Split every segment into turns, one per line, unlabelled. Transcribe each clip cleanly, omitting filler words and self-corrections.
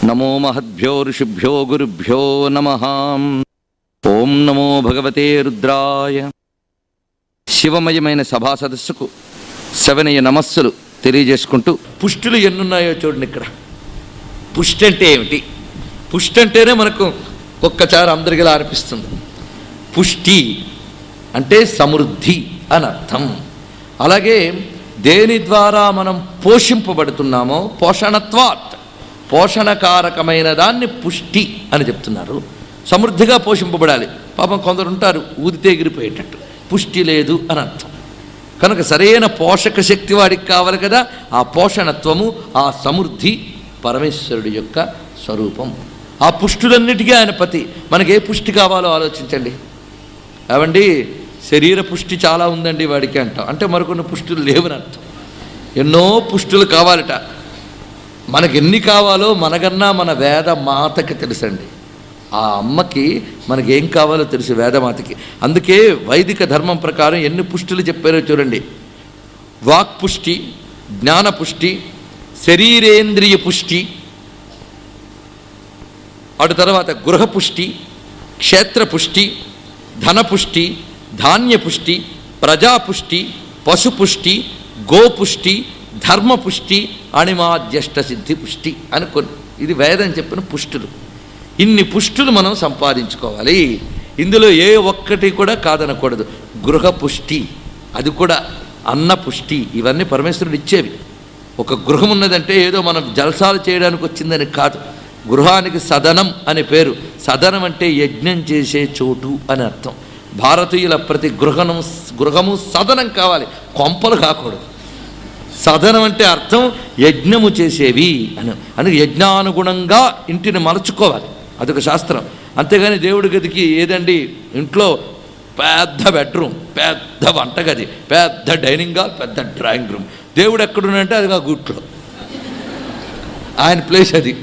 నమో మహద్భ్యో ఋషిభ్యో గురుభ్యో నమః. ఓం నమో భగవతే రుద్రాయ. శివమయమైన సభా సదస్సుకు శవనీయ నమస్సులు తెలియజేసుకుంటూ, పుష్టులు ఎన్నున్నాయో చూడండి. ఇక్కడ పుష్టి అంటే ఏమిటి? పుష్టి అంటేనే మనకు ఒక్కసారి అందరికీ ఇలా అనిపిస్తుంది. పుష్టి అంటే సమృద్ధి అని అర్థం. అలాగే దేని ద్వారా మనం పోషింపబడుతున్నామో, పోషణత్వాత్, పోషణకారకమైన దాన్ని పుష్టి అని చెప్తున్నారు. సమృద్ధిగా పోషింపబడాలి. పాపం కొందరు ఉంటారు ఊదితే ఎగిరిపోయేటట్టు, పుష్టి లేదు అని అర్థం. కనుక సరైన పోషక శక్తి వాడికి కావాలి కదా. ఆ పోషణత్వము, ఆ సమృద్ధి పరమేశ్వరుడి యొక్క స్వరూపం. ఆ పుష్టులన్నిటికీ ఆయన పతి. మనకి ఏ పుష్టి కావాలో ఆలోచించండి. అవండి శరీర పుష్టి చాలా ఉందండి వాడికి అంటాం, అంటే మరికొన్ని పుష్టులు లేవని అర్థం. ఎన్నో పుష్టులు కావాలట. మనకి ఎన్ని కావాలో మనకన్నా మన వేద మాతకి తెలుసండి. ఆ అమ్మకి మనకేం కావాలో తెలుసు, వేదమాతకి. అందుకే వైదిక ధర్మం ప్రకారం ఎన్ని పుష్టులు చెప్పారో చూడండి. వాక్పుష్టి, జ్ఞానపుష్టి, శరీరేంద్రియ పుష్టి, అటు తర్వాత గృహపుష్టి, క్షేత్రపుష్టి, ధనపుష్టి, ధాన్యపుష్టి, ప్రజాపుష్టి, పశుపుష్టి, గోపుష్టి, ధర్మపుష్టి, అణిమాద్యష్ట సిద్ధి పుష్టి అని కొన్ని. ఇది వేదం చెప్పిన పుష్టులు. ఇన్ని పుష్టులు మనం సంపాదించుకోవాలి. ఇందులో ఏ ఒక్కటి కూడా కాదనకూడదు. గృహపుష్టి, అది కూడా అన్నపుష్టి, ఇవన్నీ పరమేశ్వరుడు ఇచ్చేవి. ఒక గృహం ఉన్నదంటే ఏదో మనం జల్సాలు చేయడానికి వచ్చిందని కాదు. గృహానికి సదనం అని పేరు. సదనం అంటే యజ్ఞం చేసే చోటు అని అర్థం. భారతీయుల ప్రతి గృహము సదనం కావాలి, కొంపలు కాకూడదు. సదనం అంటే అర్థం యజ్ఞము చేసేవి అని. అందుకే యజ్ఞానుగుణంగా ఇంటిని మలుచుకోవాలి, అదొక శాస్త్రం. అంతేగాని దేవుడి గదికి ఏదండి, ఇంట్లో పెద్ద బెడ్రూమ్, పెద్ద వంటగది, పెద్ద డైనింగ్ హాల్, పెద్ద డ్రాయింగ్ రూమ్. దేవుడు ఎక్కడున్నంటే అది ఆ గుట్లో, ఆయన ప్లేస్ అది.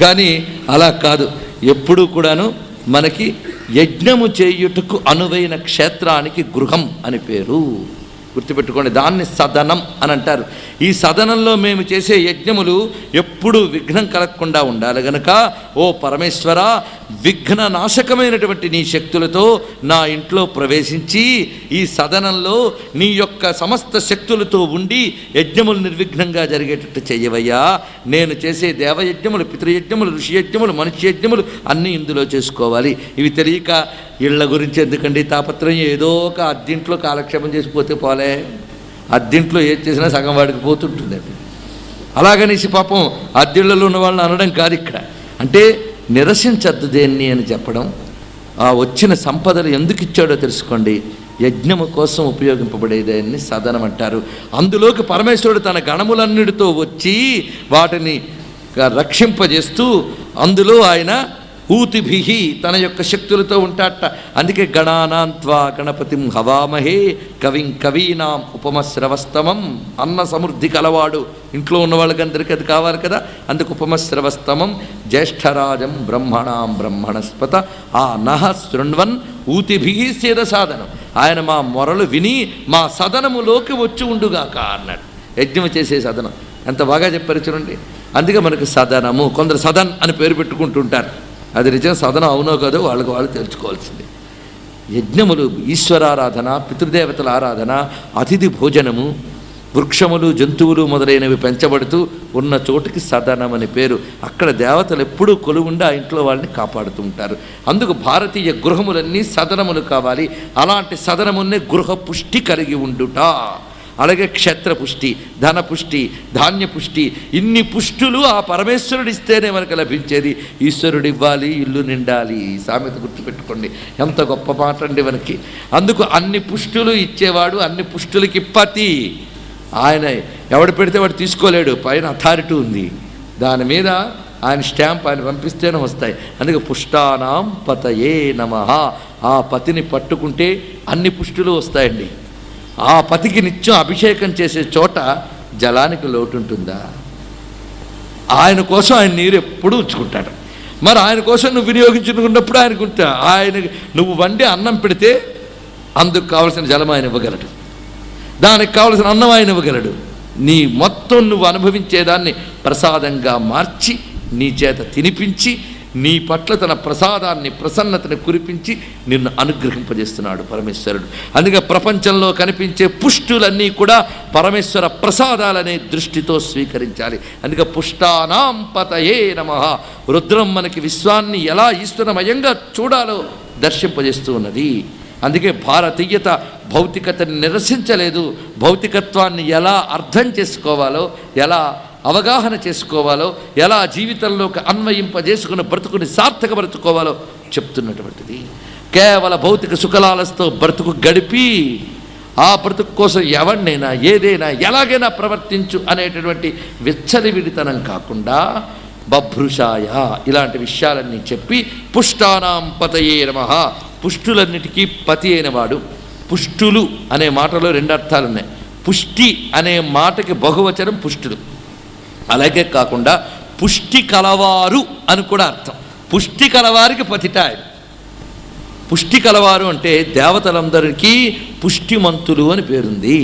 కానీ అలా కాదు. ఎప్పుడూ కూడాను మనకి యజ్ఞము చేయుటకు అనువైన క్షేత్రానికి గృహం అని పేరు. గుర్తుపెట్టుకోండి, దాన్ని సదనం అని అంటారు. ఈ సదనంలో మేము చేసే యజ్ఞములు ఎప్పుడూ విఘ్నం కలగకుండా ఉండాలి గనక, ఓ పరమేశ్వర, విఘ్న నాశకమైనటువంటి నీ శక్తులతో నా ఇంట్లో ప్రవేశించి ఈ సదనంలో నీ యొక్క సమస్త శక్తులతో ఉండి యజ్ఞములు నిర్విఘ్నంగా జరిగేటట్టు చెయ్యవయ్యా. నేను చేసే దేవయజ్ఞములు, పితృయజ్ఞములు, ఋషి యజ్ఞములు, మనుష్య యజ్ఞములు అన్నీ ఇందులో చేసుకోవాలి. ఇవి తెలియక ఇళ్ల గురించి ఎందుకండి తాపత్రయం? ఏదో ఒక అద్దింట్లో కాలక్షేపం చేసిపోతే పోలే. అద్దింట్లో ఏది చేసినా సగం వాడికి పోతుంటుంది. అది అలాగనేసి పాపం అద్దిళ్లలో ఉన్న వాళ్ళని అనడం కాదు ఇక్కడ. అంటే నిరసించద్దు దేన్ని అని చెప్పడం. ఆ వచ్చిన సంపదలు ఎందుకు ఇచ్చాడో తెలుసుకోండి. యజ్ఞము కోసం ఉపయోగింపబడేదాన్ని సదనం అంటారు. అందులోకి పరమేశ్వరుడు తన గణములన్నిటితో వచ్చి వాటిని రక్షింపజేస్తూ అందులో ఆయన ఊతిభిహి తన యొక్క శక్తులతో ఉంటాట. అందుకే గణానాంత్వా గణపతిం హవామహే కవిం కవీనాం ఉపమశ్రవస్తమం. అన్న సమృద్ధి కలవాడు. ఇంట్లో ఉన్న వాళ్ళకందరికీ అది కావాలి కదా. అందుకు ఉపమశ్రవస్తమం జ్యేష్ఠరాజం బ్రహ్మణాం బ్రహ్మణస్పత ఆ నహ శృణ్వన్ ఊతిభిహి సేద సాధనం. ఆయన మా మొరలు విని మా సదనములోకి వచ్చి ఉండుగాక అన్నాడు. యజ్ఞం చేసే సదనం ఎంత బాగా చెప్పారు చూడండి. అందుకే మనకు సదనము, కొందరు సదన్ అని పేరు పెట్టుకుంటుంటారు. అది నిజం సదనం అవునో కాదో వాళ్ళకి వాళ్ళు తెలుసుకోవాల్సింది. యజ్ఞములు, ఈశ్వరారాధన, పితృదేవతల ఆరాధన, అతిథి భోజనము, వృక్షములు, జంతువులు మొదలైనవి పెంచబడుతూ ఉన్న చోటుకి సదనం అని పేరు. అక్కడ దేవతలు ఎప్పుడూ కొలువుండి ఆ ఇంట్లో వాళ్ళని కాపాడుతూ ఉంటారు. అందుకు భారతీయ గృహములన్నీ సదనములు కావాలి. అలాంటి సదనమున్నే గృహ పుష్టి కలిగి ఉండుట. అలాగే క్షేత్రపుష్టి, ధనపుష్టి, ధాన్యపుష్టి, ఇన్ని పుష్టులు ఆ పరమేశ్వరుడు ఇస్తేనే మనకు లభించేది. ఈశ్వరుడు ఇవ్వాలి, ఇల్లు నిండాలి. ఈ సామెత గుర్తుపెట్టుకోండి. ఎంత గొప్ప మాట అండి మనకి. అందుకు అన్ని పుష్టులు ఇచ్చేవాడు, అన్ని పుష్టులకి పతి. ఆయన ఎవడు పెడితే వాడు తీసుకోలేడు. పైన అథారిటీ ఉంది, దాని మీద ఆయన స్టాంప్ ఆయన పంపిస్తేనే వస్తాయి. అందుకే పుష్టానాం పతయే నమః. ఆ పతిని పట్టుకుంటే అన్ని పుష్టులు వస్తాయండి. ఆ పతికి నిత్యం అభిషేకం చేసే చోట జలానికి లోటు ఉంటుందా? ఆయన కోసం ఆయన నీరు ఎప్పుడూ ఉంచుకుంటాడు. మరి ఆయన కోసం నువ్వు వినియోగించుకున్నప్పుడు ఆయనకుంటా. ఆయన నువ్వు వండి అన్నం పెడితే అందుకు కావలసిన జలం ఆయన ఇవ్వగలడు, దానికి కావలసిన అన్నం ఆయన ఇవ్వగలడు. నీ మొత్తం నువ్వు అనుభవించేదాన్ని ప్రసాదంగా మార్చి నీ చేత తినిపించి నీ పట్ల తన ప్రసాదాన్ని ప్రసన్నతను కురిపించి నిన్ను అనుగ్రహింపజేస్తున్నాడు పరమేశ్వరుడు. అందుకే ప్రపంచంలో కనిపించే పుష్టులన్నీ కూడా పరమేశ్వర ప్రసాదాలనే దృష్టితో స్వీకరించాలి. అందుకే పుష్టానాం పతయే నమః. రుద్రం మనకి విశ్వాన్ని ఎలా ఈశ్వరమయంగా చూడాలో దర్శింపజేస్తూ ఉన్నది. అందుకే భారతీయత భౌతికతని నిరసించలేదు. భౌతికత్వాన్ని ఎలా అర్థం చేసుకోవాలో, ఎలా అవగాహన చేసుకోవాలో, ఎలా జీవితంలోకి అన్వయింపజేసుకుని బ్రతుకుని సార్థక బ్రతుకోవాలో చెప్తున్నటువంటిది. కేవల భౌతిక సుఖలాలతో బ్రతుకు గడిపి ఆ బ్రతుకు కోసం ఎవరినైనా ఏదైనా ఎలాగైనా ప్రవర్తించు అనేటటువంటి విచ్చలవిడితనం కాకుండా బభ్రుషాయ ఇలాంటి విషయాలన్నీ చెప్పి పుష్టానాం పతయే నమః. పుష్టులన్నిటికీ పతి అయినవాడు. పుష్టులు అనే మాటలో రెండు అర్థాలు ఉన్నాయి. పుష్టి అనే మాటకి బహువచనం పుష్టులు, అలాగే కాకుండా పుష్టి కలవారు అని కూడా అర్థం. పుష్టి కలవారికి పతిట ఆయన. పుష్టి కలవారు అంటే దేవతలందరికీ పుష్టిమంతులు అని పేరుంది.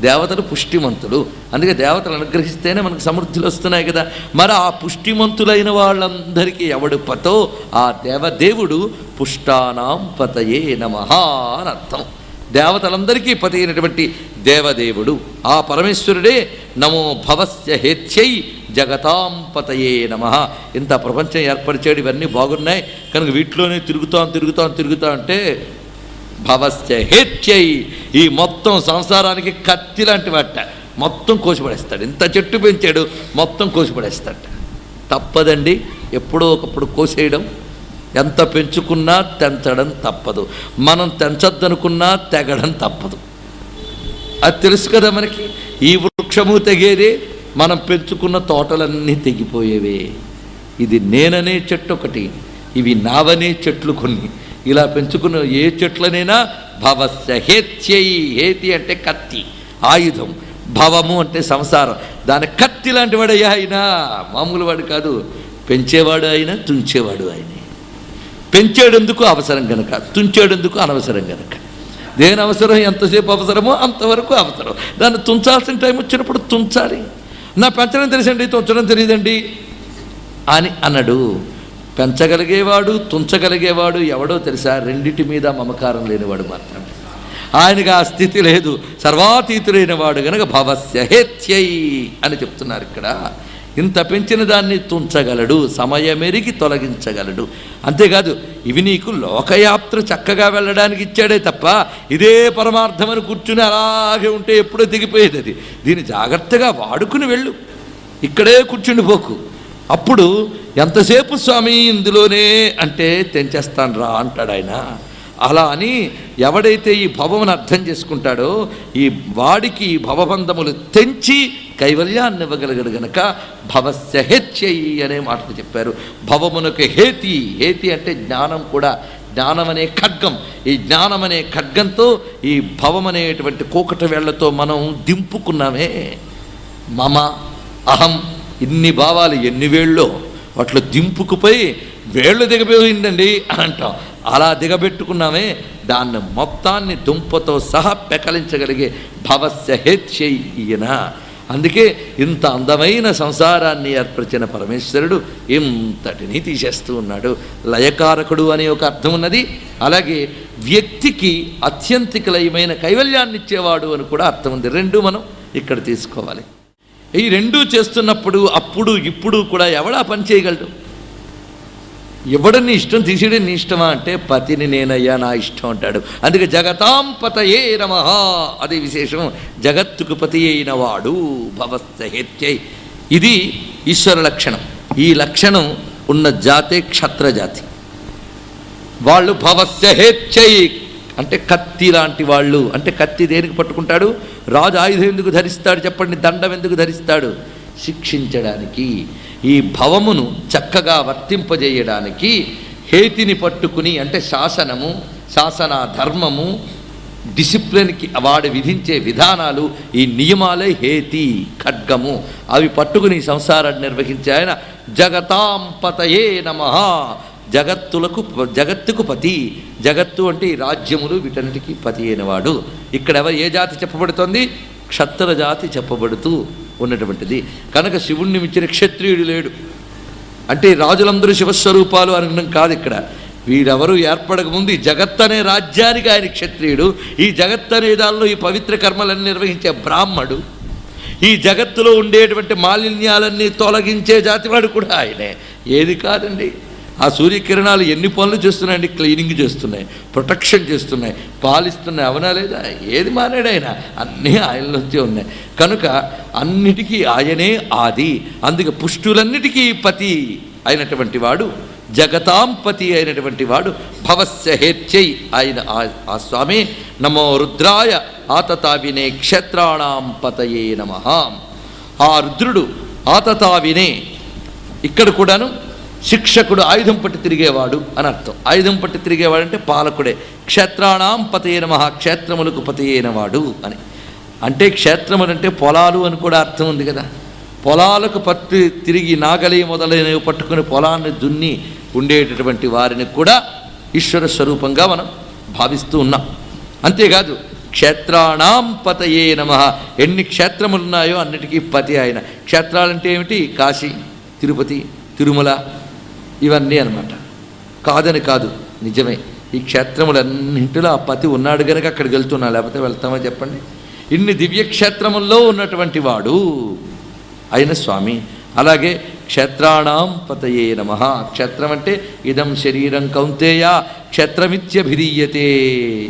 దేవతలు పుష్టిమంతులు, అందుకే దేవతలు అనుగ్రహిస్తేనే మనకు సమృద్ధిలు వస్తున్నాయి కదా. మరి ఆ పుష్టిమంతులైన వాళ్ళందరికీ ఎవడు పతో ఆ దేవదేవుడు పుష్టానాం పతయే నమః అని అర్థం. దేవతలందరికీ పతి అయినటువంటి దేవదేవుడు ఆ పరమేశ్వరుడే నమో భవస్య హేత్యై జగతాం పతయే నమః. ఇంత ప్రపంచం ఏర్పరిచాడు, ఇవన్నీ బాగున్నాయి కనుక వీటిలోనే తిరుగుతాం అంటే భవస్య హేత్యై ఈ మొత్తం సంసారానికి కత్తి లాంటి వాట మొత్తం కోసిపడేస్తాడు. ఇంత చెట్టు పెంచాడు, మొత్తం కోసిపడేస్తాడు. తప్పదండి, ఎప్పుడో ఒకప్పుడు కోసేయడం. ఎంత పెంచుకున్నా తెంచడం తప్పదు, మనం తెంచొద్దనుకున్నా తెగడం తప్పదు. అది తెలుసు కదా మనకి. ఈ వృక్షము తెగేదే, మనం పెంచుకున్న తోటలన్నీ తెగిపోయేవే. ఇది నేననే చెట్టు ఒకటి, ఇవి నావనే చెట్లు కొన్ని. ఇలా పెంచుకున్న ఏ చెట్లనైనా భవస్య హేత్యై. హేతి అంటే కత్తి, ఆయుధం. భవము అంటే సంసారం, దాని కత్తి లాంటి వాడు అయ్యా ఆయన. మామూలు వాడు కాదు, పెంచేవాడు ఆయన, తుంచేవాడు ఆయనే. పెంచేడెందుకు అవసరం కనుక, తుంచేడెందుకు అనవసరం కనుక. దేని అవసరం ఎంతసేపు అవసరమో అంతవరకు అవసరం. దాన్ని తుంచాల్సిన టైం వచ్చినప్పుడు తుంచాలి. నా పెంచడం తెలుసండి, తుంచడం తెలియదండి అని అన్నాడు. పెంచగలిగేవాడు తుంచగలిగేవాడు ఎవడో తెలుసా? రెండిటి మీద మమకారం లేనివాడు మాత్రమే. ఆయనకు ఆ స్థితి లేదు. సర్వాతీతులైన వాడు గనక భవస్య హేత్యై అని చెప్తున్నారు ఇక్కడ. ఇంత పెంచిన దాన్ని తుంచగలడు, సమయమెరిగి తొలగించగలడు. అంతేకాదు, ఇవి నీకు లోకయాత్ర చక్కగా వెళ్ళడానికి ఇచ్చాడే తప్ప ఇదే పరమార్థమని కూర్చుని అలాగే ఉంటే ఎప్పుడో దిగిపోయేది అది. దీన్ని జాగ్రత్తగా వాడుకుని వెళ్ళు, ఇక్కడే కూర్చుండిపోకు. అప్పుడు ఎంతసేపు స్వామి ఇందులోనే అంటే తెంచేస్తాను రా అంటాడు ఆయన. అలా అని ఎవడైతే ఈ భవమును అర్థం చేసుకుంటాడో ఈ వాడికి ఈ భవబంధములు తెంచి కైవల్యాన్ని ఇవ్వగలిగాడు గనక భవస్య హేత్యై అనే మాటలు చెప్పారు. భవమునకు హేతి. హేతి అంటే జ్ఞానం కూడా. జ్ఞానం అనే ఖడ్గం. ఈ జ్ఞానం అనే ఖడ్గంతో ఈ భవం అనేటువంటి కూకట వేళ్లతో మనం దింపుకున్నామే. మమ అహం ఇన్ని భావాలు ఎన్ని వేళ్ళో వాటిలో దింపుకుపోయి వేళ్ళు దిగబోయిందండి అని అంటాం. అలా దిగబెట్టుకున్నామే, దాన్ని మొత్తాన్ని దుంపతో సహా పెకలించగలిగే భవస్య హేత్యైన. అందుకే ఇంత అందమైన సంసారాన్ని ఏర్పరిచిన పరమేశ్వరుడు ఇంతటిని తీసేస్తూ ఉన్నాడు. లయకారకుడు అనే ఒక అర్థం ఉన్నది. అలాగే వ్యక్తికి అత్యంతిక లయమైన కైవల్యాన్ని ఇచ్చేవాడు అని కూడా అర్థం ఉంది. రెండు మనం ఇక్కడ తీసుకోవాలి. ఈ రెండూ చేస్తున్నప్పుడు అప్పుడు ఇప్పుడు కూడా ఎవడా పని చేయగలడు? ఎవడని ఇష్టం తీసేయడం నీ ఇష్టమా అంటే పతిని నేనయ్యా నా ఇష్టం అంటాడు. అందుకే జగతాం పతయే నమః అది విశేషం. జగత్తుకు పతి అయిన వాడు భవస్య హేత్యై. ఇది ఈశ్వర లక్షణం. ఈ లక్షణం ఉన్న జాతే క్షత్రజాతి. వాళ్ళు భవస్య హేత్యై అంటే కత్తి లాంటి వాళ్ళు. అంటే కత్తి దేనికి పట్టుకుంటాడు? రాజు ఆయుధం ఎందుకు ధరిస్తాడు చెప్పండి? దండం ఎందుకు ధరిస్తాడు? శిక్షించడానికి. ఈ భవమును చక్కగా వర్తింపజేయడానికి హేతిని పట్టుకుని, అంటే శాసనము, శాసన ధర్మము, డిసిప్లిన్కి వాడు విధించే విధానాలు, ఈ నియమాలే హేతి ఖడ్గము. అవి పట్టుకుని సంసారాన్ని నిర్వహించే ఆయన జగతాం పతయే నమః. జగత్తుకు పతి. జగత్తు అంటే ఈ రాజ్యములు వీటన్నిటికీ పతి అయినవాడు. ఇక్కడ ఏ జాతి చెప్పబడుతోంది? క్షత్ర జాతి చెప్పబడుతూ ఉన్నటువంటిది. కనుక శివుణ్ణి మించిన క్షత్రియుడు లేడు. అంటే రాజులందరూ శివస్వరూపాలు అనడం కాదు ఇక్కడ. వీరెవరు ఏర్పడకముందు ఈ జగత్ అనే రాజ్యానికి ఆయన క్షత్రియుడు, ఈ జగత్ అనే దానిలో ఈ పవిత్ర కర్మలన్నీ నిర్వహించే బ్రాహ్మడు, ఈ జగత్తులో ఉండేటువంటి మాలిన్యాలన్నీ తొలగించే జాతివాడు కూడా ఆయనే. ఏది కాదండి, ఆ సూర్యకిరణాలు ఎన్ని పనులు చేస్తున్నాయండి, క్లీనింగ్ చేస్తున్నాయి, ప్రొటెక్షన్ చేస్తున్నాయి, పాలిస్తున్నాయి, అవనా లేదా? ఏది మానాడు ఆయన? అన్నీ ఆయనలోంచే ఉన్నాయి. కనుక అన్నిటికీ ఆయనే ఆది. అందుకే పుష్టులన్నిటికీ పతి అయినటువంటి వాడు, జగతాంపతి అయినటువంటి వాడు, భవస్య హేత్యై ఆయన ఆ స్వామి. నమో రుద్రాయ ఆతతావినే క్షేత్రాణాం పతయే నమః. ఆ రుద్రుడు ఆతతావినే, ఇక్కడ కూడాను శిక్షకుడు, ఆయుధం పట్టి తిరిగేవాడు అని అర్థం. ఆయుధం పట్టి తిరిగేవాడంటే పాలకుడే. క్షేత్రాణాం పతయే నమః, క్షేత్రములకు పతయైనవాడు అని. అంటే క్షేత్రములంటే పొలాలు అని కూడా అర్థం ఉంది కదా. పొలాలకు పట్టి తిరిగి నాగలి మొదలైనవి పట్టుకుని పొలాన్ని దున్ని ఉండేటటువంటి వారిని కూడా ఈశ్వర స్వరూపంగా మనం భావిస్తూ ఉన్నాం. అంతేకాదు క్షేత్రాణాం పతయే నమః, ఎన్ని క్షేత్రములున్నాయో అన్నిటికీ పతి ఆయన. క్షేత్రాలంటే ఏమిటి? కాశీ, తిరుపతి, తిరుమల, ఇవన్నీ అన్నమాట. కాదని కాదు, నిజమే. ఈ క్షేత్రములన్నింటిలో ఆ పతి ఉన్నాడు కనుక అక్కడికి వెళ్తున్నా, లేకపోతే వెళ్తామో చెప్పండి? ఇన్ని దివ్యక్షేత్రముల్లో ఉన్నటువంటి వాడు అయిన స్వామి. అలాగే క్షేత్రాణాం పతయే నమః. క్షేత్రం అంటే ఇదం శరీరం కౌంతేయ క్షేత్రమిత్యభిధీయతే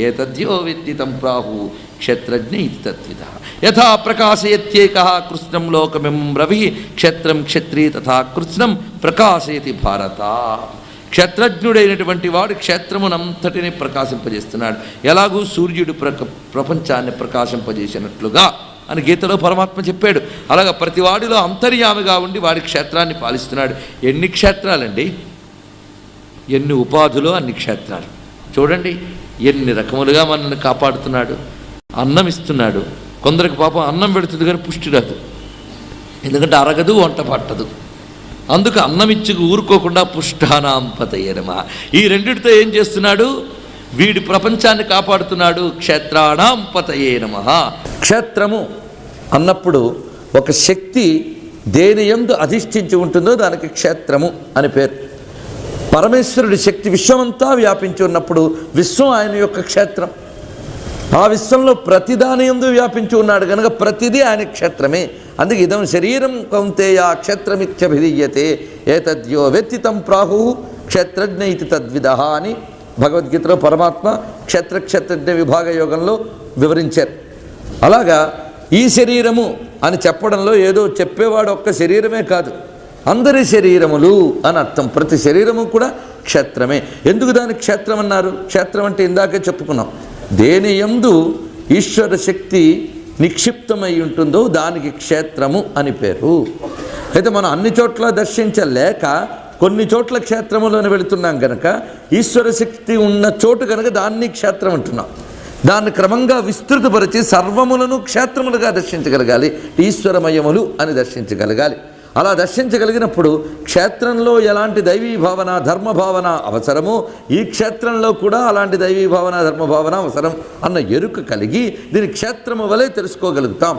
ఏతద్యో వేత్తి తం ప్రాహు క్షేత్రజ్ఞ ఇది తద్విదః. యథా ప్రకాశయత్యేకః కృష్ణం లోకమిమం రవిః క్షేత్రం క్షత్రీ తథా కృష్ణం ప్రకాశయతి భారత. క్షేత్రజ్ఞుడైనటువంటి వాడు క్షేత్రమునంతటిని ప్రకాశింపజేస్తున్నాడు. ఎలాగూ సూర్యుడు ప్రపంచాన్ని ప్రకాశింపజేసినట్లుగా అని గీతలో పరమాత్మ చెప్పాడు. అలాగా ప్రతివాడిలో అంతర్యామిగా ఉండి వాడి క్షేత్రాన్ని పాలిస్తున్నాడు. ఎన్ని క్షేత్రాలండి, ఎన్ని ఉపాధులు అన్ని క్షేత్రాలు. చూడండి ఎన్ని రకములుగా మనల్ని కాపాడుతున్నాడు. అన్నం ఇస్తున్నాడు. కొందరికి పాపం అన్నం పెడుతుంది కానీ పుష్టి రాదు, ఎందుకంటే అరగదు, వంట పట్టదు. అందుకు అన్నం ఇచ్చి ఊరుకోకుండా పుష్టానాం పతయే నమః. ఈ రెండిటితో ఏం చేస్తున్నాడు? వీడి ప్రపంచాన్ని కాపాడుతున్నాడు. క్షేత్రాణాం పతయే నమః. క్షేత్రము అన్నప్పుడు ఒక శక్తి దేని యందు అధిష్ఠించి ఉంటుందో దానికి క్షేత్రము అని పేరు. పరమేశ్వరుడి శక్తి విశ్వమంతా వ్యాపించి ఉన్నప్పుడు విశ్వం ఆయన యొక్క క్షేత్రం. ఆ విశ్వంలో ప్రతిదాని యందు వ్యాపించి ఉన్నాడు కనుక ప్రతిదీ ఆయన క్షేత్రమే. అందుకే ఇదం శరీరం కౌంతేయ క్షేత్రమిత్యభిధీయతే ఏతద్యో వేత్తి తం ప్రాహు క్షేత్రజ్ఞ ఇది తద్విదః అని భగవద్గీతలో పరమాత్మ క్షేత్రజ్ఞ విభాగ యోగంలో వివరించారు. అలాగా ఈ శరీరము అని చెప్పడంలో ఏదో చెప్పేవాడు ఒక్క శరీరమే కాదు, అందరి శరీరములు అని అర్థం. ప్రతి శరీరము కూడా క్షేత్రమే. ఎందుకు దానికి క్షేత్రం అన్నారు? క్షేత్రం అంటే ఇందాకే చెప్పుకున్నాం, దేని యందు ఈశ్వర శక్తి నిక్షిప్తమై ఉంటుందో దానికి క్షేత్రము అని పేరు. అయితే మనం అన్ని చోట్ల దర్శించలేక కొన్ని చోట్ల క్షేత్రములను వెళుతున్నాం కనుక ఈశ్వర శక్తి ఉన్న చోటు కనుక దాన్ని క్షేత్రం అంటున్నాం. దాన్ని క్రమంగా విస్తృతపరిచి సర్వములను క్షేత్రములుగా దర్శించగలగాలి, ఈశ్వరమయములు అని దర్శించగలగాలి. అలా దర్శించగలిగినప్పుడు క్షేత్రంలో ఎలాంటి దైవీ భావన ధర్మభావన అవసరమో ఈ క్షేత్రంలో కూడా అలాంటి దైవీ భావన ధర్మభావన అవసరం అన్న ఎరుక కలిగి దీని క్షేత్రము వలె తెలుసుకోగలుగుతాం.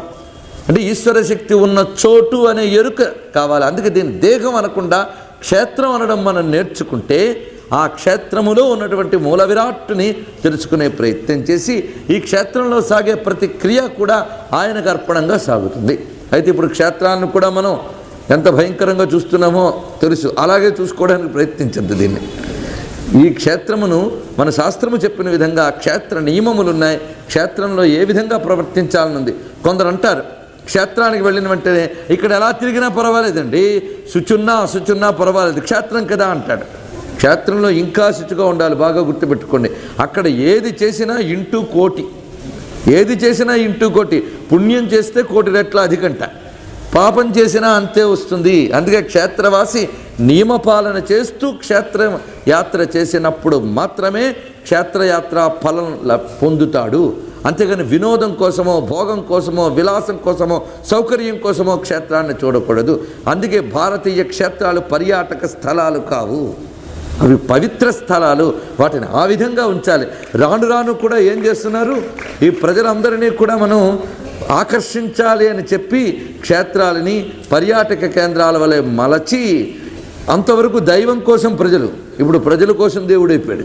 అంటే ఈశ్వర శక్తి ఉన్న చోటు అనే ఎరుక కావాలి. అందుకే దీని దేహం అనకుండా క్షేత్రం అనడం మనం నేర్చుకుంటే ఆ క్షేత్రములో ఉన్నటువంటి మూల విరాట్టుని తెలుసుకునే ప్రయత్నం చేసి ఈ క్షేత్రంలో సాగే ప్రతి క్రియ కూడా ఆయనకు అర్పణంగా సాగుతుంది. అయితే ఇప్పుడు క్షేత్రాలను కూడా మనం ఎంత భయంకరంగా చూస్తున్నామో తెలుసు, అలాగే చూసుకోవడానికి ప్రయత్నించద్దు దీన్ని. ఈ క్షేత్రమును మన శాస్త్రము చెప్పిన విధంగా క్షేత్ర నియమములు ఉన్నాయి. క్షేత్రంలో ఏ విధంగా ప్రవర్తించాలనుంది. కొందరు అంటారు క్షేత్రానికి వెళ్ళిన వెంటనే ఇక్కడ ఎలా తిరిగినా పర్వాలేదండి, శుచున్నా అశుచున్నా పర్వాలేదు, క్షేత్రం కదా అంటాడు. క్షేత్రంలో ఇంకా శుచిగా ఉండాలి. బాగా గుర్తుపెట్టుకోండి, అక్కడ ఏది చేసినా ఇంటూ కోటి, ఏది చేసినా ఇంటూ కోటి. పుణ్యం చేస్తే 1,000,000 రెట్ల అధికంట, పాపం చేసినా అంతే వస్తుంది. అందుకే క్షేత్రవాసి నియమపాలన చేస్తూ క్షేత్ర యాత్ర చేసినప్పుడు మాత్రమే క్షేత్రయాత్ర ఫలం పొందుతాడు. అంతేగాని వినోదం కోసమో భోగం కోసమో విలాసం కోసమో సౌకర్యం కోసమో క్షేత్రాన్ని చూడకూడదు. అందుకే భారతీయ క్షేత్రాలు పర్యాటక స్థలాలు కావు, అవి పవిత్ర స్థలాలు. వాటిని ఆ విధంగా ఉంచాలి. రాను రాను కూడా ఏం చేస్తున్నారు, ఈ ప్రజలందరినీ కూడా మనం ఆకర్షించాలి అని చెప్పి క్షేత్రాలని పర్యాటక కేంద్రాల వలె మలచి
అంతవరకు దైవం కోసం ప్రజలు, ఇప్పుడు ప్రజల కోసం దేవుడు అయిపోయాడు.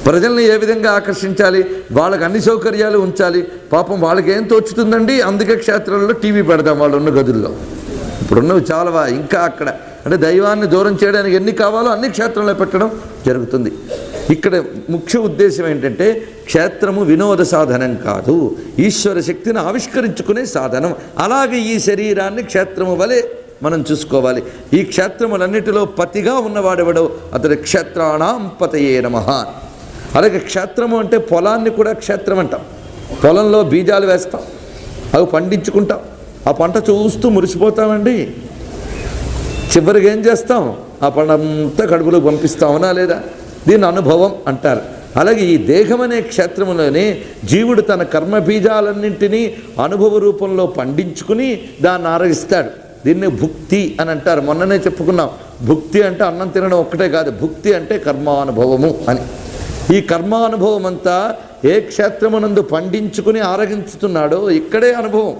ప్రజల్ని ఏ విధంగా ఆకర్షించాలి, వాళ్ళకి అన్ని సౌకర్యాలు ఉంచాలి. పాపం వాళ్ళకి ఏం తోచుతుందండి, అందుకే క్షేత్రాల్లో టీవీ పెడదాం వాళ్ళు ఉన్న గదుల్లో. ఇప్పుడున్నవి చాలావా, ఇంకా అక్కడ అంటే దైవాన్ని దూరం చేయడానికి ఎన్ని కావాలో అన్ని క్షేత్రంలో పెట్టడం జరుగుతుంది. ఇక్కడ ముఖ్య ఉద్దేశం ఏంటంటే క్షేత్రము వినోద సాధనం కాదు, ఈశ్వర శక్తిని ఆవిష్కరించుకునే సాధనం. అలాగే ఈ శరీరాన్ని క్షేత్రము వలె మనం చూసుకోవాలి. ఈ క్షేత్రములన్నిటిలో పతిగా ఉన్నవాడెవడో అతడు క్షేత్రాణాం పతయే నమః. అలాగే క్షేత్రము అంటే పొలాన్ని కూడా క్షేత్రం అంటాం. పొలంలో బీజాలు వేస్తాం, అవి పండించుకుంటాం, ఆ పంట చూస్తూ మురిసిపోతామండి. చివరికి ఏం చేస్తాం, ఆ పంట అంతా కడుపులో పంపిస్తామనా లేదా? దీన్ని అనుభవం అంటారు. అలాగే ఈ దేహం అనే క్షేత్రంలోనే జీవుడు తన కర్మ బీజాలన్నింటినీ అనుభవ రూపంలో పండించుకుని దాన్ని ఆరగిస్తాడు. దీన్ని భుక్తి అని అంటారు. మొన్ననే చెప్పుకున్నాం, భుక్తి అంటే అన్నం తినడం ఒక్కటే కాదు, భుక్తి అంటే కర్మానుభవము అని. ఈ కర్మానుభవం అంతా ఏ క్షేత్రమునందు పండించుకుని ఆరగించుతున్నాడో ఇక్కడే అనుభవం,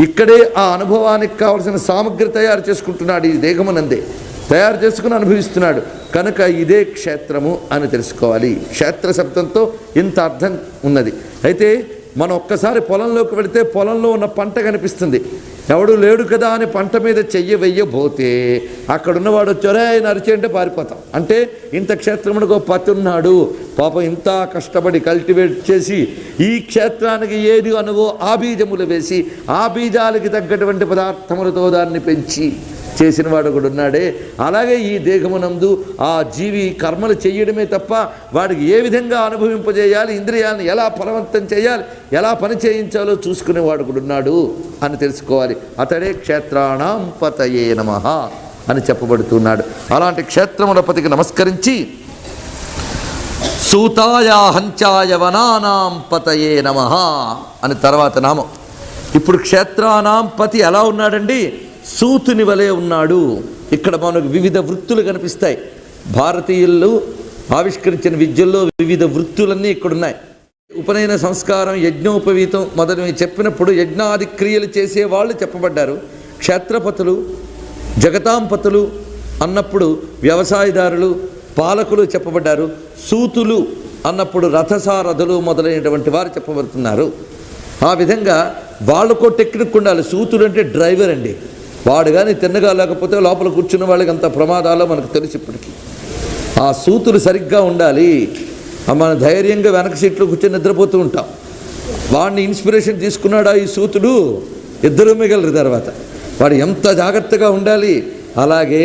ఇక్కడే ఆ అనుభవానికి కావలసిన సామగ్రి తయారు చేసుకుంటున్నాడు. ఈ దేహమునందే తయారు చేసుకుని అనుభవిస్తున్నాడు కనుక ఇదే క్షేత్రము అని తెలుసుకోవాలి. క్షేత్ర శబ్దంతో ఇంత అర్థం ఉన్నది. అయితే మనం ఒక్కసారి పొలంలోకి వెళితే పొలంలో ఉన్న పంట కనిపిస్తుంది. ఎవడు లేడు కదా అని పంట మీద చెయ్యి వెయ్యబోతే అక్కడున్నవాడు వచ్చారే నరిచేయంటే పారిపోతాం. అంటే ఇంత క్షేత్రమునకు పతి ఉన్నాడు, పాపం ఇంత కష్టపడి కల్టివేట్ చేసి ఈ క్షేత్రానికి ఏది అనువో ఆ బీజములు వేసి ఆ బీజాలకి తగ్గటువంటి పదార్థములతో దాన్ని పెంచి చేసిన వాడు కూడా ఉన్నాడే. అలాగే ఈ దేహమునందు ఆ జీవి కర్మలు చేయడమే తప్ప వాడికి ఏ విధంగా అనుభవింపజేయాలి, ఇంద్రియాలను ఎలా ఫలవంతం చేయాలి, ఎలా పని చేయించాలో చూసుకునేవాడు కూడా ఉన్నాడు అని తెలుసుకోవాలి. అతడే క్షేత్రాణాం పతయే నమః అని చెప్పబడుతున్నాడు. అలాంటి క్షేత్రముల పతికి నమస్కరించి సూతాయ హంచాయ వనానాం పతయే నమః అని తర్వాత నామం. ఇప్పుడు క్షేత్రానాం పతి ఎలా ఉన్నాడండి? సూతుని వలె ఉన్నాడు. ఇక్కడ మనకు వివిధ వృత్తులు కనిపిస్తాయి. భారతీయులు ఆవిష్కరించిన విద్యల్లో వివిధ వృత్తులన్నీ ఇక్కడున్నాయి. ఉపనయన సంస్కారం, యజ్ఞోపవీతం మొదలైనవి చెప్పినప్పుడు యజ్ఞాది క్రియలు చేసేవాళ్ళు చెప్పబడ్డారు. క్షేత్రపతులు, జగతాంపతులు అన్నప్పుడు వ్యవసాయదారులు, పాలకులు చెప్పబడ్డారు. సూతులు అన్నప్పుడు రథసారథులు మొదలైనటువంటి వారు చెప్పబడుతున్నారు. ఆ విధంగా వాళ్ళకో టెక్నిక్ ఉండాలి. సూతుడు అంటే డ్రైవర్ అండి. వాడు కానీ తిన్నగా లేకపోతే లోపల కూర్చున్న వాళ్ళకి అంత ప్రమాదాలో మనకు తెలుసు. ఇప్పటికీ ఆ సూతులు సరిగ్గా ఉండాలి. మన ధైర్యంగా వెనక సీట్లో కూర్చొని నిద్రపోతూ ఉంటాం. వాడిని ఇన్స్పిరేషన్ తీసుకున్నాడా ఈ సూతుడు, ఇద్దరు మిగలరు తర్వాత. వాడు ఎంత జాగ్రత్తగా ఉండాలి. అలాగే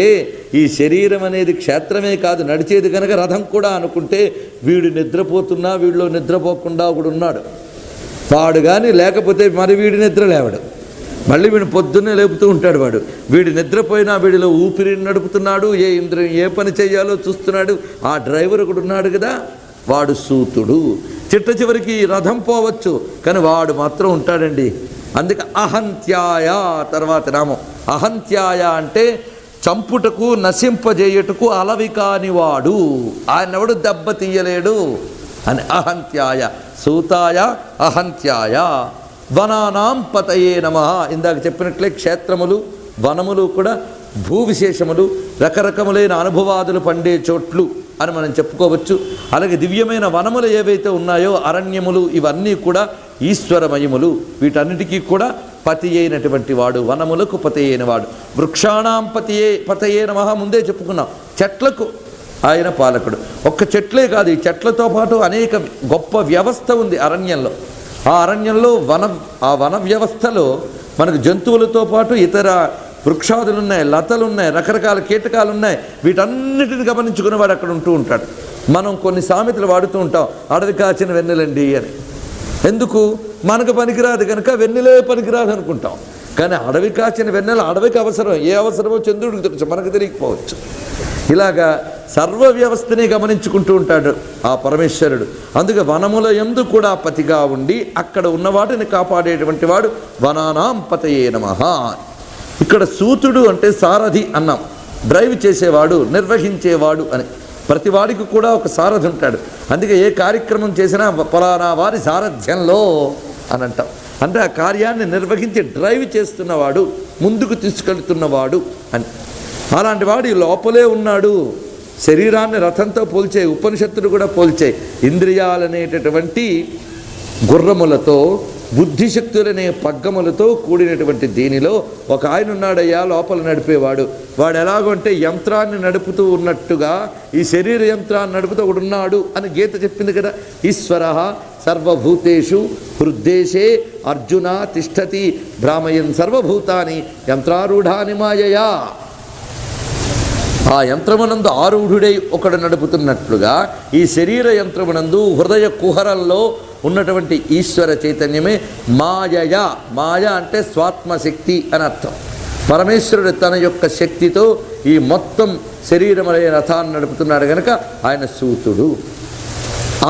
ఈ శరీరం అనేది క్షేత్రమే కాదు, నడిచేది కనుక రథం కూడా అనుకుంటే వీడు నిద్రపోతున్నా వీడిలో నిద్రపోకుండా ఒకడు ఉన్నాడు. వాడు కానీ లేకపోతే మరి వీడి నిద్ర లేవడు, మళ్ళీ వీడిని పొద్దున్నే లేపుతూ ఉంటాడు. వీడి నిద్రపోయినా వీడిలో ఊపిరిని నడుపుతున్నాడు, ఏ ఇంద్రియం ఏ పని చేయాలో చూస్తున్నాడు. ఆ డ్రైవర్ ఒకడు ఉన్నాడు కదా, వాడు సూతుడు. చిట్ట చివరికి రథం పోవచ్చు కానీ వాడు మాత్రం ఉంటాడండి. అందుకే అహంత్యాయ తర్వాత నామం. అహంత్యాయ అంటే చంపుటకు నశింపజేయుటకు అలవి కానివాడు, ఆయనెవడు దెబ్బ తీయలేడు అని అహంత్యాయ. సూతాయ అహంత్యాయ. వనానాం పతయే నమః. ఇందాక చెప్పినట్లే క్షేత్రములు వనములు కూడా భూ విశేషములు, రకరకములైన అనుభవాదులు పండే చోట్లు అని మనం చెప్పుకోవచ్చు. అలాగే దివ్యమైన వనములు ఏవైతే ఉన్నాయో అరణ్యములు ఇవన్నీ కూడా ఈశ్వరమయములు. వీటన్నిటికీ కూడా పతి అయినటువంటి వాడు, వనములకు పతి అయిన వాడు. వృక్షాణాం పతయే నమః ముందే చెప్పుకున్నాం. చెట్లకు ఆయన పాలకుడు. ఒక్క చెట్లే కాదు, ఈ చెట్లతో పాటు అనేక గొప్ప వ్యవస్థ ఉంది అరణ్యంలో. ఆ అరణ్యంలో ఆ వన వ్యవస్థలో మనకు జంతువులతో పాటు ఇతర వృక్షాదులు ఉన్నాయి, లతలు ఉన్నాయి, రకరకాల కీటకాలు ఉన్నాయి. వీటన్నిటిని గమనించుకుని వాడు అక్కడ ఉంటూ ఉంటాడు. మనం కొన్ని సామెతలు వాడుతూ ఉంటాం, అడవి కాచిన వెన్నెలండి అని. ఎందుకు? మనకు పనికిరాదు కనుక వెన్నెలే పనికిరాదు అనుకుంటాం. కానీ అడవి కాచిన వెన్నెల అడవికి అవసరం. ఏ అవసరమో చంద్రుడికి తెలుసు, మనకు తెలియకపోవచ్చు. ఇలాగా సర్వ వ్యవస్థని గమనించుకుంటూ ఉంటాడు ఆ పరమేశ్వరుడు. అందుకే వనముల యందు కూడా పతిగా ఉండి అక్కడ ఉన్నవాటిని కాపాడేటువంటి వాడు వనానాం పతయే నమః. ఇక్కడ సూతుడు అంటే సారథి అన్నాం, డ్రైవ్ చేసేవాడు, నిర్వహించేవాడు అని. ప్రతివాడికి కూడా ఒక సారథి ఉంటాడు. అందుకే ఏ కార్యక్రమం చేసినా పలానా వారి సారథ్యంలో అని అంటాం. అంటే ఆ కార్యాన్ని నిర్వహించి డ్రైవ్ చేస్తున్నవాడు, ముందుకు తీసుకెళ్తున్నవాడు అని. అలాంటి వాడు ఈ లోపలే ఉన్నాడు. శరీరాన్ని రథంతో పోల్చాయి, ఉపనిషత్తులు కూడా పోల్చాయి. ఇంద్రియాలనేటటువంటి గుర్రములతో, బుద్ధిశక్తులనే పగ్గములతో కూడినటువంటి దీనిలో ఒక ఆయన ఉన్నాడయ్యా లోపల నడిపేవాడు. వాడు ఎలాగంటే యంత్రాన్ని నడుపుతూ ఉన్నట్టుగా ఈ శరీర యంత్రాన్ని నడుపుతూ ఒకడు ఉన్నాడు అని గీత చెప్పింది కదా. ఈశ్వర సర్వభూతేషు హృద్దేశే అర్జున తిష్టతి భ్రామయన్ సర్వభూతాని యంత్రారూఢాని మాయయా. ఆ యంత్రమునందు ఆరూఢుడై ఒకడు నడుపుతున్నట్లుగా ఈ శరీర యంత్రమునందు హృదయ కుహరంలో ఉన్నటువంటి ఈశ్వర చైతన్యమే మాయయ. మాయ అంటే స్వాత్మశక్తి అని అర్థం. పరమేశ్వరుడు తన యొక్క శక్తితో ఈ మొత్తం శరీరమనే రథాన్ని నడుపుతున్నాడు కనుక ఆయన సూతుడు.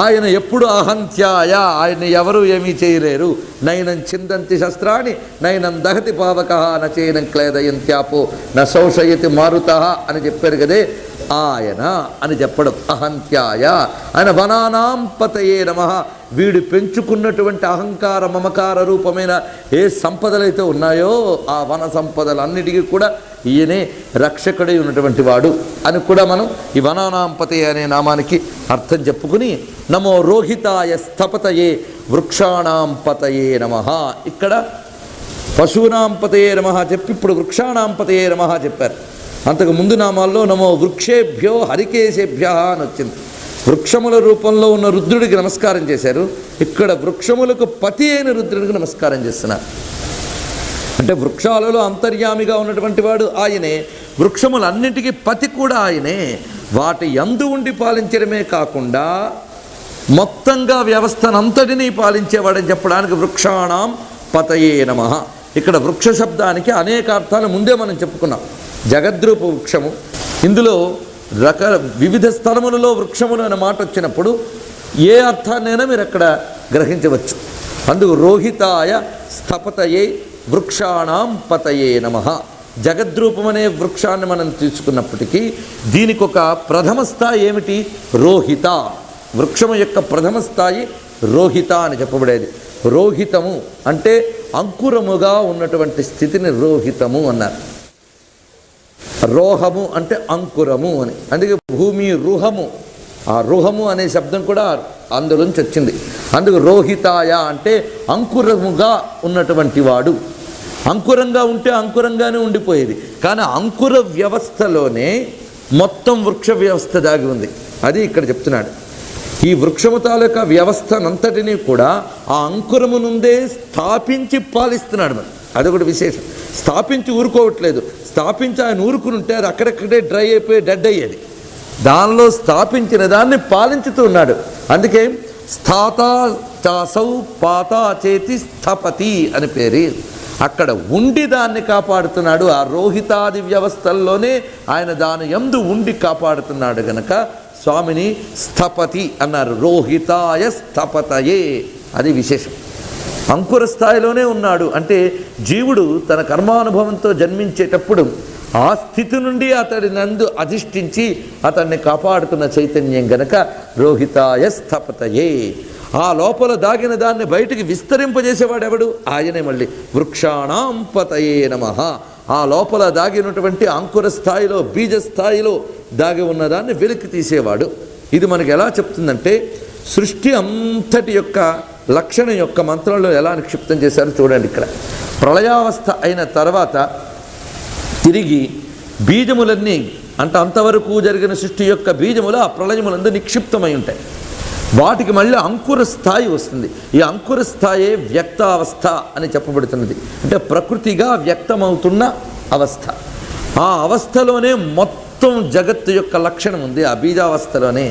ఆయన ఎప్పుడు అహంత్యాయ, ఆయన ఎవరు ఏమీ చేయలేరు. నైనం చిందంతి శస్త్రాన్ని నైనం దహతి పావక నచైనం క్లేదయంత్యాపో న శోషయతి మారుత అని చెప్పారు కదే. ఆయన అని చెప్పడం అహంత్యాయ. ఆయన వనానాం పతయే నమః. వీడు పెంచుకున్నటువంటి అహంకార మమకార రూపమైన ఏ సంపదలైతే ఉన్నాయో ఆ వన సంపదలన్నిటికీ కూడా ఈయనే రక్షకుడై ఉన్నటువంటి వాడు అని కూడా మనం ఈ వనానాం పతయే అనే నామానికి అర్థం చెప్పుకుని నమో రోహితాయ స్థపతయే వృక్షాణాం పతయే నమః. ఇక్కడ పశూనాం పతయే నమః చెప్పి ఇప్పుడు వృక్షాణాం పతయే నమః చెప్పారు. అంతకు ముందు నామాల్లో నమో వృక్షేభ్యో హరికేశేభ్య అని వచ్చింది. వృక్షముల రూపంలో ఉన్న రుద్రుడికి నమస్కారం చేశారు. ఇక్కడ వృక్షములకు పతి అయిన రుద్రుడికి నమస్కారం చేస్తున్నారు. అంటే వృక్షాలలో అంతర్యామిగా ఉన్నటువంటి వాడు ఆయనే, వృక్షములన్నింటికీ పతి కూడా ఆయనే. వాటి యందు ఉండి పాలించడమే కాకుండా మొత్తంగా వ్యవస్థనంతటినీ పాలించేవాడని చెప్పడానికి వృక్షాణాం పతయే నమః. ఇక్కడ వృక్ష శబ్దానికి అనేక అర్థాలు ముందే మనం చెప్పుకున్నాం. జగద్రూప వృక్షము, ఇందులో వివిధ స్థలములలో వృక్షములు అనే మాట వచ్చినప్పుడు ఏ అర్థాన్నైనా మీరు అక్కడ గ్రహించవచ్చు. అందుకు రోహితాయ స్థపతయే వృక్షాణాం పతయే నమః. జగద్రూపం అనే వృక్షాన్ని మనం తీసుకున్నప్పటికీ దీనికి ఒక ప్రథమ స్థాయి ఏమిటి? రోహిత. వృక్షము యొక్క ప్రథమ స్థాయి రోహిత అని చెప్పబడేది. రోహితము అంటే అంకురముగా ఉన్నటువంటి స్థితిని రోహితము అన్నారు. రోహము అంటే అంకురము అని. అందుకే భూమి రుహము, ఆ రుహము అనే శబ్దం కూడా అందులోంచి వచ్చింది. అందుకు రోహితాయ అంటే అంకురముగా ఉన్నటువంటి వాడు. అంకురంగా ఉంటే అంకురంగానే ఉండిపోయేది, కానీ అంకుర వ్యవస్థలోనే మొత్తం వృక్ష వ్యవస్థ దాగి ఉంది. అది ఇక్కడ చెప్తున్నాడు. ఈ వృక్షము తాలూకా వ్యవస్థనంతటినీ కూడా ఆ అంకురము నుండే స్థాపించి పాలిస్తున్నాడు. మరి అదొకటి విశేషం. స్థాపించి ఊరుకోవట్లేదు. స్థాపించి ఆయన ఊరుకునుంటే అది అక్కడక్కడే డ్రై అయిపోయి డెడ్ అయ్యేది. దానిలో స్థాపించిన దాన్ని పాలించుతూ ఉన్నాడు. అందుకే స్థాతా చాసౌ పాతా చేతి స్థపతి అని పేరు. అక్కడ ఉండి దాన్ని కాపాడుతున్నాడు. ఆ రోహితాది వ్యవస్థల్లోనే ఆయన దాని యందు ఉండి కాపాడుతున్నాడు గనక స్వామిని స్థపతి అన్నారు. రోహితాయ స్థపతయే, అది విశేషం. అంకుర స్థాయిలోనే ఉన్నాడు అంటే జీవుడు తన కర్మానుభవంతో జన్మించేటప్పుడు ఆ స్థితి నుండి అతడి నందు అధిష్ఠించి అతన్ని కాపాడుతున్న చైతన్యం గనక రోహితాయ స్థపతయే. ఆ లోపల దాగిన దాన్ని బయటికి విస్తరింపజేసేవాడు ఎవడు? ఆయనే. మళ్ళీ వృక్షాణాం పతయే నమః. ఆ లోపల దాగినటువంటి అంకుర స్థాయిలో, బీజ స్థాయిలో దాగి ఉన్నదాన్ని వెలికి తీసేవాడు. ఇది మనకు ఎలా చెప్తుందంటే సృష్టి అంతటి యొక్క లక్షణం యొక్క మంత్రంలో ఎలా నిక్షిప్తం చేశారో చూడండి. ఇక్కడ ప్రళయావస్థ అయిన తర్వాత తిరిగి బీజములన్నీ అంటే అంతవరకు జరిగిన సృష్టి యొక్క బీజములు ఆ ప్రళయములందు నిక్షిప్తమై ఉంటాయి. వాటికి మళ్ళీ అంకుర స్థాయి వస్తుంది. ఈ అంకుర స్థాయే వ్యక్తావస్థ అని చెప్పబడుతున్నది. అంటే ప్రకృతిగా వ్యక్తమవుతున్న అవస్థ. ఆ అవస్థలోనే మొత్తం జగత్తు యొక్క లక్షణం ఉంది, ఆ బీజావస్థలోనే.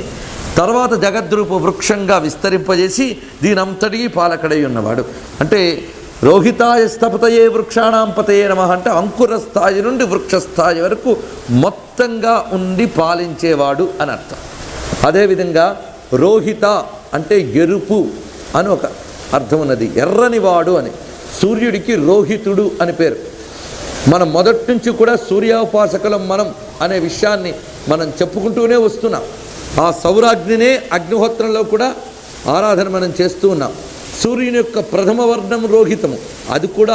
తర్వాత జగద్రూప వృక్షంగా విస్తరింపజేసి దీనంతటికీ పాలకడై ఉన్నవాడు. అంటే రోహితాయ స్థపతయే వృక్షాణాం పతయే నమః అంటే అంకుర స్థాయి నుండి వృక్ష స్థాయి వరకు మొత్తంగా ఉండి పాలించేవాడు అని అర్థం. అదేవిధంగా రోహిత అంటే ఎరుపు అని ఒక అర్థం ఉన్నది. ఎర్రనివాడు అని. సూర్యుడికి రోహితుడు అని పేరు. మనం మొదటి నుంచి కూడా సూర్యోపాసకులం మనం అనే విషయాన్ని మనం చెప్పుకుంటూనే వస్తున్నాం. ఆ సౌరాగ్నినే అగ్నిహోత్రంలో కూడా ఆరాధన మనం చేస్తూ ఉన్నాం. సూర్యుని యొక్క ప్రథమ వర్ణం రోహితము, అది కూడా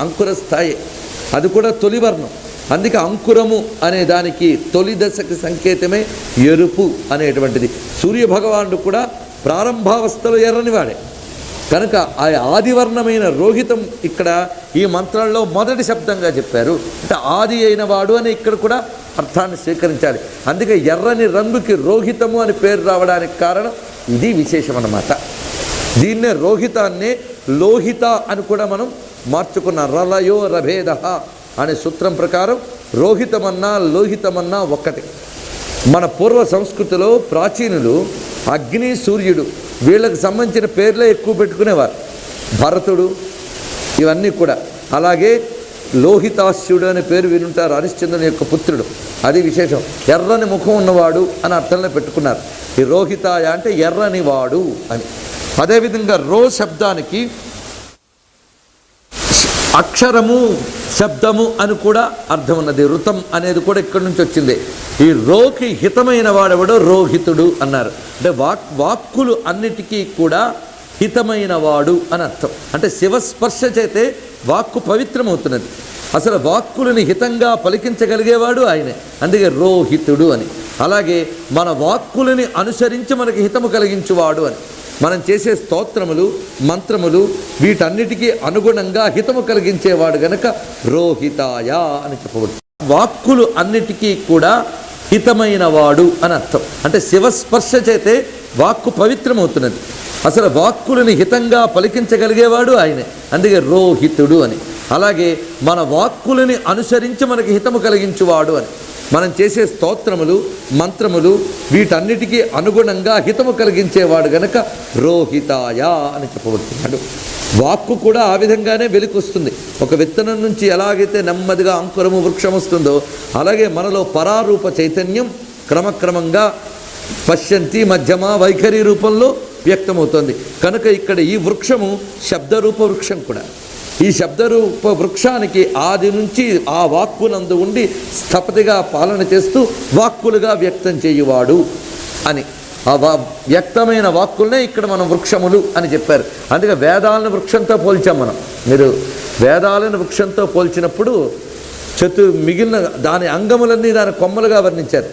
అంకుర స్థాయి, అది కూడా తొలి వర్ణం. అందుకే అంకురము అనే దానికి తొలి దశకి సంకేతమే ఎరుపు అనేటువంటిది. సూర్యభగవానుడు కూడా ప్రారంభావస్థలో ఎర్రనివాడే కనుక ఆ ఆదివర్ణమైన రోహితం ఇక్కడ ఈ మంత్రంలో మొదటి శబ్దంగా చెప్పారు. అంటే ఆది అయిన వాడు అని ఇక్కడ కూడా అర్థాన్ని స్వీకరించాలి. అందుకే ఎర్రని రంగుకి రోహితము అని పేరు రావడానికి కారణం ఇది విశేషం అన్నమాట. దీన్నే రోహితాన్నే లోహిత అని కూడా మనం మార్చుకున్నాం. రలయో రభేద అనే సూత్రం ప్రకారం రోహితమన్నా లోహితమన్నా ఒక్కటి. మన పూర్వ సంస్కృతిలో ప్రాచీనులు అగ్ని సూర్యుడు వీళ్ళకి సంబంధించిన పేర్లే ఎక్కువ పెట్టుకునేవారు. భరతుడు ఇవన్నీ కూడా. అలాగే లోహితాస్యుడు అనే పేరు వినుంటారు, హరిశ్చంద్రుని యొక్క పుత్రుడు, అది విశేషం. ఎర్రని ముఖం ఉన్నవాడు అని అర్థంలో పెట్టుకున్నారు. ఈ రోహితాయ అంటే ఎర్రని వాడు అని. అదేవిధంగా రో శబ్దానికి అక్షరము శబ్దము అని కూడా అర్థం ఉన్నది. ఋతం అనేది కూడా ఇక్కడి నుంచి వచ్చింది. ఈ రోకి హితమైన వాడెవడో రోహితుడు అన్నారు. అంటే వాక్కులు అన్నిటికీ కూడా హితమైన వాడు అని అర్థం. అంటే శివస్పర్శ చేతే వాక్కు పవిత్రమవుతున్నది. అసలు వాక్కులని హితంగా పలికించగలిగేవాడు ఆయనే, అందుకే రోహితుడు అని. అలాగే మన వాక్కులని అనుసరించి మనకి హితము కలిగించువాడు అని. మనం చేసే స్తోత్రములు మంత్రములు వీటన్నిటికీ అనుగుణంగా హితము కలిగించేవాడు గనక రోహితాయ అని చెప్పబడుతుంది. వాక్కులు అన్నిటికీ కూడా హితమైన వాడు అని అర్థం. అంటే శివస్పర్శ చేతే వాక్కు పవిత్రమవుతున్నది. అసలు వాక్కులని హితంగా పలికించగలిగేవాడు ఆయనే, అందుకే రోహితుడు అని. అలాగే మన వాక్కులని అనుసరించి మనకి హితము కలిగించువాడు అని. మనం చేసే స్తోత్రములు మంత్రములు వీటన్నిటికీ అనుగుణంగా హితము కలిగించేవాడు గనక రోహితాయ అని చెప్పబడుతున్నాడు. వాక్కు కూడా ఆ విధంగానే వెలికొస్తుంది. ఒక విత్తనం నుంచి ఎలాగైతే నెమ్మదిగా అంకురము వృక్షం వస్తుందో అలాగే మనలో పరారూప చైతన్యం క్రమక్రమంగా పశ్యంతి మధ్యమ వైఖరి రూపంలో వ్యక్తమవుతోంది. కనుక ఇక్కడ ఈ వృక్షము శబ్దరూప వృక్షం కూడా. ఈ శబ్దరూప వృక్షానికి ఆది నుంచి ఆ వాక్కునందు ఉండి స్థపతిగా పాలన చేస్తూ వాక్కులుగా వ్యక్తం చేయువాడు అని. ఆ వ్యక్తమైన వాక్కులనే ఇక్కడ మనం వృక్షములు అని చెప్పారు. అందుకే వేదాలను వృక్షంతో పోల్చాం మనం. మీరు వేదాలను వృక్షంతో పోల్చినప్పుడు మిగిలిన దాని అంగములన్నీ దాని కొమ్మలుగా వర్ణించారు.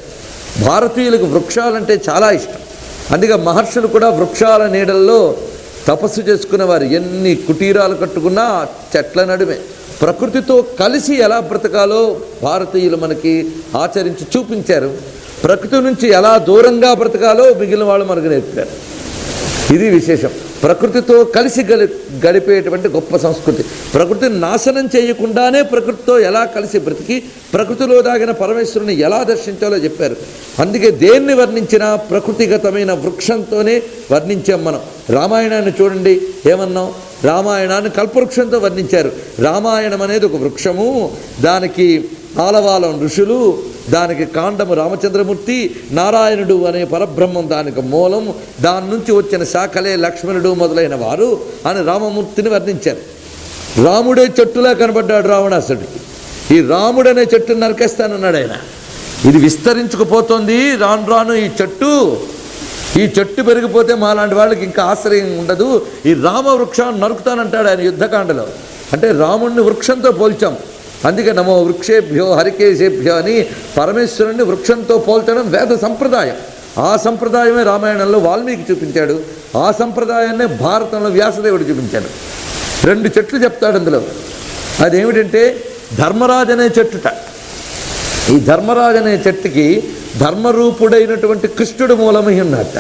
భారతీయులకు వృక్షాలంటే చాలా ఇష్టం. అందుకే మహర్షులు కూడా వృక్షాల నీడల్లో తపస్సు చేసుకునేవారు. ఎన్ని కుటీరాలు కట్టుకున్నా చెట్ల నడుమే ప్రకృతితో కలిసి ఎలా బ్రతకాలో భారతీయులు మనకి ఆచరించి చూపించారు. ప్రకృతి నుంచి ఎలా దూరంగా బ్రతకాలో మిగిలిన వాళ్ళు మనకు నేర్పారు. ఇది విశేషం. ప్రకృతితో కలిసి గడిపేటువంటి గొప్ప సంస్కృతి. ప్రకృతిని నాశనం చేయకుండానే ప్రకృతితో ఎలా కలిసి బ్రతికి ప్రకృతిలో దాగిన పరమేశ్వరుని ఎలా దర్శించాలో చెప్పారు. అందుకే దేన్ని వర్ణించినా ప్రకృతిగతమైన వృక్షంతోనే వర్ణించాం మనం. రామాయణాన్ని చూడండి, ఏమన్నాం? రామాయణాన్ని కల్పవృక్షంతో వర్ణించారు. రామాయణం అనేది ఒక వృక్షము, దానికి ఆలవాలం ఋషులు, దానికి కాండము రామచంద్రమూర్తి, నారాయణుడు అనే పరబ్రహ్మం దానికి మూలం, దాని నుంచి వచ్చిన శాఖలే లక్ష్మణుడు మొదలైన వారు అని రామమూర్తిని వర్ణించారు. రాముడే చెట్టులా కనబడ్డాడు రావణాసుడికి. ఈ రాముడనే చెట్టును నరికేస్తానన్నాడు ఆయన. ఇది విస్తరించుకుపోతుంది రాను రాను. ఈ చెట్టు పెరిగిపోతే మాలాంటి వాళ్ళకి ఇంకా ఆశ్రయం ఉండదు. ఈ రామ వృక్షాన్ని నరుకుతానంటాడు ఆయన యుద్ధకాండలో. అంటే రాముడిని వృక్షంతో పోల్చాం. అందుకే నమో వృక్షేభ్యో హరికేశేభ్యో అని పరమేశ్వరుణ్ణి వృక్షంతో పోల్చడం వేద సంప్రదాయం. ఆ సంప్రదాయమే రామాయణంలో వాల్మీకి చూపించాడు. ఆ సంప్రదాయాన్నే భారతంలో వ్యాసదేవుడు చూపించాడు. 2 చెట్లు చెప్తాడు అందులో. అదేమిటంటే ధర్మరాజు అనే చెట్టుట. ఈ ధర్మరాజు అనే చెట్టుకి ధర్మరూపుడైనటువంటి కృష్ణుడు మూలమై ఉన్నట్ట.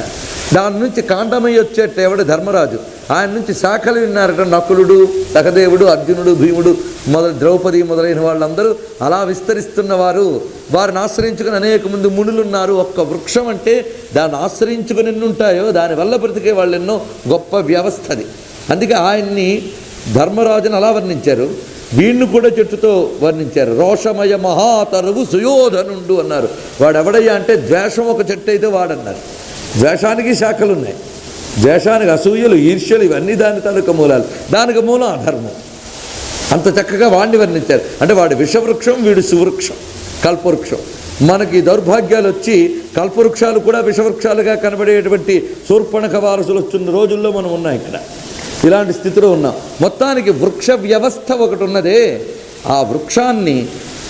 దాని నుంచి కాండమై వచ్చేట ఎవడు? ధర్మరాజు. ఆయన నుంచి శాఖలు విన్నారట నకులుడు, సహదేవుడు, అర్జునుడు, భీముడు ద్రౌపది మొదలైన వాళ్ళందరూ అలా విస్తరిస్తున్నవారు. వారిని ఆశ్రయించుకుని అనేక మంది మునులు ఉన్నారు. ఒక్క వృక్షం అంటే దాన్ని ఆశ్రయించుకుని ఎన్ని ఉంటాయో దానివల్ల బ్రతికే వాళ్ళు ఎన్నో గొప్ప వ్యవస్థ అది. అందుకే ఆయన్ని ధర్మరాజుని అలా వర్ణించారు. వీణ్ణి కూడా చెట్టుతో వర్ణించారు. రోషమయ మహాతరువు సుయోధనుండు అన్నారు. వాడెవడయ్యా అంటే ద్వేషం ఒక చెట్టు అయితే వాడన్నారు. ద్వేషానికి శాఖలు ఉన్నాయి. ద్వేషానికి అసూయలు, ఈర్ష్యలు ఇవన్నీ దాని తాలూకా మూలాలు. దానికి మూలం అధర్మం. అంత చక్కగా వాడిని వర్ణించారు. అంటే వాడి విషవృక్షం, వీడు సువృక్షం, కల్పవృక్షం. మనకి దౌర్భాగ్యాలు వచ్చి కల్పవృక్షాలు కూడా విషవృక్షాలుగా కనబడేటువంటి శూర్పణఖ వారసులు వస్తున్న రోజుల్లో మనం ఉన్నాం. ఇక్కడ ఇలాంటి స్థితిలో ఉన్నాం. మొత్తానికి వృక్ష వ్యవస్థ ఒకటి ఉన్నదే. ఆ వృక్షాన్ని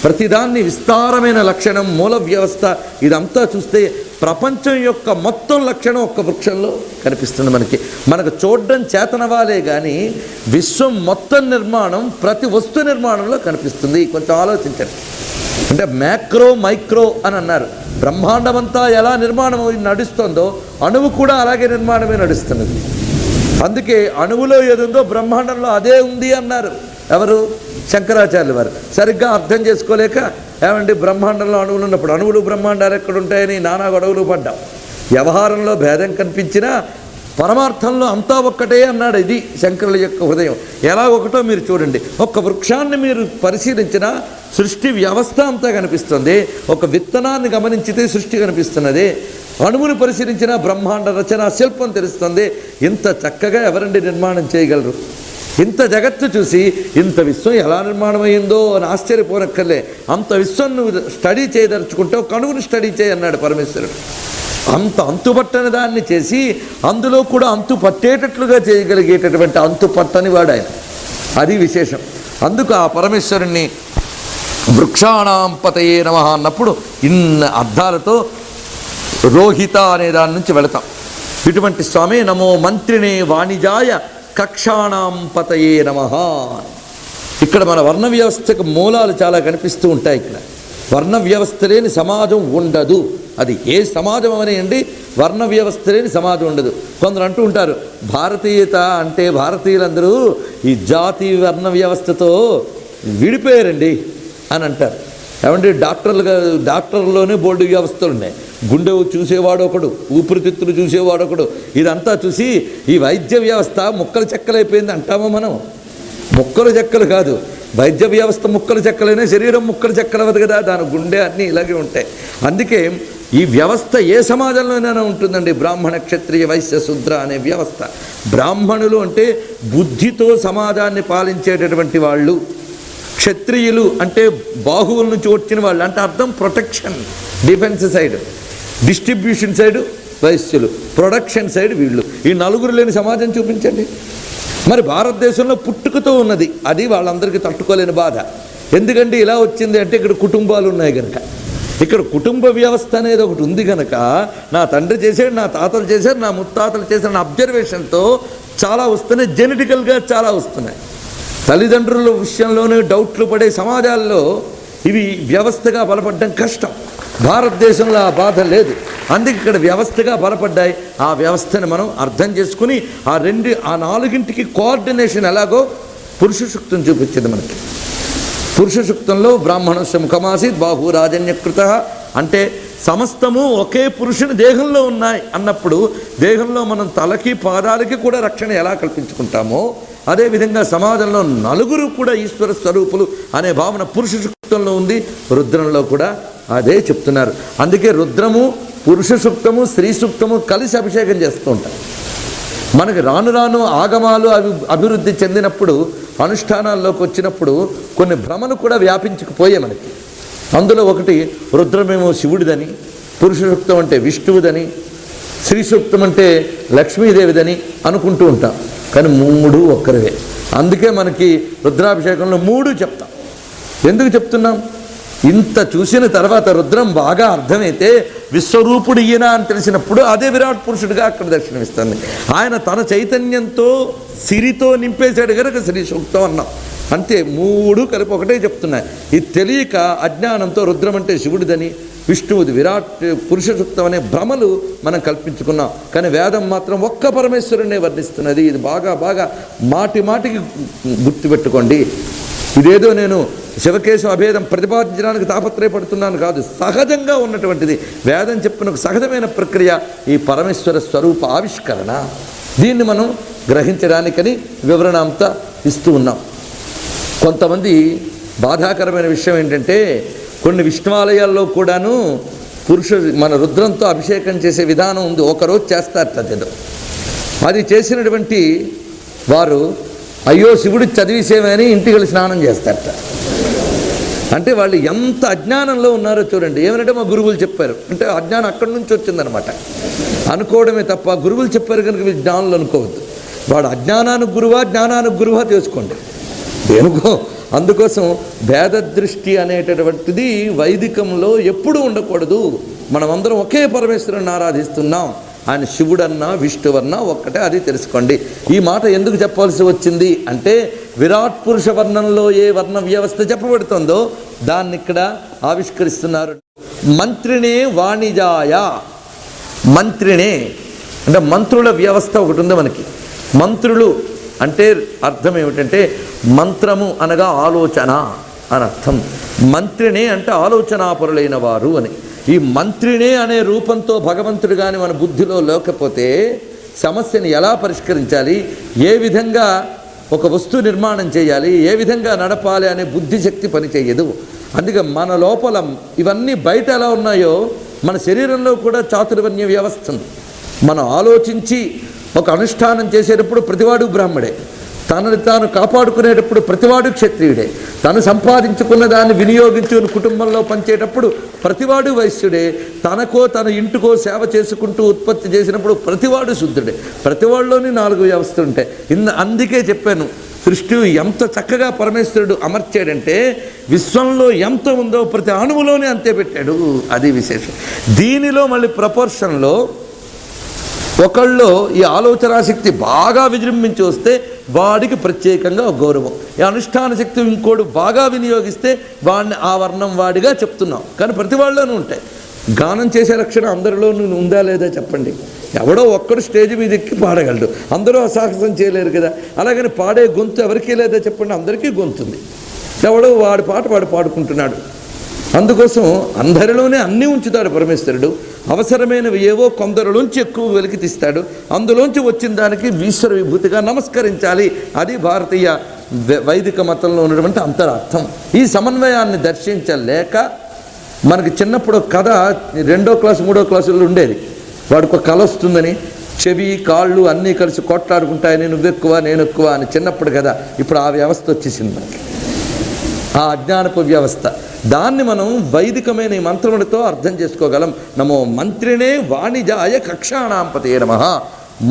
ప్రతిదాన్ని విస్తారమైన లక్షణం, మూల వ్యవస్థ, ఇదంతా చూస్తే ప్రపంచం యొక్క మొత్తం లక్షణం ఒక్క వృక్షంలో కనిపిస్తుంది మనకు చూడడం చేతనవాలే కానీ విశ్వం మొత్తం నిర్మాణం ప్రతి వస్తు నిర్మాణంలో కనిపిస్తుంది. కొంచెం ఆలోచించండి. అంటే మ్యాక్రో మైక్రో అని అన్నారు. బ్రహ్మాండమంతా ఎలా నిర్మాణం నడుస్తుందో అణువు కూడా అలాగే నిర్మాణమే నడుస్తున్నది. అందుకే అణువులో ఏదుందో బ్రహ్మాండంలో అదే ఉంది అన్నారు ఎవరు? శంకరాచార్యులు వారు. సరిగ్గా అర్థం చేసుకోలేక ఏమండి బ్రహ్మాండంలో అణువులు ఉన్నప్పుడు అణువులు బ్రహ్మాండాలు ఎక్కడుంటాయని నానా గొడవలు పడ్డాం. వ్యవహారంలో భేదం కనిపించినా పరమార్థంలో అంతా ఒక్కటే అన్నాడు. ఇది శంకరుల యొక్క హృదయం. ఎలా ఒకటో మీరు చూడండి. ఒక్క వృక్షాన్ని మీరు పరిశీలించినా సృష్టి వ్యవస్థ అంతా కనిపిస్తుంది. ఒక విత్తనాన్ని గమనించితే సృష్టి కనిపిస్తున్నది. అణువును పరిశీలించిన బ్రహ్మాండ రచన శిల్పం తెలుస్తుంది. ఇంత చక్కగా ఎవరండి నిర్మాణం చేయగలరు? ఇంత జగత్తు చూసి ఇంత విశ్వం ఎలా నిర్మాణమైందో అని ఆశ్చర్యపోనక్కర్లే. అంత విశ్వం నువ్వు స్టడీ చేయదలుచుకుంటే ఒక అణువుని స్టడీ చేయి అన్నాడు పరమేశ్వరుడు. అంత అంతుపట్టని దాన్ని చేసి అందులో కూడా అంతు పట్టేటట్లుగా చేయగలిగేటటువంటి అంతు పట్టని వాడు ఆయన. అది విశేషం. అందుకు ఆ పరమేశ్వరుణ్ణి వృక్షాణాం పతయే నమః అన్నప్పుడు ఇన్ని అర్థాలతో రోహిత అనే దాని నుంచి వెళతాం. ఇటువంటి స్వామి నమో మంత్రినే వాణిజాయ కక్షాణాం పతయే నమః. ఇక్కడ మన వర్ణ వ్యవస్థకు మూలాలు చాలా కనిపిస్తూ ఉంటాయి. ఇక్కడ వర్ణ వ్యవస్థ లేని సమాజం ఉండదు. అది ఏ సమాజం అనేయండి, వర్ణ వ్యవస్థ లేని సమాజం ఉండదు. కొందరు అంటూ ఉంటారు భారతీయత అంటే భారతీయులందరూ ఈ జాతి వర్ణ వ్యవస్థతో విడిపోయారండి అని అంటారు. ఏమంటే డాక్టర్లోనే బోర్డు వ్యవస్థలు ఉన్నాయి. గుండె చూసేవాడు ఒకడు, ఊపిరితిత్తులు చూసేవాడు ఒకడు. ఇదంతా చూసి ఈ వైద్య వ్యవస్థ ముక్కలు చెక్కలైపోయింది అంటామా మనం? ముక్కలు చెక్కలు కాదు, వైద్య వ్యవస్థ ముక్కలు చెక్కలైనా శరీరం ముక్కలు చెక్కలవదు కదా. దాని గుండె అన్నీ ఇలాగే ఉంటాయి. అందుకే ఈ వ్యవస్థ ఏ సమాజంలోనైనా ఉంటుందండి. బ్రాహ్మణ క్షత్రియ వైశ్య శూద్ర అనే వ్యవస్థ. బ్రాహ్మణులు అంటే బుద్ధితో సమాజాన్ని పాలించేటటువంటి వాళ్ళు. క్షత్రియులు అంటే బాహువుల నుంచి వచ్చిన వాళ్ళు. అంటే అర్థం protection, defence side, distribution side వైశ్యులు, ప్రొడక్షన్ సైడ్ వీళ్ళు. ఈ నలుగురు లేని సమాజం చూపించండి. మరి భారతదేశంలో పుట్టుకతో ఉన్నది. అది వాళ్ళందరికీ తట్టుకోలేని బాధ. ఎందుకంటే ఇలా వచ్చింది అంటే ఇక్కడ కుటుంబాలు ఉన్నాయి కనుక. ఇక్కడ కుటుంబ వ్యవస్థ అనేది ఒకటి ఉంది కనుక నా తండ్రి చేశాడు, నా తాతలు చేశారు, నా ముత్తాతలు చేశారు, నా అబ్జర్వేషన్తో చాలా వస్తున్నాయి. జెనెటికల్గా చాలా వస్తున్నాయి. తల్లిదండ్రుల విషయంలోనే డౌట్లు పడే సమాజాల్లో ఇవి వ్యవస్థగా బలపడడం కష్టం. భారతదేశంలో ఆ బాధ లేదు. అందుకే ఇక్కడ వ్యవస్థగా బలపడ్డాయి. ఆ వ్యవస్థని మనం అర్థం చేసుకుని ఆ నాలుగింటికి కోఆర్డినేషన్ ఎలాగో పురుష సూక్తం చూపించింది మనకి. పురుష సూక్తంలో బ్రాహ్మణస్య ముఖమాసీత్ బాహు రాజన్యకృత అంటే సమస్తము ఒకే పురుషుని దేహంలో ఉన్నాయి అన్నప్పుడు దేహంలో మనం తలకి పాదాలకి కూడా రక్షణ ఎలా కల్పించుకుంటామో అదేవిధంగా సమాజంలో నలుగురు కూడా ఈశ్వర స్వరూపులు అనే భావన పురుష సూక్తంలో ఉంది. రుద్రంలో కూడా అదే చెప్తున్నారు. అందుకే రుద్రము, పురుష సూక్తము, స్త్రీ సూక్తము కలిసి అభిషేకం చేస్తూ ఉంటారు. మనకి రాను రాను ఆగమాలు అభివృద్ధి చెందినప్పుడు అనుష్ఠానాల్లోకి వచ్చినప్పుడు కొన్ని భ్రమలు కూడా వ్యాపించకపోయే మనకి. అందులో ఒకటి రుద్రమేమో శివుడిదని, పురుష సూక్తం అంటే విష్ణువుదని, స్త్రీ సూక్తం అంటే లక్ష్మీదేవిదని అనుకుంటూ ఉంటాం. కానీ మూడు ఒక్కరివే. అందుకే మనకి రుద్రాభిషేకంలో మూడు చెప్తాం. ఎందుకు చెప్తున్నాం? ఇంత చూసిన తర్వాత రుద్రం బాగా అర్థమైతే విశ్వరూపుడు ఈయన అని తెలిసినప్పుడు అదే విరాట్ పురుషుడిగా అక్కడ దర్శనమిస్తుంది. ఆయన తన చైతన్యంతో సిరితో నింపేశాడు కనుక శ్రీ సూక్తం అన్నాం. అంతే, మూడు కలిపి ఒకటే చెప్తున్నాయి. ఇది తెలియక అజ్ఞానంతో రుద్రం అంటే శివుడిదని, విష్ణువుది విరాట్ పురుష సూక్తం అనే భ్రమలు మనం కల్పించుకున్నాం. కానీ వేదం మాత్రం ఒక్క పరమేశ్వరునే వర్ణిస్తున్నది. ఇది బాగా బాగా మాటి మాటికి గుర్తుపెట్టుకోండి. ఇదేదో నేను శివకేశవ అభేదం ప్రతిపాదించడానికి తాపత్రయపడుతున్నాను కాదు, సహజంగా ఉన్నటువంటిది. వేదం చెప్పిన ఒక సహజమైన ప్రక్రియ ఈ పరమేశ్వర స్వరూప ఆవిష్కరణ. దీన్ని మనం గ్రహించడానికని వివరణ అంతా ఇస్తూ ఉన్నాం. కొంతమంది బాధాకరమైన విషయం ఏంటంటే కొన్ని విష్ణువాలయాల్లో కూడాను మన రుద్రంతో అభిషేకం చేసే విధానం ఉంది. ఒకరోజు చేస్తారట అదేదో. అది చేసినటువంటి వారు అయ్యో శివుడు చదివిసేమని ఇంటికి వెళ్ళి స్నానం చేస్తారట. అంటే వాళ్ళు ఎంత అజ్ఞానంలో ఉన్నారో చూడండి. ఏమనంటే మా గురువులు చెప్పారు అంటే అజ్ఞానం అక్కడి నుంచి వచ్చిందనమాట అనుకోవడమే తప్ప గురువులు చెప్పారు కనుక జ్ఞానులు అనుకోవద్దు. వాడు అజ్ఞానానికి గురువా జ్ఞానానికి గురువా తెలుసుకోండి. దేనికో అందుకోసం భేద దృష్టి అనేటటువంటిది వైదికంలో ఎప్పుడూ ఉండకూడదు. మనమందరం ఒకే పరమేశ్వరుని ఆరాధిస్తున్నాం, ఆయన శివుడన్నా విష్ణువన్నా ఒక్కటే, అది తెలుసుకోండి. ఈ మాట ఎందుకు చెప్పాల్సి వచ్చింది అంటే విరాట్ పురుష వర్ణంలో ఏ వర్ణ వ్యవస్థ చెప్పబడుతుందో దాన్ని ఇక్కడ ఆవిష్కరిస్తున్నారు. మంత్రినే వాణిజాయ, మంత్రినే అంటే మంత్రుల వ్యవస్థ ఒకటి ఉంది మనకి. మంత్రులు అంటే అర్థం ఏమిటంటే మంత్రము అనగా ఆలోచన అని అర్థం. మంత్రినే అంటే ఆలోచనాపరులైన వారు అని. ఈ మంత్రినే అనే రూపంతో భగవంతుడు కానీ మన బుద్ధిలో లేకపోతే సమస్యని ఎలా పరిష్కరించాలి, ఏ విధంగా ఒక వస్తువు నిర్మాణం చేయాలి, ఏ విధంగా నడపాలి అనే బుద్ధిశక్తి పనిచేయదు. అందుకే మన లోపల ఇవన్నీ బయట ఎలా ఉన్నాయో మన శరీరంలో కూడా చాతుర్వర్ణ్య వ్యవస్థ ఉంది. మనం ఆలోచించి ఒక అనుష్ఠానం చేసేటప్పుడు ప్రతివాడు బ్రాహ్మడే, తనని తాను కాపాడుకునేటప్పుడు ప్రతివాడు క్షత్రియుడే, తను సంపాదించుకున్న దాన్ని వినియోగించుకుని కుటుంబంలో పంచేటప్పుడు ప్రతివాడు వైశ్యుడే, తనకో తన ఇంటికో సేవ చేసుకుంటూ ఉత్పత్తి చేసినప్పుడు ప్రతివాడు శుద్ధుడే. ప్రతివాడిలోని 4 వ్యవస్థలు ఉంటాయి. అందుకే చెప్పాను, సృష్టి ఎంత చక్కగా పరమేశ్వరుడు అమర్చాడంటే విశ్వంలో ఎంత ఉందో ప్రతి అణువులోనే అంతే పెట్టాడు. అది విశేషం. దీనిలో మళ్ళీ ప్రపోర్షన్లో ఒకళ్ళు ఈ ఆలోచనాశక్తి బాగా విజృంభించి వస్తే వాడికి ప్రత్యేకంగా గౌరవం, ఈ అనుష్ఠాన శక్తి ఇంకోడు బాగా వినియోగిస్తే వాడిని ఆ వర్ణం వాడిగా చెప్తున్నాం. కానీ ప్రతి వాళ్ళలోనూ ఉంటాయి. గానం చేసే లక్షణం అందరిలోనూ ఉందా లేదా చెప్పండి. ఎవడో ఒక్కడు స్టేజ్ మీద ఎక్కి పాడగలడు, అందరూ అసాహసం చేయలేరు కదా. అలాగని పాడే గొంతు ఎవరికీ లేదా చెప్పండి, అందరికీ గొంతుంది. ఎవడో వాడి పాట వాడు పాడుకుంటున్నాడు. అందుకోసం అందరిలోనే అన్నీ ఉంచుతాడు పరమేశ్వరుడు. అవసరమైనవి ఏవో కొందరిలోంచి ఎక్కువ వెలికి తీస్తాడు. అందులోంచి వచ్చిన దానికి ఈశ్వర విభూతిగా నమస్కరించాలి. అది భారతీయ వైదిక మతంలో ఉన్నటువంటి అంతరార్థం. ఈ సమన్వయాన్ని దర్శించలేక మనకి చిన్నప్పుడు కథ 2వ క్లాసు 3వ క్లాసుల్లో ఉండేది. వాడికి ఒక కళ వస్తుందని చెవి కాళ్ళు అన్నీ కలిసి కొట్లాడుకుంటాయని, నువ్వెక్కువ నేను ఎక్కువ అని చిన్నప్పుడు కదా. ఇప్పుడు ఆ వ్యవస్థ వచ్చేసింది మనకి, ఆ అజ్ఞానపు వ్యవస్థ. దాన్ని మనం వైదికమైన ఈ మంత్రములతో అర్థం చేసుకోగలం. నమో మంత్రినే వాణిజాయ కక్షాణాంపతే నమః.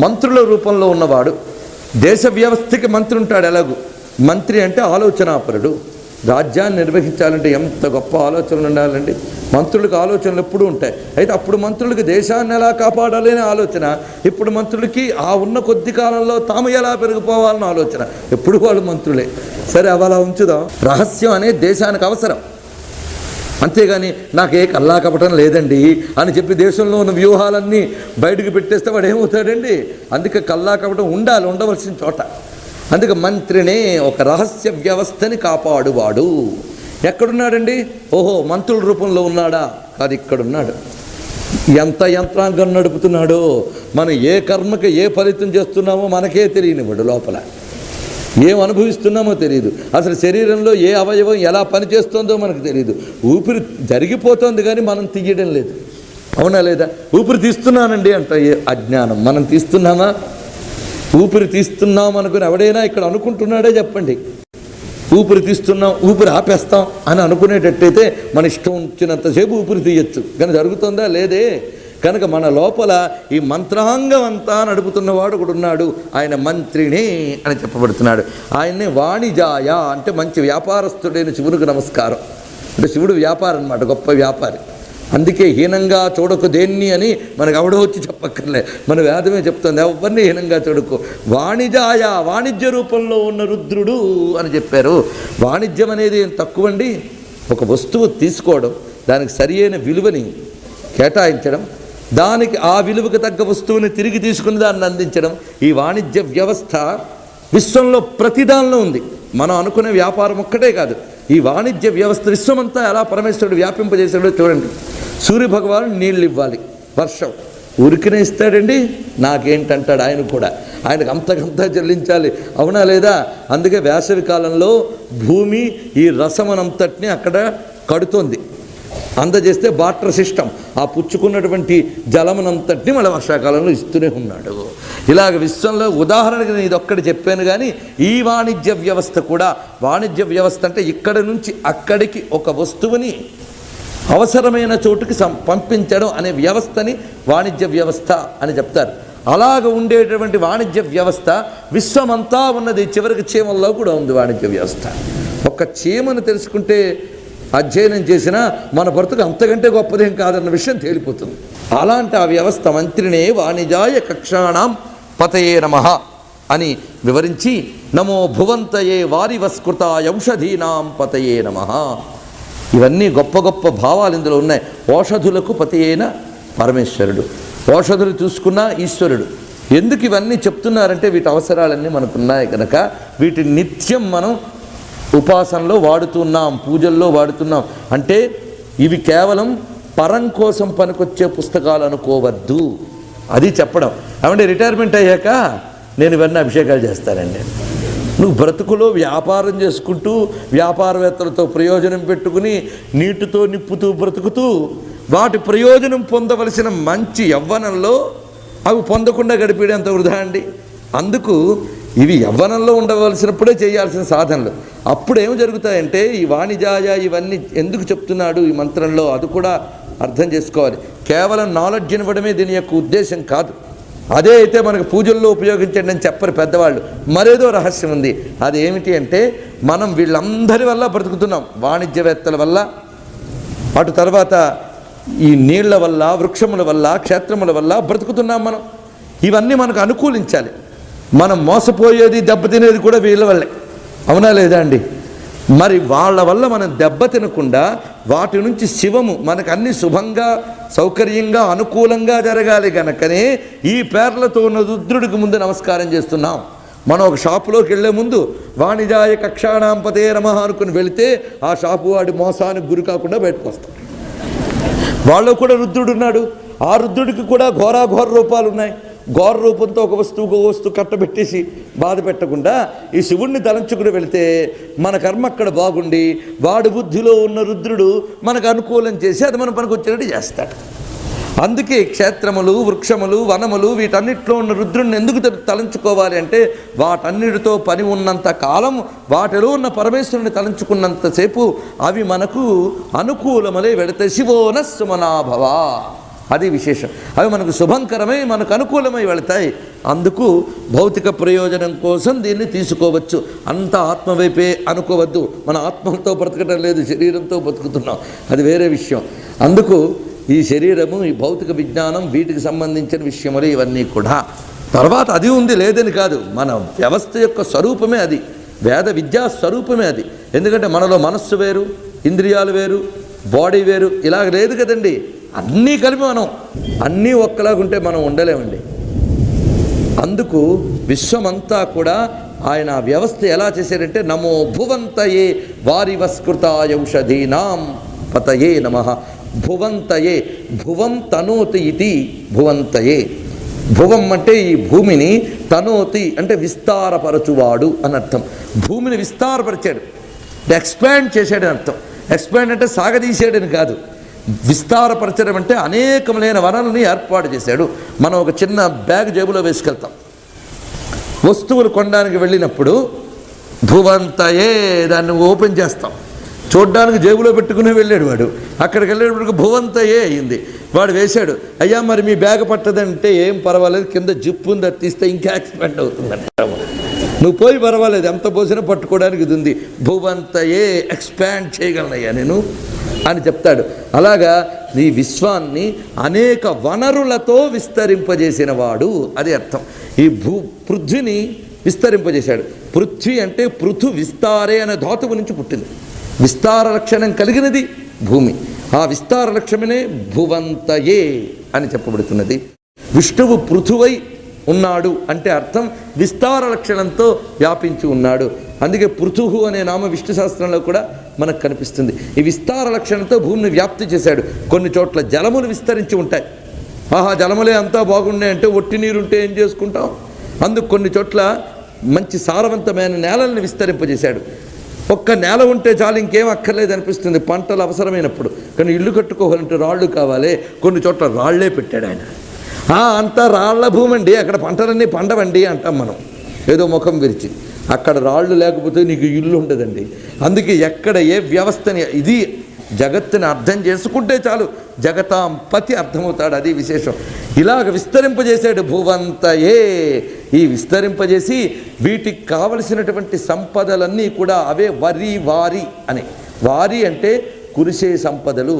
మంత్రుల రూపంలో ఉన్నవాడు. దేశ వ్యవస్థకి మంత్రి ఉంటాడు. ఎలాగూ మంత్రి అంటే ఆలోచనాపరుడు. రాజ్యాన్ని నిర్వహించాలంటే ఎంత గొప్ప ఆలోచనలు ఉండాలండి. మంత్రులకు ఆలోచనలు ఎప్పుడూ ఉంటాయి. అయితే అప్పుడు మంత్రులకి దేశాన్ని ఎలా కాపాడాలి అనే ఆలోచన, ఇప్పుడు మంత్రులకి ఆ ఉన్న కొద్ది కాలంలో తాము ఎలా పెరిగిపోవాలన్న ఆలోచన. ఎప్పుడు వాళ్ళు మంత్రులే. సరే అవి అలా ఉంచుదాం. రహస్యం అనేది దేశానికి అవసరం. అంతేగాని నాకు ఏ కల్లా కపటం లేదండి అని చెప్పి దేశంలో ఉన్న వ్యూహాలన్నీ బయటకు పెట్టేస్తే వాడు ఏమవుతాడండి. అందుకే కల్లా కపటం ఉండాలి, ఉండవలసిన చోట. అందుకే మంత్రినే ఒక రహస్య వ్యవస్థని కాపాడువాడు. ఎక్కడున్నాడండి? ఓహో మంత్రుల రూపంలో ఉన్నాడా? కాదు, ఇక్కడున్నాడు. ఎంత యంత్రాంగం నడుపుతున్నాడో, మనం ఏ కర్మకి ఏ ఫలితం చేస్తున్నామో మనకే తెలియనివాడు. లోపల ఏం అనుభవిస్తున్నామో తెలియదు. అసలు శరీరంలో ఏ అవయవం ఎలా పనిచేస్తుందో మనకు తెలియదు. ఊపిరి జరిగిపోతుంది కానీ మనం తీయడం లేదు. అవునా లేదా? ఊపిరి తీస్తున్నానండి అంట అజ్ఞానం. మనం తీస్తున్నామా? ఊపిరి తీస్తున్నాం అనుకుని ఎవడైనా ఇక్కడ అనుకుంటున్నాడే చెప్పండి. ఊపిరి తీస్తున్నాం, ఊపిరి ఆపేస్తాం అని అనుకునేటట్టయితే మన ఇష్టం వచ్చినంతసేపు ఊపిరి తీయచ్చు. కానీ జరుగుతుందా? లేదే. కనుక మన లోపల ఈ మంత్రాంగం అంతా నడుపుతున్నవాడు ఒకడు ఉన్నాడు. ఆయన మంత్రినే అని చెప్పబడుతున్నాడు. ఆయన్ని వాణిజాయ అంటే మంచి వ్యాపారస్తుడైన శివునికి నమస్కారం. అంటే శివుడు వ్యాపారం అన్నమాట, గొప్ప వ్యాపారి. అందుకే హీనంగా చూడకు దేన్ని అని మనకు ఎవడో వచ్చి చెప్పక్కర్లే, మన వేదమే చెప్తుంది. ఎవరిని హీనంగా చూడకు. వాణిజాయ, వాణిజ్య రూపంలో ఉన్న రుద్రుడు అని చెప్పారు. వాణిజ్యం అనేది ఏం తక్కువండి. ఒక వస్తువు తీసుకోవడం, దానికి సరి అయిన విలువని కేటాయించడం, దానికి ఆ విలువకు తగ్గ వస్తువుని తిరిగి తీసుకుని దాన్ని అందించడం, ఈ వాణిజ్య వ్యవస్థ విశ్వంలో ప్రతిదానిలో ఉంది. మనం అనుకునే వ్యాపారం ఒక్కటే కాదు, ఈ వాణిజ్య వ్యవస్థ విశ్వమంతా ఎలా పరమేశ్వరుడు వ్యాపింపజేశాడో చూడండి. సూర్యభగవాను నీళ్ళు ఇవ్వాలి, వర్షం ఉరికినే ఇస్తాడండి. నాకేంటంటాడు ఆయన కూడా. ఆయనకు అంతకంతా చెల్లించాలి. అవునా లేదా? అందుకే వేసవి కాలంలో భూమి ఈ రసమనంతటిని అక్కడ కడుతోంది. అందజేస్తే వాటర్ సిస్టమ్ ఆ పుచ్చుకున్నటువంటి జలమునంతటిని మళ్ళీ వర్షాకాలంలో ఇస్తూనే ఉన్నాడు. ఇలాగ విశ్వంలో ఉదాహరణకి నేను ఇదొక్కటి చెప్పాను. కానీ ఈ వాణిజ్య వ్యవస్థ కూడా, వాణిజ్య వ్యవస్థ అంటే ఇక్కడ నుంచి అక్కడికి ఒక వస్తువుని అవసరమైన చోటుకి పంపించడం అనే వ్యవస్థని వాణిజ్య వ్యవస్థ అని చెప్తారు. అలాగ ఉండేటువంటి వాణిజ్య వ్యవస్థ విశ్వమంతా ఉన్నది. చివరికి చీమల్లో కూడా ఉంది వాణిజ్య వ్యవస్థ. ఒక్క చీమను తెలుసుకుంటే అధ్యయనం చేసినా మన బ్రతుకు అంతకంటే గొప్పదేం కాదన్న విషయం తేలిపోతుంది. అలాంటి ఆ వ్యవస్థ మంత్రినే వాణిజాయ కక్షాణం పతయే నమః అని వివరించి నమో భువంతయే వారివస్కృత ఔషధీనాం పతయే నమః. ఇవన్నీ గొప్ప గొప్ప భావాలు ఇందులో ఉన్నాయి. ఓషధులకు పతి అయిన పరమేశ్వరుడు, ఓషధులు చూసుకున్న ఈశ్వరుడు. ఎందుకు ఇవన్నీ చెప్తున్నారంటే వీటి అవసరాలన్నీ మనకున్నాయి కనుక వీటిని నిత్యం మనం ఉపాసనలో వాడుతున్నాం, పూజల్లో వాడుతున్నాం. అంటే ఇవి కేవలం పరం కోసం పనికొచ్చే పుస్తకాలు అనుకోవద్దు, అది చెప్పడం. ఏమంటే రిటైర్మెంట్ అయ్యాక నేను ఇవన్నీ అభిషేకాలు చేస్తానండి. నువ్వు బ్రతుకులో వ్యాపారం చేసుకుంటూ వ్యాపారవేత్తలతో ప్రయోజనం పెట్టుకుని నీటితో నిప్పుతూ బ్రతుకుతూ వాటి ప్రయోజనం పొందవలసిన మంచి యవ్వనంలో అవి పొందకుండా గడిపేయడంత వృధా అండి. అందుకు ఇవి యవ్వనంలో ఉండవలసినప్పుడే చేయాల్సిన సాధనలు. అప్పుడు ఏం జరుగుతాయంటే ఈ వాణిజాయ ఇవన్నీ ఎందుకు చెప్తున్నాడు ఈ మంత్రంలో, అది కూడా అర్థం చేసుకోవాలి. కేవలం నాలెడ్జ్ ఇవ్వడమే దీని యొక్క ఉద్దేశం కాదు. అదే అయితే మనకు పూజల్లో ఉపయోగించండి అని చెప్పరు పెద్దవాళ్ళు. మరేదో రహస్యం ఉంది. అది ఏమిటి అంటే మనం వీళ్ళందరి వల్ల బ్రతుకుతున్నాం. వాణిజ్యవేత్తల వల్ల, అటు తర్వాత ఈ నీళ్ల వల్ల, వృక్షముల వల్ల, క్షేత్రముల వల్ల బ్రతుకుతున్నాం మనం. ఇవన్నీ మనకు అనుకూలించాలి. మనం మోసపోయేది దెబ్బతినేది కూడా వీళ్ళ వల్లే, అవునా లేదా అండి? మరి వాళ్ళ వల్ల మనం దెబ్బ తినకుండా వాటి నుంచి శివము మనకు అన్ని శుభంగా సౌకర్యంగా అనుకూలంగా జరగాలి కనుకనే ఈ పేర్లతో ఉన్న రుద్రుడికి ముందు నమస్కారం చేస్తున్నాం. మనం ఒక షాపులోకి వెళ్ళే ముందు వాణిజాయ కక్షాణం పతే నమః అనుకుని వెళితే ఆ షాపు వాడి మోసానికి గురి కాకుండా బయటకు వస్తాం. వాళ్ళు కూడా రుద్రుడు ఉన్నాడు. ఆ రుద్రుడికి కూడా ఘోరాఘోర రూపాలు ఉన్నాయి. ఘోర రూపంతో ఒక వస్తువు కట్టబెట్టేసి బాధ పెట్టకుండా ఈ శివుణ్ణి తలంచుకుని వెళితే మన కర్మ అక్కడ బాగుండి వాడి బుద్ధిలో ఉన్న రుద్రుడు మనకు అనుకూలం చేసి అది మన పనికి వచ్చేటట్టు చేస్తాడు. అందుకే క్షేత్రములు, వృక్షములు, వనములు వీటన్నిటిలో ఉన్న రుద్రుడిని ఎందుకు తలంచుకోవాలి అంటే వాటన్నిటితో పని ఉన్నంత కాలం వాటిలో ఉన్న పరమేశ్వరుని తలంచుకున్నంతసేపు అవి మనకు అనుకూలమలే వెళితే శివోన సుమనాభవ, అది విశేషం. అవి మనకు శుభంకరమై మనకు అనుకూలమై వెళతాయి. అందుకు భౌతిక ప్రయోజనం కోసం దీన్ని తీసుకోవచ్చు. అంత ఆత్మవైపే అనుకోవద్దు. మన ఆత్మలతో బ్రతకటం లేదు, శరీరంతో బ్రతుకుతున్నాం, అది వేరే విషయం. అందుకు ఈ శరీరము, ఈ భౌతిక విజ్ఞానం, వీటికి సంబంధించిన విషయములు ఇవన్నీ కూడా. తర్వాత అది ఉంది లేదని కాదు, మన వ్యవస్థ యొక్క స్వరూపమే అది, వేద విద్యా స్వరూపమే అది. ఎందుకంటే మనలో మనస్సు వేరు, ఇంద్రియాలు వేరు, బాడీ వేరు, ఇలాగ లేదు కదండి. అన్నీ కలిపి మనం అన్నీ ఒక్కలాగుంటే మనం ఉండలేమండి. అందుకు విశ్వమంతా కూడా ఆయన వ్యవస్థ ఎలా చేశారంటే నమో భువంతయే వారివస్కృత ఔషధీనాం పతయే నమః. భువంతయే, భువం తనోతి ఇది భువంతయే. భువం అంటే ఈ భూమిని, తనోతి అంటే విస్తారపరచువాడు అని అర్థం. భూమిని విస్తారపరిచాడు, ఎక్స్పాండ్ చేశాడని అర్థం. ఎక్స్పాండ్ అంటే సాగదీశాడని కాదు. విస్తారపరచడం అంటే అనేకములైన వనరుల్ని ఏర్పాటు చేశాడు. మనం ఒక చిన్న బ్యాగ్ జేబులో వేసుకెళ్తాం. వస్తువులు కొనడానికి వెళ్ళినప్పుడు భువంతయే దాన్ని ఓపెన్ చేస్తాం. చూడ్డానికి జేబులో పెట్టుకుని వెళ్ళాడు వాడు. అక్కడికి వెళ్ళేటప్పటికి భువంతయే అయింది. వాడు వేశాడు, అయ్యా మరి మీ బ్యాగ్ పట్టదంటే ఏం పర్వాలేదు, కింద జిప్పు ఉంది, అది తీస్తే ఇంకా ఎక్స్పాండ్ అవుతుందంట. నువ్వు పోయి పర్వాలేదు, ఎంత పోసినా పట్టుకోవడానికి ఇది ఉంది. భువంతయే, ఎక్స్పాండ్ చేయగలనయ్యా నేను అని చెప్తాడు. అలాగా ఈ విశ్వాన్ని అనేక వనరులతో విస్తరింపజేసిన వాడు, అది అర్థం. ఈ పృథ్వీని విస్తరింపజేశాడు. పృథ్వీ అంటే పృథు విస్తారే అనే ధాతువు నుంచి పుట్టింది. విస్తార లక్షణం కలిగినది భూమి. ఆ విస్తార లక్షణమే భువంతయే అని చెప్పబడుతున్నది. విష్ణువు పృథువై ఉన్నాడు అంటే అర్థం విస్తార లక్షణంతో వ్యాపించి ఉన్నాడు. అందుకే పృథుహు అనే నామ విష్ణు శాస్త్రంలో కూడా మనకు కనిపిస్తుంది. ఈ విస్తార లక్షణంతో భూమిని వ్యాప్తి చేశాడు. కొన్ని చోట్ల జలములు విస్తరించి ఉంటాయి. ఆహా, జలములే అంతా బాగున్నాయి అంటే ఒట్టి నీరుంటే ఏం చేసుకుంటాం? అందుకు కొన్ని చోట్ల మంచి సారవంతమైన నేలల్ని విస్తరింపజేశాడు. ఒక్క నేల ఉంటే చాలు, ఇంకేం అక్కర్లేదు అనిపిస్తుంది పంటలు అవసరమైనప్పుడు. కానీ ఇల్లు కట్టుకోవాలంటే రాళ్ళు కావాలి. కొన్ని చోట్ల రాళ్లే పెట్టాడు ఆయన. అంతా రాళ్ల భూమి అండి, అక్కడ పంటలన్నీ పండవండి అంటాం మనం ఏదో ముఖం విరిచి. అక్కడ రాళ్ళు లేకపోతే నీకు ఇల్లు ఉండదండి. అందుకే ఎక్కడ ఏ వ్యవస్థని, ఇది జగత్తుని అర్థం చేసుకుంటే చాలు జగతాం పతి అర్థమవుతాడు, అది విశేషం. ఇలాగ విస్తరింపజేశాడు భువంతయే. ఈ విస్తరింపజేసి వీటికి కావలసినటువంటి సంపదలన్నీ కూడా అవే వారి అని. వారి అంటే కురిసే సంపదలు.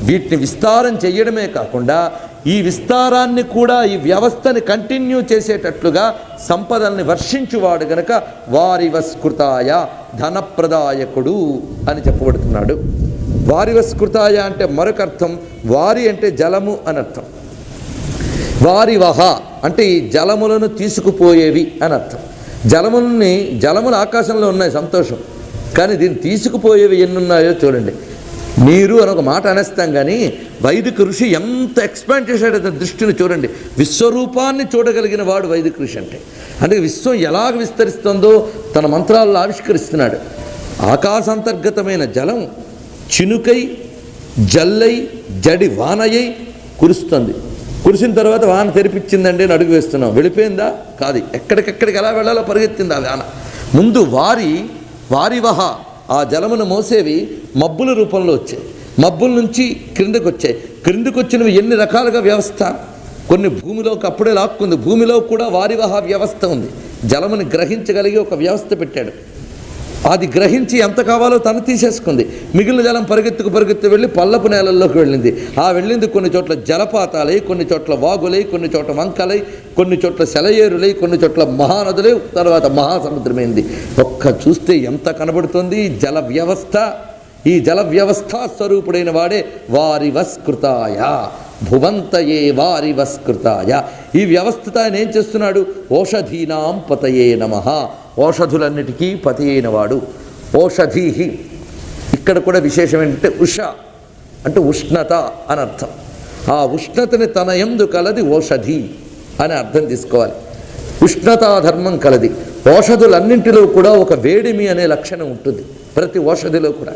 వీటిని విస్తారం చేయడమే కాకుండా ఈ విస్తారాన్ని కూడా ఈ వ్యవస్థని కంటిన్యూ చేసేటట్లుగా సంపదల్ని వర్షించువాడు గనక వారివస్కృతాయ ధనప్రదాయకుడు అని చెప్పబడుతున్నాడు. వారివస్కృతాయ అంటే మరొక అర్థం, వారి అంటే జలము అని అర్థం, వారివహ అంటే ఈ జలములను తీసుకుపోయేవి అని అర్థం. జలములు ఆకాశంలో ఉన్నాయి, సంతోషం. కానీ దీన్ని తీసుకుపోయేవి ఎన్నున్నాయో చూడండి. నీరు అని ఒక మాట అనేస్తాం, కానీ వైదిక ఋషి ఎంత ఎక్స్పాండ్ చేశాడు అతని దృష్టిని చూడండి. విశ్వరూపాన్ని చూడగలిగిన వాడు వైదిక ఋషి అంటే. అంటే విశ్వం ఎలాగ విస్తరిస్తుందో తన మంత్రాల్లో ఆవిష్కరిస్తున్నాడు. ఆకాశాంతర్గతమైన జలం చినుకై జల్లై జడి వానయ్యి కురుస్తుంది. కురిసిన తర్వాత వాన తెరిపించిందండి అని అడుగు వేస్తున్నాం. వెళ్ళిపోయిందా? కాదు, ఎక్కడికెక్కడికి ఎలా వెళ్ళాలో పరిగెత్తింది ఆ వాన. ముందు వారివహ ఆ జలమును మోసేవి మబ్బుల రూపంలో వచ్చాయి. మబ్బుల నుంచి క్రిందకు వచ్చాయి. క్రిందకు వచ్చినవి ఎన్ని రకాలుగా వ్యవస్థ. కొన్ని భూమిలోకి అప్పుడే లాక్కుంది. భూమిలో కూడా వారివహ వ్యవస్థ ఉంది. జలముని గ్రహించగలిగి ఒక వ్యవస్థ పెట్టాడు. అది గ్రహించి ఎంత కావాలో తను తీసేసుకుంది. మిగిలిన జలం పరిగెత్తి వెళ్ళి పల్లపు నేలల్లోకి వెళ్ళింది. వెళ్ళింది కొన్ని చోట్ల జలపాతాలై, కొన్ని చోట్ల వాగులై, కొన్ని చోట్ల వంకలై, కొన్ని చోట్ల సెలయేరులై, కొన్ని చోట్ల మహానదులై, తర్వాత మహాసముద్రమైంది. చూస్తే ఎంత కనబడుతుంది జల వ్యవస్థ. ఈ జల వ్యవస్థ స్వరూపుడైన వాడే వారివస్కృతాయ భువంతయే వారివస్కృతాయ. ఈ వ్యవస్థతో ఆయన ఏం చేస్తున్నాడు? ఓషధీనాం పతయే నమః. ఓషధులన్నిటికీ పతి అయినవాడు. ఓషధీహి ఇక్కడ కూడా విశేషం ఏంటంటే ఉష అంటే ఉష్ణత అని అర్థం. ఆ ఉష్ణతని తన యందు కలది ఓషధి అని అర్థం తీసుకోవాలి. ఉష్ణతాధర్మం కలది. ఓషధులన్నింటిలో కూడా ఒక వేడిమి అనే లక్షణం ఉంటుంది ప్రతి ఓషధిలో కూడా.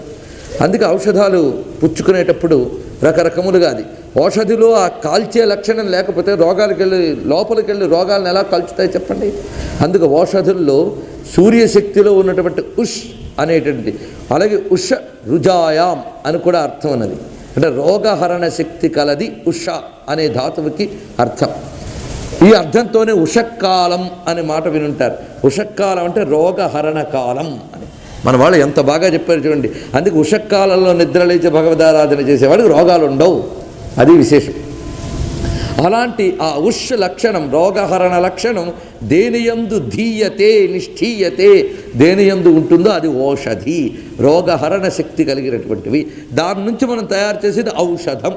అందుకే ఔషధాలు పుచ్చుకునేటప్పుడు రకరకములుగా అది ఓషధిలో ఆ కాల్చే లక్షణం లేకపోతే లోపలికి వెళ్ళి రోగాలను ఎలా కాల్చుతాయి చెప్పండి. అందుకే ఓషధుల్లో సూర్యశక్తిలో ఉన్నటువంటి ఉష్ అనేటువంటి, అలాగే ఉష రుజాయాం అని కూడా అర్థం ఉన్నది. అంటే రోగహరణ శక్తి కలది ఉష అనే ధాతువుకి అర్థం. ఈ అర్థంతోనే ఉషక్కాలం అనే మాట వినుంటారు. ఉషక్కాలం అంటే రోగహరణ కాలం అని. మన వాళ్ళు ఎంత బాగా చెప్పారు చూడండి. అందుకే ఉషక్కాలంలో నిద్రలేచి భగవదారాధన చేసేవాడికి రోగాలు ఉండవు. అది విశేషం. అలాంటి ఆ ఉష్ లక్షణం, రోగహరణ లక్షణం దేనియందు ధీయతే నిష్ఠీయతే, దేనియందు ఉంటుందో అది ఓషధి. రోగహరణ శక్తి కలిగినటువంటివి. దాని నుంచి మనం తయారు చేసేది ఔషధం,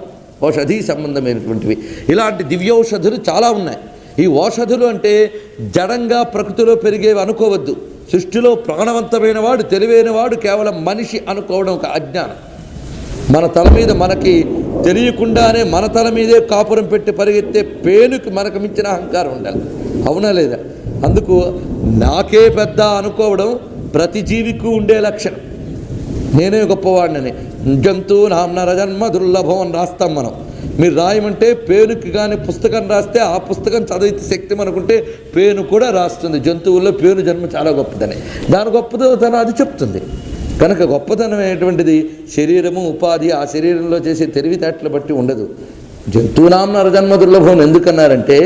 ఓషధి సంబంధమైనటువంటివి. ఇలాంటి దివ్యౌషధులు చాలా ఉన్నాయి. ఈ ఓషధులు అంటే జడంగా ప్రకృతిలో పెరిగేవి అనుకోవద్దు. సృష్టిలో ప్రాణవంతమైన వాడు, తెలివైన వాడు కేవలం మనిషి అనుకోవడం ఒక అజ్ఞానం. మన తల మీద మనకి తెలియకుండానే మన తల మీదే కాపురం పెట్టి పరిగెత్తే పేనుకి మనకు మించిన అహంకారం ఉండాలి. అవునా లేదా? అందుకు నాకే పెద్ద అనుకోవడం ప్రతి జీవికి ఉండే లక్షణం. నేనే గొప్పవాడినని. జంతువునాం నరజన్మ దుర్లభం అని రాస్తాం మనం. మీరు రాయమంటే పేనుకి కానీ పుస్తకం రాస్తే ఆ పుస్తకం చదివితే శక్తి మనకుంటే పేను కూడా రాస్తుంది. జంతువుల్లో పేను జన్మ చాలా గొప్పదని. దాని గొప్పతనం అది చెప్తుంది. కనుక గొప్పతనం అనేటువంటిది శరీరము, ఉపాధి, ఆ శరీరంలో చేసే తెలివితేటలు బట్టి ఉండదు. జంతువునాం నరజన్మ దుర్లభం ఎందుకన్నారంటే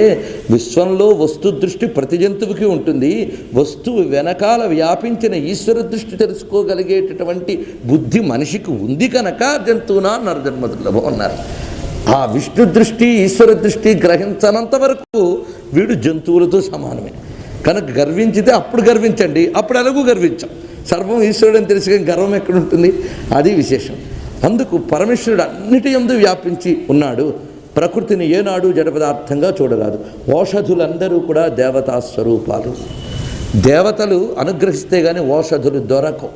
విశ్వంలో వస్తు దృష్టి ప్రతి జంతువుకి ఉంటుంది. వస్తువు వెనకాల వ్యాపించిన ఈశ్వర దృష్టి తెలుసుకోగలిగేటటువంటి బుద్ధి మనిషికి ఉంది కనుక జంతువునాం నరజన్మ దుర్లభం అన్నారు. ఆ విష్ణు దృష్టి, ఈశ్వర దృష్టి గ్రహించనంత వరకు వీడు జంతువులతో సమానమే. కనుక గర్వించితే అప్పుడు గర్వించండి, అప్పుడు ఎలాగూ గర్వించాం. సర్వం ఈశ్వరుడని తెలిసి గర్వం ఎక్కడుంటుంది? అది విశేషం. అందుకు పరమేశ్వరుడు అన్నిటి యందు వ్యాపించి ఉన్నాడు. ప్రకృతిని ఏనాడు జడ పదార్థంగా చూడరాదు. ఓషధులందరూ కూడా దేవతా స్వరూపాలు. దేవతలు అనుగ్రహిస్తే కానీ ఓషధులు దొరకవు.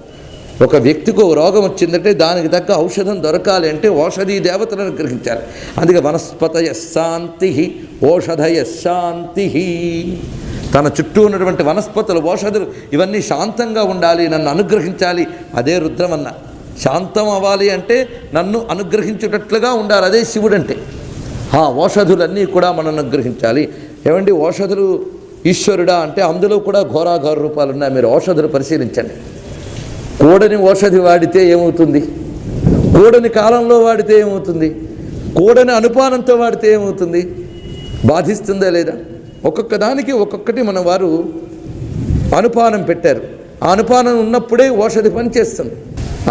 ఒక వ్యక్తికి ఒక రోగం వచ్చిందంటే దానికి తగ్గ ఔషధం దొరకాలి అంటే ఓషధి దేవతలను గ్రహించాలి. అందుకే వనస్పతయ శాంతి ఓషధయ శాంతి. తన చుట్టూ ఉన్నటువంటి వనస్పతులు, ఓషధులు ఇవన్నీ శాంతంగా ఉండాలి, నన్ను అనుగ్రహించాలి. అదే రుద్రమన్న. శాంతం అవ్వాలి అంటే నన్ను అనుగ్రహించేటట్లుగా ఉండాలి. అదే శివుడు అంటే. ఆ ఓషధులన్నీ కూడా మనం అనుగ్రహించాలి. ఏమండి ఓషధులు ఈశ్వరుడా అంటే అందులో కూడా ఘోరాఘోర రూపాలు ఉన్నాయి. మీరు ఓషధులు పరిశీలించండి. కూడని ఓషధి వాడితే ఏమవుతుంది? కూడని కాలంలో వాడితే ఏమవుతుంది? కూడని అనుపానంతో వాడితే ఏమవుతుంది? బాధిస్తుందా లేదా? ఒక్కొక్క దానికి ఒక్కొక్కటి మన వారు అనుపానం పెట్టారు. ఆ అనుపానం ఉన్నప్పుడే ఓషధి పనిచేస్తుంది.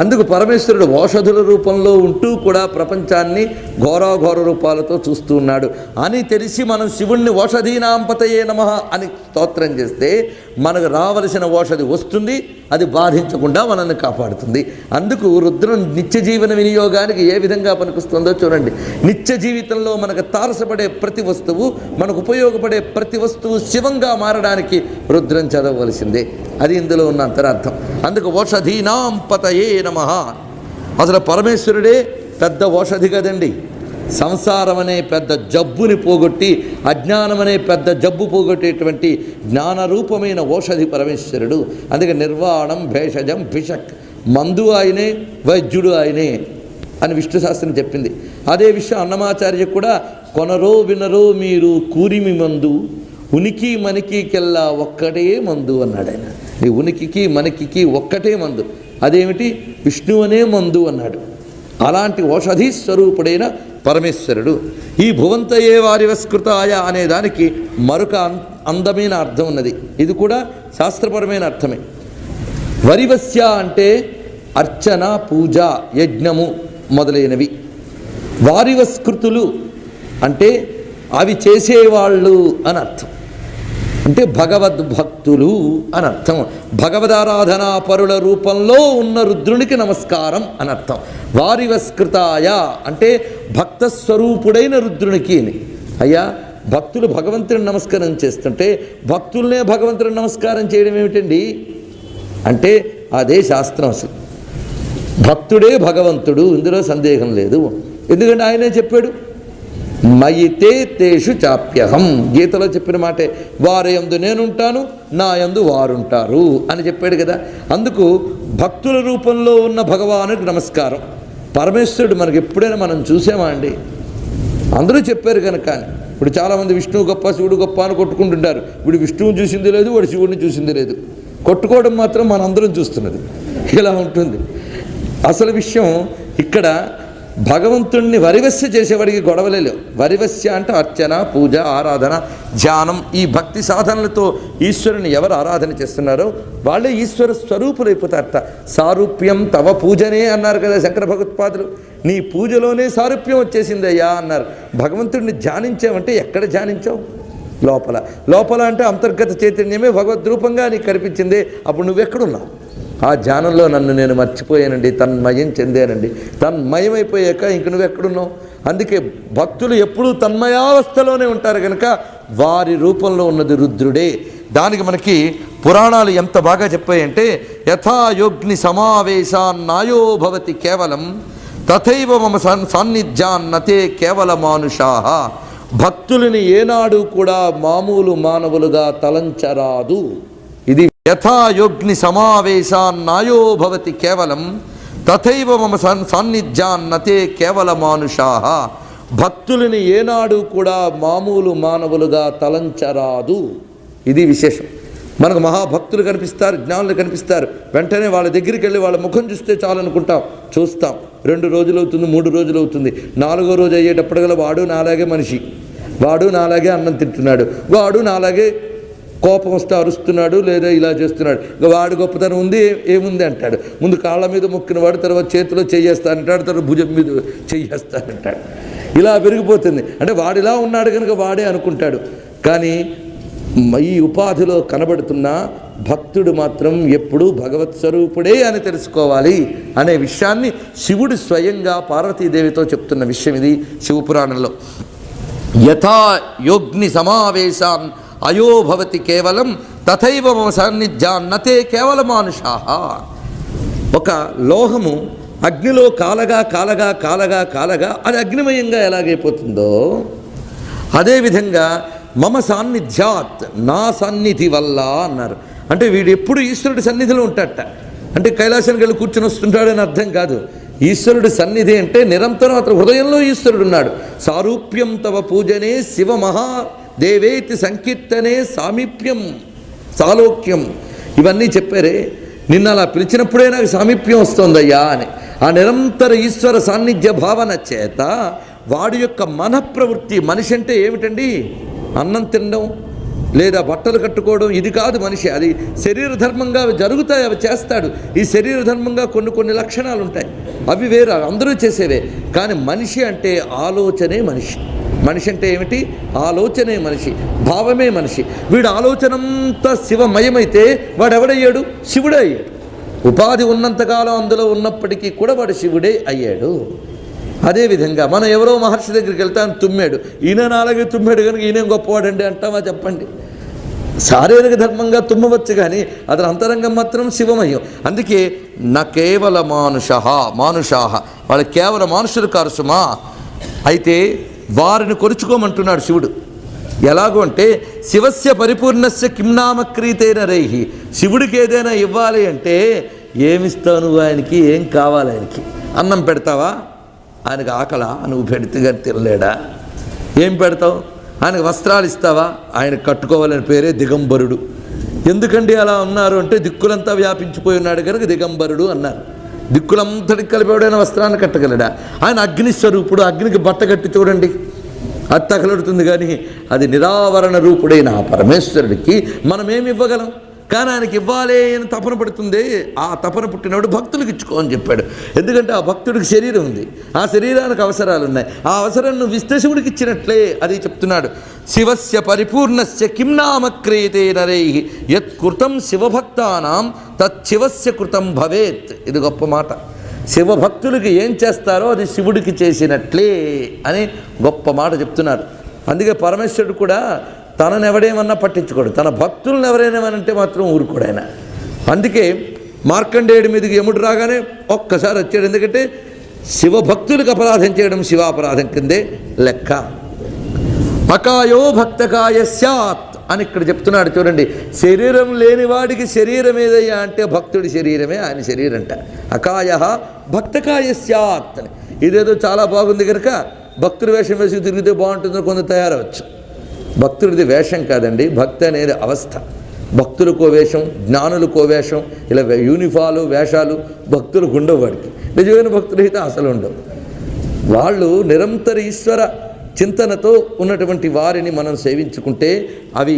అందుకు పరమేశ్వరుడు ఓషధుల రూపంలో ఉంటూ కూడా ప్రపంచాన్ని ఘోరాఘోర రూపాలతో చూస్తూ ఉన్నాడు అని తెలిసి మనం శివుణ్ణి ఓషధీనాంపతయే నమః అని స్తోత్రం చేస్తే మనకు రావలసిన ఓషధి వస్తుంది, అది బాధించకుండా మనల్ని కాపాడుతుంది. అందుకు రుద్రం నిత్య జీవన వినియోగానికి ఏ విధంగా పనికొస్తుందో చూడండి. నిత్య జీవితంలో మనకు తారసపడే ప్రతి వస్తువు, మనకు ఉపయోగపడే ప్రతి వస్తువు శివంగా మారడానికి రుద్రం చదవవలసిందే. అది ఇందులో ఉన్న అంతరార్థం. అందుకు ఓషధీనాంపతయే నమః. అసలు పరమేశ్వరుడే పెద్ద ఓషధి కదండి. సంసారం అనే పెద్ద జబ్బుని పోగొట్టి, అజ్ఞానం అనే పెద్ద జబ్బు పోగొట్టేటువంటి జ్ఞానరూపమైన ఓషధి పరమేశ్వరుడు. అందుకే నిర్వాణం భేషజం భిషక్, మందు ఆయనే, వైద్యుడు ఆయనే అని విష్ణు శాస్త్రం చెప్పింది. అదే విషయం అన్నమాచార్య కూడా కొనరో వినరో మీరు కూరిమి మందు, ఉనికి మనకికెల్లా ఒక్కటే మందు అన్నాడు ఆయన. ఈ ఉనికికి మనకికి ఒక్కటే మందు, అదేమిటి? విష్ణు అనే మందు అన్నాడు. అలాంటి ఓషధీ స్వరూపుడైన పరమేశ్వరుడు. ఈ భువంతయే వారివస్కృతాయ అనే దానికి మరొక అందమైన అర్థం ఉన్నది. ఇది కూడా శాస్త్రపరమైన అర్థమే. వరివస్య అంటే అర్చన, పూజ, యజ్ఞము మొదలైనవి. వారివస్కృతులు అంటే అవి చేసేవాళ్ళు అని అర్థం. అంటే భగవద్భక్తులు అని అర్థం. భగవదారాధనా పరుల రూపంలో ఉన్న రుద్రునికి నమస్కారం అని అర్థం. వారివస్కృతాయ అంటే భక్త స్వరూపుడైన రుద్రునికి. అయ్యా, భక్తులు భగవంతుడిని నమస్కారం చేస్తుంటే భక్తుల్నే భగవంతుడిని నమస్కారం చేయడం ఏమిటండి అంటే అదే శాస్త్రం. అసలు భక్తుడే భగవంతుడు, ఇందులో సందేహం లేదు. ఎందుకంటే ఆయనే చెప్పాడు, మయితే తేషు చాప్యహం. గీతలో చెప్పిన మాటే, వారయందు నేనుంటాను, నా యందు వారుంటారు అని చెప్పాడు కదా. అందుకు భక్తుల రూపంలో ఉన్న భగవానుడికి నమస్కారం. పరమేశ్వరుడు మనకి ఎప్పుడైనా మనం చూసామా అండి? అందరూ చెప్పారు కనుక. ఇప్పుడు చాలామంది విష్ణువు గొప్ప, శివుడు గొప్ప అని కొట్టుకుంటుంటారు. ఇప్పుడు విష్ణువుని చూసింది లేదు, వాడు శివుడిని చూసింది లేదు. కొట్టుకోవడం మాత్రం మనందరం చూస్తున్నది. ఇలా ఉంటుంది. అసలు విషయం ఇక్కడ భగవంతుణ్ణి వరివస్య చేసేవాడికి గొడవలే లేవు. వరివస్య అంటే అర్చన, పూజ, ఆరాధన, ధ్యానం, ఈ భక్తి సాధనలతో ఈశ్వరుని ఎవరు ఆరాధన చేస్తున్నారో వాళ్ళే ఈశ్వర స్వరూపులైపోతారట. సారూప్యం తవ పూజనే అన్నారు కదా శంకర భగవత్పాదులు. నీ పూజలోనే సారూప్యం వచ్చేసింది అయ్యా అన్నారు. భగవంతుడిని ధ్యానించావంటే ఎక్కడ ధ్యానించావు? లోపల. లోపల అంటే అంతర్గత చైతన్యమే భగవద్రూపంగా నీకు కనిపించింది. అప్పుడు నువ్వెక్కడున్నావు? ఆ ధ్యానంలో నన్ను నేను మర్చిపోయానండి, తన్మయం చెందానండి. తన్మయమైపోయాక ఇంక నువ్వెక్కడున్నావు? అందుకే భక్తులు ఎప్పుడూ తన్మయావస్థలోనే ఉంటారు కనుక వారి రూపంలో ఉన్నది రుద్రుడే. దానికి మనకి పురాణాలు ఎంత బాగా చెప్పాయంటే, యథాయోగ్ని సమావేశాన్నాయో భవతి కేవలం తథైవ మమ సాన్నిధ్యాన్నతే కేవల మానుషాః. భక్తులని ఏనాడు కూడా మామూలు మానవులుగా తలంచరాదు. ఇది యథాయోగ్ని సమావేశాన్నాయో భవతి కేవలం తథైవ మమ సాన్నిధ్యాన్నతే కేవల మానుషాః. భక్తులని ఏనాడు కూడా మామూలు మానవులుగా తలంచరాదు. ఇది విశేషం. మనకు మహాభక్తులు కనిపిస్తారు, జ్ఞానులు కనిపిస్తారు. వెంటనే వాళ్ళ దగ్గరికి వెళ్ళి వాళ్ళ ముఖం చూస్తే చాలనుకుంటాం. చూస్తాం, 2 రోజులు అవుతుంది, 3 రోజులు అవుతుంది. 4వ రోజు అయ్యేటప్పటికల్లా వాడు నాలాగే మనిషి, వాడు నాలాగే అన్నం తింటున్నాడు, వాడు నాలాగే కోపం వస్తే అరుస్తున్నాడు, లేదా ఇలా చేస్తున్నాడు. ఇంకా వాడు గొప్పతనం ఉంది ఏముంది అంటాడు. ముందు కాళ్ళ మీద మొక్కిన వాడు తర్వాత చేతిలో చెయ్యేస్తానంటాడు, తర్వాత భుజం మీద చెయ్యేస్తానంటాడు. ఇలా పెరిగిపోతుంది. అంటే వాడు ఇలా ఉన్నాడు కనుక వాడే అనుకుంటాడు. కానీ ఈ ఉపాధిలో కనబడుతున్న భక్తుడు మాత్రం ఎప్పుడూ భగవత్ స్వరూపుడే అని తెలుసుకోవాలి అనే విషయాన్ని శివుడు స్వయంగా పార్వతీదేవితో చెప్తున్న విషయం ఇది శివపురాణంలో. యథా యోగ్ని సమావేశాన్ అయో భవతి కేవలం తథైవ మమ సాన్నిధ్యాన్నతే కేవల మానుషాః. ఒక లోహము అగ్నిలో కాలగా కాలగా కాలగా కాలగా అది అగ్నిమయంగా ఎలాగైపోతుందో అదేవిధంగా మమ సాన్నిధ్యాత్, నా సన్నిధి వల్ల అన్నారు. అంటే వీడు ఎప్పుడు ఈశ్వరుడి సన్నిధిలో ఉంటాడట. అంటే కైలాసానికి వెళ్ళి కూర్చుని వస్తుంటాడని అర్థం కాదు. ఈశ్వరుడి సన్నిధి అంటే నిరంతరం అతను హృదయంలో ఈశ్వరుడు ఉన్నాడు. సారూప్యం తవ పూజనే శివ మహాదేవేతి సంకీర్తనే సామీప్యం సాలోక్యం, ఇవన్నీ చెప్పారే. నిన్న అలా పిలిచినప్పుడే నాకు సామీప్యం వస్తుందయ్యా అని. ఆ నిరంతర ఈశ్వర సాన్నిధ్య భావన చేత వాడి యొక్క మనఃప్రవృత్తి, మనిషి అంటే ఏమిటండి? అన్నం తినడం లేదా బట్టలు కట్టుకోవడం ఇది కాదు మనిషి. అది శరీర ధర్మంగా అవి జరుగుతాయి, అవి చేస్తాడు. ఈ శరీర ధర్మంగా కొన్ని లక్షణాలు ఉంటాయి, అవి వేరు, అందరూ చేసేవే. కానీ మనిషి అంటే ఆలోచనే మనిషి. మనిషి అంటే ఏమిటి? ఆలోచనే మనిషి, భావమే మనిషి. వీడు ఆలోచనంతా శివమయమైతే వాడెవడయ్యాడు? శివుడే అయ్యాడు. ఉపాధి ఉన్నంతకాలం అందులో ఉన్నప్పటికీ కూడా వాడు శివుడే అయ్యాడు. అదేవిధంగా మనం ఎవరో మహర్షి దగ్గరికి వెళ్తాను, తుమ్మాడు, ఈయన నాలుగే తుమ్మాడు కనుక ఈయనేం గొప్పవాడండి అంటామా? చెప్పండి. శారీరక ధర్మంగా తుమ్మవచ్చు కానీ అతని అంతరంగం మాత్రం శివమయం. అందుకే నా కేవల మానుషాహ వాళ్ళు కేవలం మనుషులు కారు సుమా. అయితే వారిని కొరుచుకోమంటున్నాడు శివుడు. ఎలాగో అంటే శివస్య పరిపూర్ణస్య కింనామక్రీతేన రైహి. శివుడికి ఏదైనా ఇవ్వాలి అంటే ఏమిస్తావు నువ్వు? ఆయనకి ఏం కావాలి? ఆయనకి అన్నం పెడతావా? ఆయనకు ఆకలా? నువ్వు పెడితే కానీ తినలేడా? ఏం పెడతావు? ఆయనకు వస్త్రాలు ఇస్తావా? ఆయన కట్టుకోవాలని పేరే దిగంబరుడు. ఎందుకండి అలా ఉన్నారు అంటే దిక్కులంతా వ్యాపించిపోయి ఉన్నాడు కనుక దిగంబరుడు అన్నారు. దిక్కులంతటికి కలిపేవాడైనా వస్త్రాన్ని కట్టగలడా? ఆయన అగ్నిస్వరూపుడు. అగ్నికి బట్ట కట్టి చూడండి, అది తగలడుతుంది. కానీ అది నిరావరణ రూపుడైన ఆ పరమేశ్వరుడికి మనం ఏమి ఇవ్వగలం? కానీ ఆయనకి ఇవ్వాలి అని తపన పడుతుంది. ఆ తపన పుట్టినవాడు భక్తులకు ఇచ్చుకో అని చెప్పాడు. ఎందుకంటే ఆ భక్తుడికి శరీరం ఉంది, ఆ శరీరానికి అవసరాలు ఉన్నాయి. ఆ అవసరం నువ్వు విశ్లేషకుడికి ఇచ్చినట్లే. అది చెప్తున్నాడు. శివస్య పరిపూర్ణస్య కిం నామ క్రియతే నరైః యత్ కృతం శివభక్తానాం తచ్చివస్య కృతం భవేత్. ఇది గొప్ప మాట. శివభక్తులకి ఏం చేస్తారో అది శివుడికి చేసినట్లే అని గొప్ప మాట చెప్తున్నారు. అందుకే పరమేశ్వరుడు కూడా తనను ఎవడేమన్నా పట్టించుకోడు, తన భక్తులను ఎవరైనామనంటే మాత్రం ఊరుకోడు ఆయన. అందుకే మార్కండేయుడి మీదకి యముడు రాగానే ఒక్కసారి వచ్చాడు. ఎందుకంటే శివభక్తులకు అపరాధం చేయడం శివాపరాధం కిందే లెక్క. అకాయో భక్తకాయ స్యాత్ అని ఇక్కడ చెప్తున్నాడు చూడండి. శరీరం లేనివాడికి శరీరం ఏదయ్యా అంటే భక్తుడి శరీరమే ఆయన శరీరంట. అకాయ భక్తకాయ స్యాత్ అని. ఇదేదో చాలా బాగుంది కనుక భక్తుడి వేషం వేసి తిరిగితే బాగుంటుందో కొంత తయారవచ్చు. భక్తుడిది వేషం కాదండి, భక్తి అనేది అవస్థ. భక్తులకో వేషం, జ్ఞానులకో వేషం, ఇలా యూనిఫాలు వేషాలు భక్తులకు ఉండవు. వాడికి నిజమైన భక్తులు అయితే అసలు ఉండవు. వాళ్ళు నిరంతర ఈశ్వర చింతనతో ఉన్నటువంటి వారిని మనం సేవించుకుంటే అవి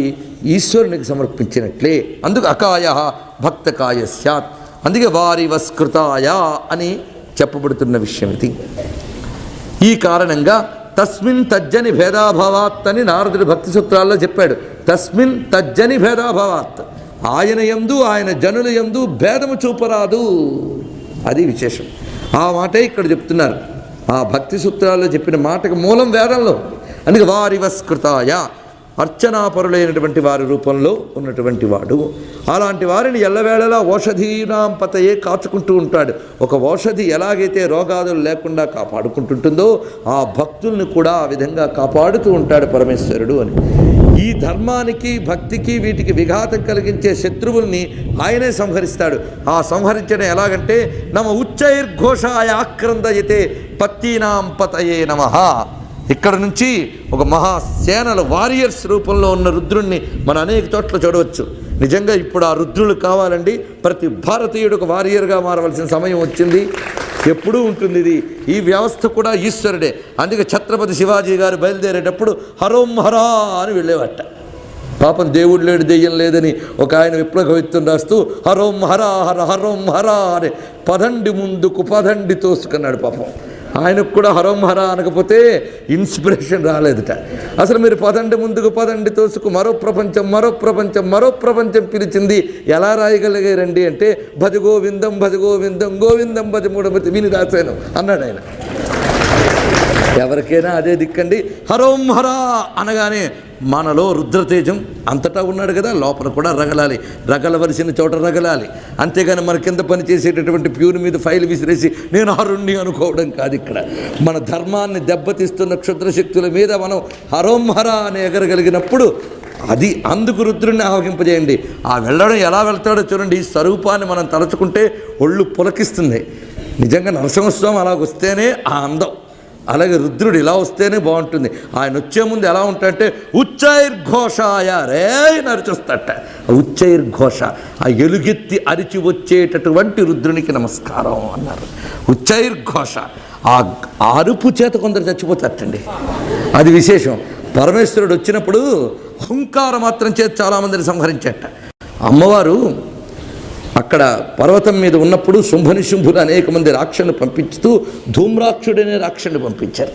ఈశ్వరునికి సమర్పించినట్లే. అందుకు అకాయ భక్తకాయ స్యాత్. అందుకే వారి వస్కృతాయ అని చెప్పబడుతున్న విషయం ఇది. ఈ కారణంగా తస్మిన్ తజ్జని భేదాభావాత్ అని నారదుడు భక్తి సూత్రాల్లో చెప్పాడు. తస్మిన్ తజ్జని భేదాభావాత్, ఆయన యందు ఆయన జనుల యందు భేదము చూపరాదు. అది విశేషం. ఆ మాటే ఇక్కడ చెప్తున్నారు. ఆ భక్తి సూత్రాల్లో చెప్పిన మాటకు మూలం వేదంలో. అందుకే వారి వస్కృతాయ, అర్చనాపరులైనటువంటి వారి రూపంలో ఉన్నటువంటి వాడు. అలాంటి వారిని ఎల్లవేళలా ఓషధీనాం పతయే కాచుకుంటూ ఉంటాడు. ఒక ఓషధి ఎలాగైతే రోగాదులు లేకుండా కాపాడుకుంటుంటుందో ఆ భక్తుల్ని కూడా ఆ విధంగా కాపాడుతూ ఉంటాడు పరమేశ్వరుడు అని. ఈ ధర్మానికి భక్తికి వీటికి విఘాతం కలిగించే శత్రువుల్ని ఆయనే సంహరిస్తాడు. ఆ సంహరించడం ఎలాగంటే నమ ఉచ్చైర్ఘోషాయ ఆక్రందయతే పత్తీనాం పతయే నమః. ఇక్కడ నుంచి ఒక మహాసేనల వారియర్స్ రూపంలో ఉన్న రుద్రుణ్ణి మనం అనేక చోట్ల చూడవచ్చు. నిజంగా ఇప్పుడు ఆ రుద్రులు కావాలండి. ప్రతి భారతీయుడు ఒక వారియర్గా మారవలసిన సమయం వచ్చింది. ఎప్పుడూ ఉంటుంది ఇది. ఈ వ్యవస్థ కూడా ఈశ్వరుడే. అందుకే ఛత్రపతి శివాజీ గారు బయలుదేరేటప్పుడు హరోం హరా అని వెళ్ళేవాట. పాపం దేవుడు లేడు దెయ్యం లేదని ఒక ఆయన విప్లవకవిత్వం రాస్తూ హరోం హరా హర హరోం హరా అని పదండి ముందుకు పదండి తోసుకున్నాడు. పాపం ఆయనకు కూడా హరోం హరా అనకపోతే ఇన్స్పిరేషన్ రాలేదుట. అసలు మీరు పదండి ముందుకు పదండి తోసుకు మరో ప్రపంచం మరో ప్రపంచం మరో ప్రపంచం పిలిచింది ఎలా రాయగలిగారండి అంటే భజ గోవిందం భజ గోవిందం గోవిందం భజ మూఢమతి విని రాశాను అన్నాడు ఆయన. ఎవరికైనా అదే దిక్కండి. హరోం హరా అనగానే మనలో రుద్రతేజం అంతటా ఉన్నాడు కదా, లోపల కూడా రగలాలి. రగలవలసిన చోట రగలాలి. అంతేగాని మన కింద పనిచేసేటటువంటి ప్యూర్ మీద ఫైల్ విసిరేసి నేను హరుణ్ణి అనుకోవడం కాదు. ఇక్కడ మన ధర్మాన్ని దెబ్బతీస్తున్న క్షుద్రశక్తుల మీద మనం హరోం హరా అని ఎగరగలిగినప్పుడు అది అందుకు రుద్రుడిని ఆవహింపజేయండి. ఆ వెళ్ళడం ఎలా వెళ్తాడో చూడండి. ఈ స్వరూపాన్ని మనం తలుచుకుంటే ఒళ్ళు పులకిస్తుంది. నిజంగా నరసింహస్వామి అలాగొస్తేనే ఆ అందం, అలాగే రుద్రుడు ఇలా వస్తేనే బాగుంటుంది. ఆయన వచ్చే ముందు ఎలా ఉంటాడంటే ఉచ్చైర్ఘోషాయ రే నరిచొస్తట. ఉచ్చైర్ఘోష, ఆ ఎలుగెత్తి అరిచి వచ్చేటటువంటి రుద్రునికి నమస్కారం అన్నారు. ఉచ్చైర్ఘోష, ఆ అరుపు చేత కొందరు చచ్చిపోతారటండి. అది విశేషం. పరమేశ్వరుడు వచ్చినప్పుడు హుంకార మాత్రం చేతి చాలామందిని సంహరించేట. అమ్మవారు అక్కడ పర్వతం మీద ఉన్నప్పుడు శుంభులు అనేక మంది రాక్షసులను పంపించుతూ ధూమ్రాక్షుడనే రాక్షసుని పంపించారు.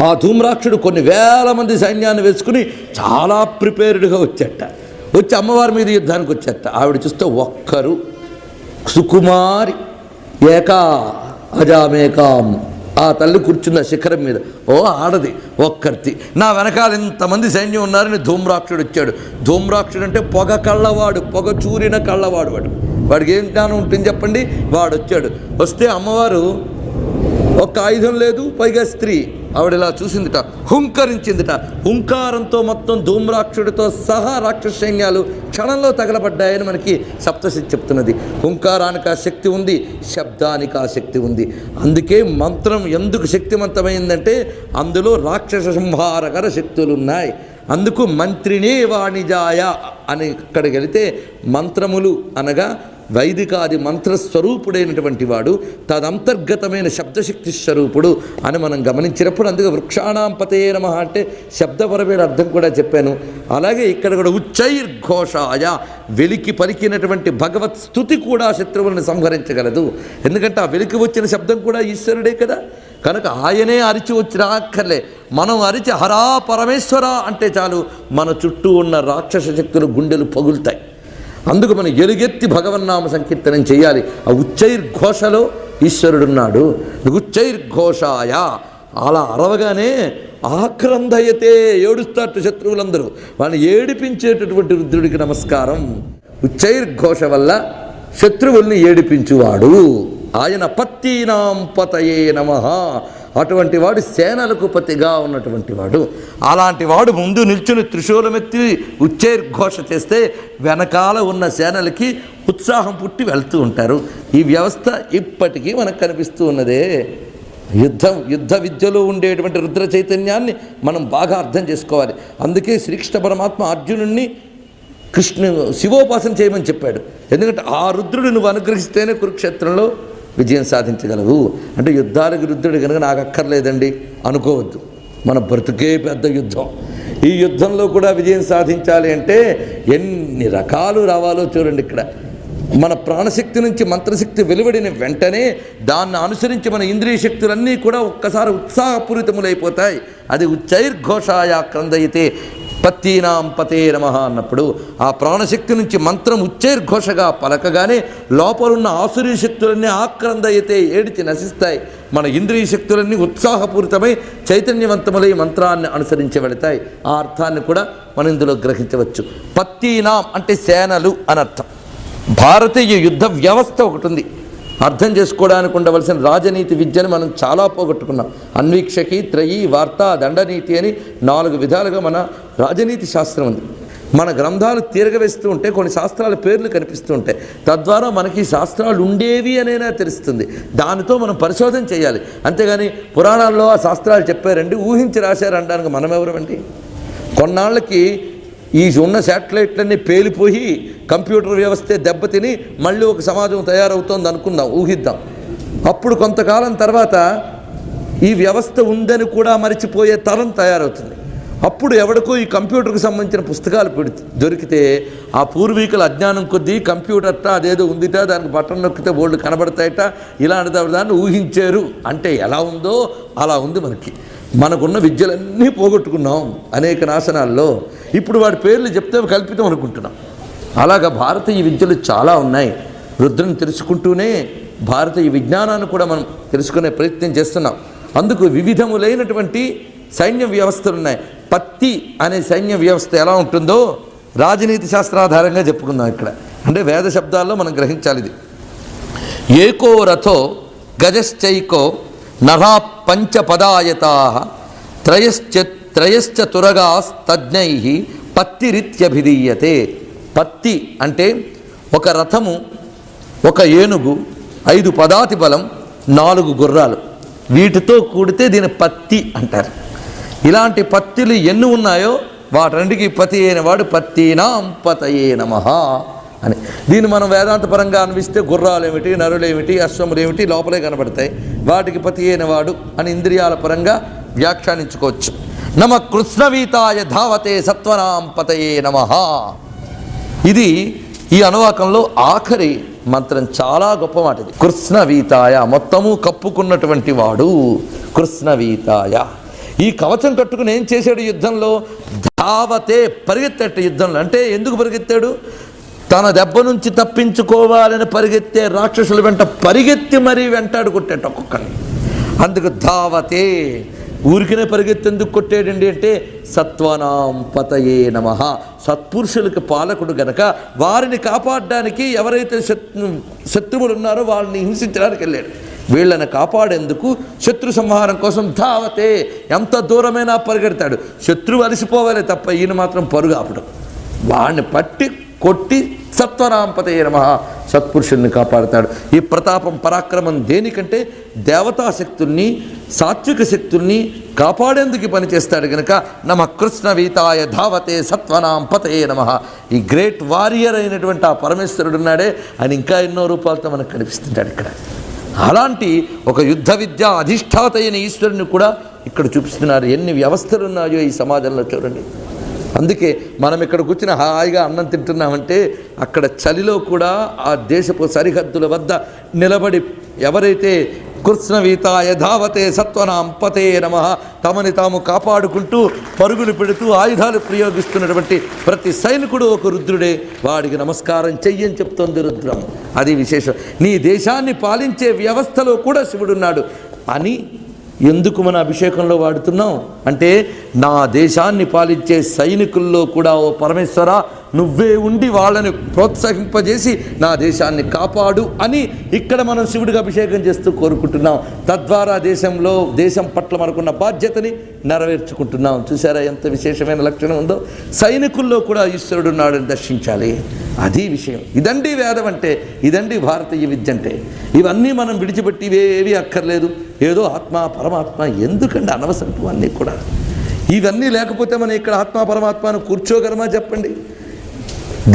ఆ ధూమ్రాక్షుడు కొన్ని వేల మంది సైన్యాన్ని వేసుకుని చాలా ప్రిపేర్డ్గా వచ్చేట. వచ్చి అమ్మవారి మీద యుద్ధానికి వచ్చేట. ఆవిడ చూస్తే ఒక్కరు సుకుమారి ఏకా అజామేకాం, ఆ తల్లి కూర్చున్న శిఖరం మీద. ఓ ఆడది ఒక్కర్తి, నా వెనకాల ఇంతమంది సైన్యం ఉన్నారని ధూమ్రాక్షుడు వచ్చాడు. ధూమ్రాక్షుడు అంటే పొగ కళ్ళవాడు, పొగ చూరిన కళ్ళవాడు. వాడికి ఏం జ్ఞానం ఉంటుంది చెప్పండి. వాడు వచ్చాడు. వస్తే అమ్మవారు ఒక్క ఆయుధం లేదు, పైగా స్త్రీ. ఆవిడ ఇలా చూసిందిట, హుంకరించిందిట. హుంకారంతో మొత్తం ధూమ్రాక్షుడితో సహా రాక్షస సైన్యాలు క్షణంలో తగలబడ్డాయని మనకి సప్తశతి చెప్తున్నది. హుంకారానికి ఆ శక్తి ఉంది, శబ్దానికి ఆ శక్తి ఉంది. అందుకే మంత్రం ఎందుకు శక్తివంతమైందంటే అందులో రాక్షస సంహారకర శక్తులు ఉన్నాయి. అందుకు మంత్రినే వాణిజాయ అని ఇక్కడికి వెళితే మంత్రములు అనగా వైదికాది మంత్రస్వరూపుడైనటువంటి వాడు, తదంతర్గతమైన శబ్దశక్తి స్వరూపుడు అని మనం గమనించినప్పుడు అందుకే వృక్షాణాం పతయే నమః అంటే శబ్దపరమైన అర్థం కూడా చెప్పాను. అలాగే ఇక్కడ కూడా ఉచ్చైర్ఘోషాయ, వెలికి పలికినటువంటి భగవత్ స్తుతి కూడా శత్రువులను సంహరించగలదు. ఎందుకంటే ఆ వెలికి వచ్చిన శబ్దం కూడా ఈశ్వరుడే కదా. కనుక ఆయనే అరిచి వచ్చి రాక్కర్లే, మనం అరిచి హరా పరమేశ్వర అంటే చాలు మన చుట్టూ ఉన్న రాక్షస శక్తులు గుండెలు పగులుతాయి. అందుకు మనం ఎలుగెత్తి భగవన్నామ సంకీర్తనం చేయాలి. ఆ ఉచ్చైర్ఘోషలో ఈశ్వరుడున్నాడు. ఉచ్చైర్ఘోషాయ అలా అరవగానే ఆక్రందయతే, ఏడుస్తారట శత్రువులందరూ. వాళ్ళని ఏడిపించేటటువంటి రుద్రుడికి నమస్కారం. ఉచ్చైర్ఘోష వల్ల శత్రువుల్ని ఏడిపించువాడు ఆయన. పత్తీనాం పతయే నమః, అటువంటి వాడు సేనలకు పతిగా ఉన్నటువంటి వాడు. అలాంటి వాడు ముందు నిల్చుని త్రిశూలమెత్తి ఉచ్చైర్ఘోష చేస్తే వెనకాల ఉన్న సేనలకి ఉత్సాహం పుట్టి వెళ్తూ ఉంటారు. ఈ వ్యవస్థ ఇప్పటికీ మనకు కనిపిస్తూ ఉన్నదే. యుద్ధ విద్యలో ఉండేటువంటి రుద్ర చైతన్యాన్ని మనం బాగా అర్థం చేసుకోవాలి. అందుకే శ్రీకృష్ణ పరమాత్మ అర్జునుడిని శివోపాసన చేయమని చెప్పాడు. ఎందుకంటే ఆ రుద్రుడు నువ్వు అనుగ్రహిస్తేనే కురుక్షేత్రంలో విజయం సాధించగలవు. అంటే యుద్ధాలకు రుద్రుడు కనుక నాకు అక్కర్లేదండి అనుకోవద్దు. మన బ్రతుకే పెద్ద యుద్ధం. ఈ యుద్ధంలో కూడా విజయం సాధించాలి అంటే ఎన్ని రకాలు రావాలో చూడండి. ఇక్కడ మన ప్రాణశక్తి నుంచి మంత్రశక్తి వెలువడిన వెంటనే దాన్ని అనుసరించి మన ఇంద్రియ శక్తులన్నీ కూడా ఒక్కసారి ఉత్సాహపూరితములైపోతాయి. అది ఉచ్చైర్ఘోషాయ క్రందయితే పత్తీనాం పతే నమః అన్నప్పుడు ఆ ప్రాణశక్తి నుంచి మంత్రం ఉచ్చైర్ఘోషగా పలకగానే లోపలున్న ఆసురీ శక్తులన్నీ ఆక్రందయితే ఏడిచి నశిస్తాయి. మన ఇంద్రియ శక్తులన్నీ ఉత్సాహపూరితమై చైతన్యవంతములై మంత్రాన్ని అనుసరించి వెళతాయి. ఆ అర్థాన్ని కూడా మనం ఇందులో గ్రహించవచ్చు. పత్తీనాం అంటే సేనలు అనర్థం. భారతీయ యుద్ధ వ్యవస్థ ఒకటి ఉంది. అర్థం చేసుకోవడానికి ఉండవలసిన రాజనీతి విద్యను మనం చాలా పోగొట్టుకున్నాం. అన్వీక్షకి, త్రయీ, వార్త, దండనీతి అని 4 విధాలుగా మన రాజనీతి శాస్త్రం ఉంది. మన గ్రంథాలు తీరగవేస్తూ ఉంటే కొన్ని శాస్త్రాల పేర్లు కనిపిస్తూ ఉంటాయి. తద్వారా మనకి శాస్త్రాలు ఉండేవి అనేనా తెలుస్తుంది. దానితో మనం పరిశోధన చేయాలి. అంతేగాని పురాణాల్లో ఆ శాస్త్రాలు చెప్పారండి, ఊహించి రాశారు అనడానికి మనం ఎవరమండి? కొన్నాళ్ళకి ఈ ఉన్న శాటిలైట్లన్నీ పేలిపోయి కంప్యూటర్ వ్యవస్థే దెబ్బతిని మళ్ళీ ఒక సమాజం తయారవుతోంది అనుకుందాం, ఊహిద్దాం. అప్పుడు కొంతకాలం తర్వాత ఈ వ్యవస్థ ఉందని కూడా మరిచిపోయే తరం తయారవుతుంది. అప్పుడు ఎవడికో ఈ కంప్యూటర్కి సంబంధించిన పుస్తకాలు దొరికితే ఆ పూర్వీకుల అజ్ఞానం కొద్దీ కంప్యూటర్ట అదేదో ఉందిట, దానికి బటన్ నొక్కితే బోర్డు కనబడతాయట, ఇలాంటి దాన్ని ఊహించారు అంటే ఎలా ఉందో అలా ఉంది. మనకున్న విద్యలన్నీ పోగొట్టుకున్నాం అనేక నాశనాల్లో. ఇప్పుడు వాడి పేర్లు చెప్తే కల్పితం అనుకుంటున్నాం. అలాగా భారతీయ విద్యలు చాలా ఉన్నాయి. రుద్రుని తెలుసుకుంటూనే భారతీయ విజ్ఞానాన్ని కూడా మనం తెలుసుకునే ప్రయత్నం చేస్తున్నాం. అందుకు వివిధములైనటువంటి సైన్య వ్యవస్థలు ఉన్నాయి. పత్తి అనే సైన్య వ్యవస్థ ఎలా ఉంటుందో రాజనీతి శాస్త్రాధారంగా చెప్పుకుందాం. ఇక్కడ అంటే వేద శబ్దాల్లో మనం గ్రహించాలి. ఇది ఏకో రథో గజశ్చైకో నరా పంచపదాయతా త్రయశ్చతురగాస్తజ్ఞై పత్తిరిత్యభిధీయతే. పత్తి అంటే ఒక రథము, ఒక ఏనుగు, 5 పదాతి బలం, 4 గుర్రాలు, వీటితో కూడితే దీని పత్తి అంటారు. ఇలాంటి పత్తిలు ఎన్ని ఉన్నాయో వాటన్నిటికీ పతి అయిన వాడు పత్తీనాం పతయే నమః అని. దీన్ని మనం వేదాంతపరంగా అనిపిస్తే గుర్రాలు ఏమిటి, నరులు ఏమిటి, అశ్వములు ఏమిటి లోపలే కనబడతాయి. వాటికి పతి అయిన వాడు అని ఇంద్రియాల పరంగా వ్యాఖ్యానించుకోవచ్చు. నమ కృష్ణవీతాయ ధావతే సత్వనాం పతయే నమః. ఇది ఈ అనువాకంలో ఆఖరి మంత్రం. చాలా గొప్ప మాట ఇది. కృష్ణవీతాయ, మొత్తము కప్పుకున్నటువంటి వాడు కృష్ణవీతాయ. ఈ కవచం కట్టుకుని ఏం చేశాడు యుద్ధంలో? ధావతే, పరిగెత్తాడు యుద్ధంలో. అంటే ఎందుకు పరిగెత్తాడు? తన దెబ్బ నుంచి తప్పించుకోవాలని పరిగెత్తే రాక్షసుల వెంట పరిగెత్తి మరీ వెంటాడు కొట్టాడు ఒక్కొక్కరిని. అందుకు ధావతే. ఊరికినే పరిగెత్తేందుకు కొట్టాడండి అంటే సత్వనాం పతయే నమః. సత్పురుషులకు పాలకుడు గనక వారిని కాపాడడానికి ఎవరైతే శత్రువులు ఉన్నారో వాళ్ళని హింసించడానికి వెళ్ళాడు. వీళ్ళని కాపాడేందుకు శత్రు సంహారం కోసం ధావతే. ఎంత దూరమైనా పరిగెడతాడు. శత్రువు అలసిపోవాలి తప్ప ఈయన మాత్రం పరుగు ఆపడం. వాడిని పట్టి కొట్టి సత్వనాం పతయే నమః, సత్పురుషుల్ని కాపాడుతాడు. ఈ ప్రతాపం పరాక్రమం దేనికంటే దేవతాశక్తుల్ని సాత్విక శక్తుల్ని కాపాడేందుకు పనిచేస్తాడు గనక నమ కృష్ణవీతాయ ధావతే సత్వనాం పతయే నమః. ఈ గ్రేట్ వారియర్ అయినటువంటి ఆ పరమేశ్వరుడు ఉన్నాడే, ఆయన ఇంకా ఎన్నో రూపాలతో మనకు కనిపిస్తుంటాడు ఇక్కడ. అలాంటి ఒక యుద్ధ విద్య అధిష్టాత అయిన ఈశ్వరుని కూడా ఇక్కడ చూపిస్తున్నారు. ఎన్ని వ్యవస్థలు ఉన్నాయో ఈ సమాజంలో చూడండి. అందుకే మనం ఇక్కడ కూర్చుని హాయిగా అన్నం తింటున్నామంటే అక్కడ చలిలో కూడా ఆ దేశపు సరిహద్దుల వద్ద నిలబడి ఎవరైతే కృష్ణవీతాయ ధావతే సత్వనాం పతయే నమః తమని తాము కాపాడుకుంటూ పరుగులు పెడుతూ ఆయుధాలు ప్రయోగిస్తున్నటువంటి ప్రతి సైనికుడు ఒక రుద్రుడే. వాడికి నమస్కారం చెయ్యని చెప్తోంది రుద్రం. అది విశేషం. నీ దేశాన్ని పాలించే వ్యవస్థలో కూడా శివుడున్నాడు అని ఎందుకు మన అభిషేకంలో వాడుతున్నాం అంటే, నా దేశాన్ని పాలించే సైనికుల్లో కూడా ఓ పరమేశ్వర నువ్వే ఉండి వాళ్ళని ప్రోత్సహింపజేసి నా దేశాన్ని కాపాడు అని ఇక్కడ మనం శివుడికి అభిషేకం చేస్తూ కోరుకుంటున్నాం. తద్వారా దేశం పట్ల మనకున్న బాధ్యతని నెరవేర్చుకుంటున్నాం. చూసారా ఎంత విశేషమైన లక్షణం ఉందో? సైనికుల్లో కూడా ఈశ్వరుడు ఉన్నాడని దర్శించాలి. అది విషయం. ఇదండి వేదం అంటే, ఇదండి భారతీయ విద్య అంటే. ఇవన్నీ మనం విడిచిపెట్టి ఇవేవి అక్కర్లేదు. ఏదో ఆత్మ పరమాత్మ ఎందుకండి అనవసరం అన్నీ కూడా. ఇవన్నీ లేకపోతే మనం ఇక్కడ ఆత్మ పరమాత్మను కూర్చోగలమా చెప్పండి?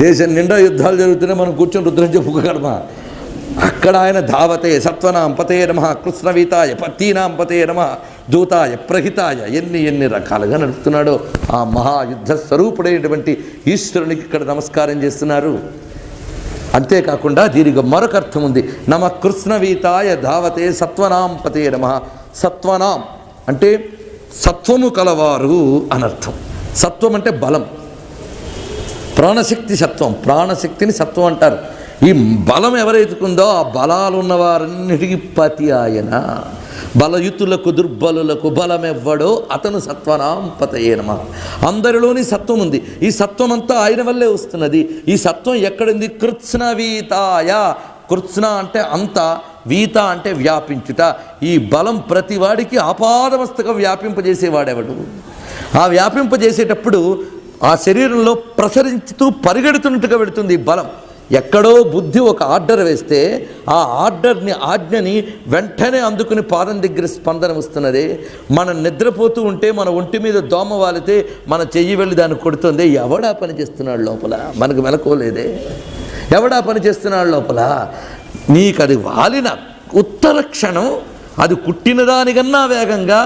దేశం నిండా యుద్ధాలు జరుగుతున్నాయి, మనం కూర్చొని రుద్రం చెప్పుకోగలమా? అక్కడ ఆయన ధావతే సత్వనాం పతయే నమః కృష్ణవీతాయ పత్తీనాం పతయే నమః దూతాయ ప్రహితాయ ఎన్ని రకాలుగా నడుపుతున్నాడో ఆ మహాయుద్ధ స్వరూపుడైనటువంటి ఈశ్వరునికి ఇక్కడ నమస్కారం చేస్తున్నారు. అంతేకాకుండా దీనికి మరొక అర్థం ఉంది. నమ కృష్ణవీతాయ ధావతే సత్వనాం పతయే నమః. సత్వనాం అంటే సత్వము కలవారు అనర్థం. సత్వం అంటే బలం, ప్రాణశక్తి సత్వం. ప్రాణశక్తిని సత్వం అంటారు. ఈ బలం ఎవరైతుందో ఆ బలాలు ఉన్నవారన్నిటికీ పతి ఆయన. బలయుతులకు దుర్బలులకు బలమెవ్వడో అతను సత్వనాం పతయే నమః. అందరిలోని సత్వం ఉంది. ఈ సత్వం అంతా ఆయన వల్లే వస్తున్నది. ఈ సత్వం ఎక్కడుంది? కృత్స్నవీతాయ. కృత్స్న అంటే అంత, వీత అంటే వ్యాపించుట. ఈ బలం ప్రతివాడికి ఆపాదమస్తకం వ్యాపింపజేసేవాడెవడు? ఆ వ్యాపింపజేసేటప్పుడు ఆ శరీరంలో ప్రసరించుతూ పరిగెడుతున్నట్టుగా వెళుతుంది ఈ బలం. ఎక్కడో బుద్ధి ఒక ఆర్డర్ వేస్తే ఆ ఆజ్ఞని వెంటనే అందుకుని పాదం దగ్గర స్పందన వస్తున్నది. మనం నిద్రపోతూ ఉంటే మన ఒంటి మీద దోమ వాలితే మన చెయ్యి వెళ్ళి దాన్ని కొడుతుంది. ఎవడా పని చేస్తున్నాడు లోపల? మనకు మెలకువలేదే. ఎవడా పని చేస్తున్నాడు లోపల? నీకు అది వాలిన ఉత్తర క్షణం అది కుట్టిన దానికన్నా వేగంగా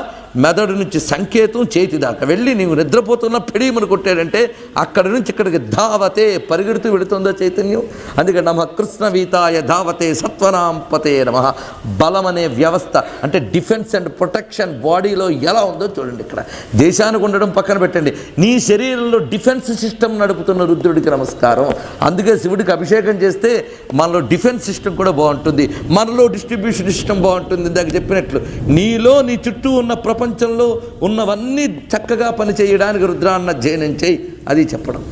మెదడు నుంచి సంకేతం చేతి దాకా వెళ్ళి నీవు నిద్రపోతున్న పిడిమని కొట్టాడంటే అక్కడి నుంచి ఇక్కడికి ధావతే పరిగెడుతూ వెళుతుందో చైతన్యం. అందుకే నమ కృష్ణవీతాయ ధావతే సత్వనాం పతయే నమః. బలం అనే వ్యవస్థ అంటే డిఫెన్స్ అండ్ ప్రొటెక్షన్ బాడీలో ఎలా ఉందో చూడండి. ఇక్కడ దేశానికి ఉండడం పక్కన పెట్టండి, నీ శరీరంలో డిఫెన్స్ సిస్టమ్ నడుపుతున్న రుద్రుడికి నమస్కారం. అందుకే శివుడికి అభిషేకం చేస్తే మనలో డిఫెన్స్ సిస్టమ్ కూడా బాగుంటుంది, మనలో డిస్ట్రిబ్యూషన్ సిస్టమ్ బాగుంటుంది. ఇందాక చెప్పినట్లు నీలో నీ చుట్టూ ఉన్న ప్రపంచంలో ఉన్నవన్నీ చక్కగా పనిచేయడానికి రుద్రాన్న అధ్యయనం చేయి, అది చెప్పడం.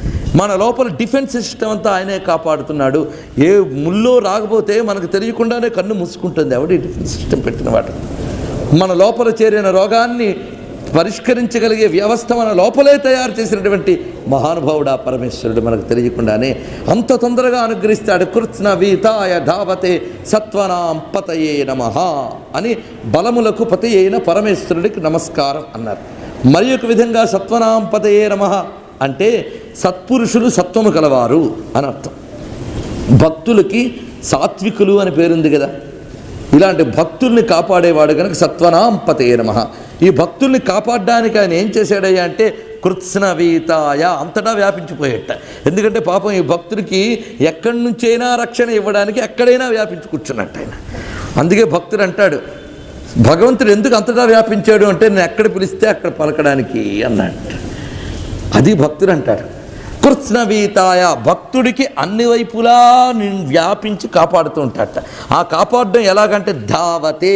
మన లోపల డిఫెన్స్ సిస్టమ్ అంతా ఆయనే కాపాడుతున్నాడు. ఏ ముల్లో రాకపోతే మనకు తెలియకుండానే కన్ను మూసుకుంటుంది. ఎవడి డిఫెన్స్ సిస్టమ్ పెట్టిన వాడు? మన లోపల చేరిన రోగాన్ని పరిష్కరించగలిగే వ్యవస్థ మన లోపలే తయారు చేసినటువంటి మహానుభావుడా పరమేశ్వరుడు. మనకు తెలియకుండానే అంత తొందరగా అనుగ్రహిస్తాడు. కృత్స్నవీతాయ ధావతే సత్వనాం పతయే నమః అని బలములకు పతి అయిన పరమేశ్వరుడికి నమస్కారం అన్నారు. మరి ఒక విధంగా సత్వనాం పతయే నమః అంటే సత్పురుషులు సత్వము కలవారు అని అర్థం. భక్తులకి సాత్వికులు అని పేరుంది కదా. ఇలాంటి భక్తుల్ని కాపాడేవాడు కనుక సత్వనాం పతయే నమః. ఈ భక్తుల్ని కాపాడడానికి ఆయన ఏం చేశాడయ్యా అంటే కృత్స్నవీతాయ, అంతటా వ్యాపించిపోయేట. ఎందుకంటే పాపం ఈ భక్తుడికి ఎక్కడి నుంచైనా రక్షణ ఇవ్వడానికి ఎక్కడైనా వ్యాపించి కూర్చున్నట్టు ఆయన. అందుకే భక్తుడు అంటాడు, భగవంతుడు ఎందుకు అంతటా వ్యాపించాడు అంటే నేను ఎక్కడ పిలిస్తే అక్కడ పలకడానికి అన్నట్టు. అది భక్తుడు అంటాడు. కృత్స్నవీతాయ, భక్తుడికి అన్ని వైపులా వ్యాపించి కాపాడుతూ ఉంటాడట. ఆ కాపాడడం ఎలాగంటే ధావతే,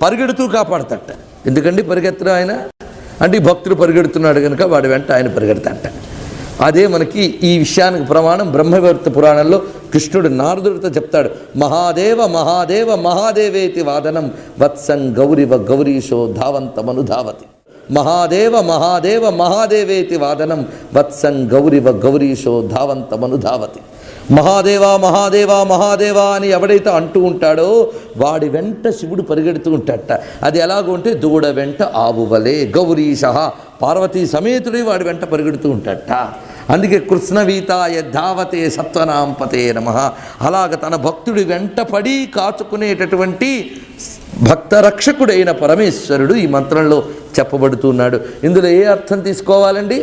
పరిగెడుతూ కాపాడుతాడట. ఎందుకండి పరిగెత్తడం ఆయన అంటే ఈ భక్తుడు పరిగెడుతున్నాడు కనుక వాడి వెంట ఆయన పరిగెడతాడట. అదే మనకి ఈ విషయానికి ప్రమాణం బ్రహ్మవర్త పురాణంలో కృష్ణుడు నారదుడితో చెప్తాడు, మహాదేవ మహాదేవ మహాదేవేతి వాదనం వత్సం గౌరివ గౌరీశో ధావంతమనుధావతి. మహాదేవ మహాదేవ మహాదేవేతి వాదనం వత్సం గౌరివ గౌరీశో ధావంతమనుధావతి. మహాదేవా మహాదేవా మహాదేవా అని ఎవడైతే అంటూ ఉంటాడో వాడి వెంట శివుడు పరిగెడుతూ ఉంటాడట. అది ఎలాగో అంటే దూడ వెంట ఆవువలే, గౌరీశ పార్వతీ సమేతుడి వాడి వెంట పరిగెడుతూ ఉంటాడట. అందుకే కృష్ణవీతాయ ధావతే సత్వనాంపతే నమః. అలాగ తన భక్తుడి వెంట పడి కాచుకునేటటువంటి భక్తరక్షకుడైన పరమేశ్వరుడు ఈ మంత్రంలో చెప్పబడుతున్నాడు. ఇందులో ఏ అర్థం తీసుకోవాలండి?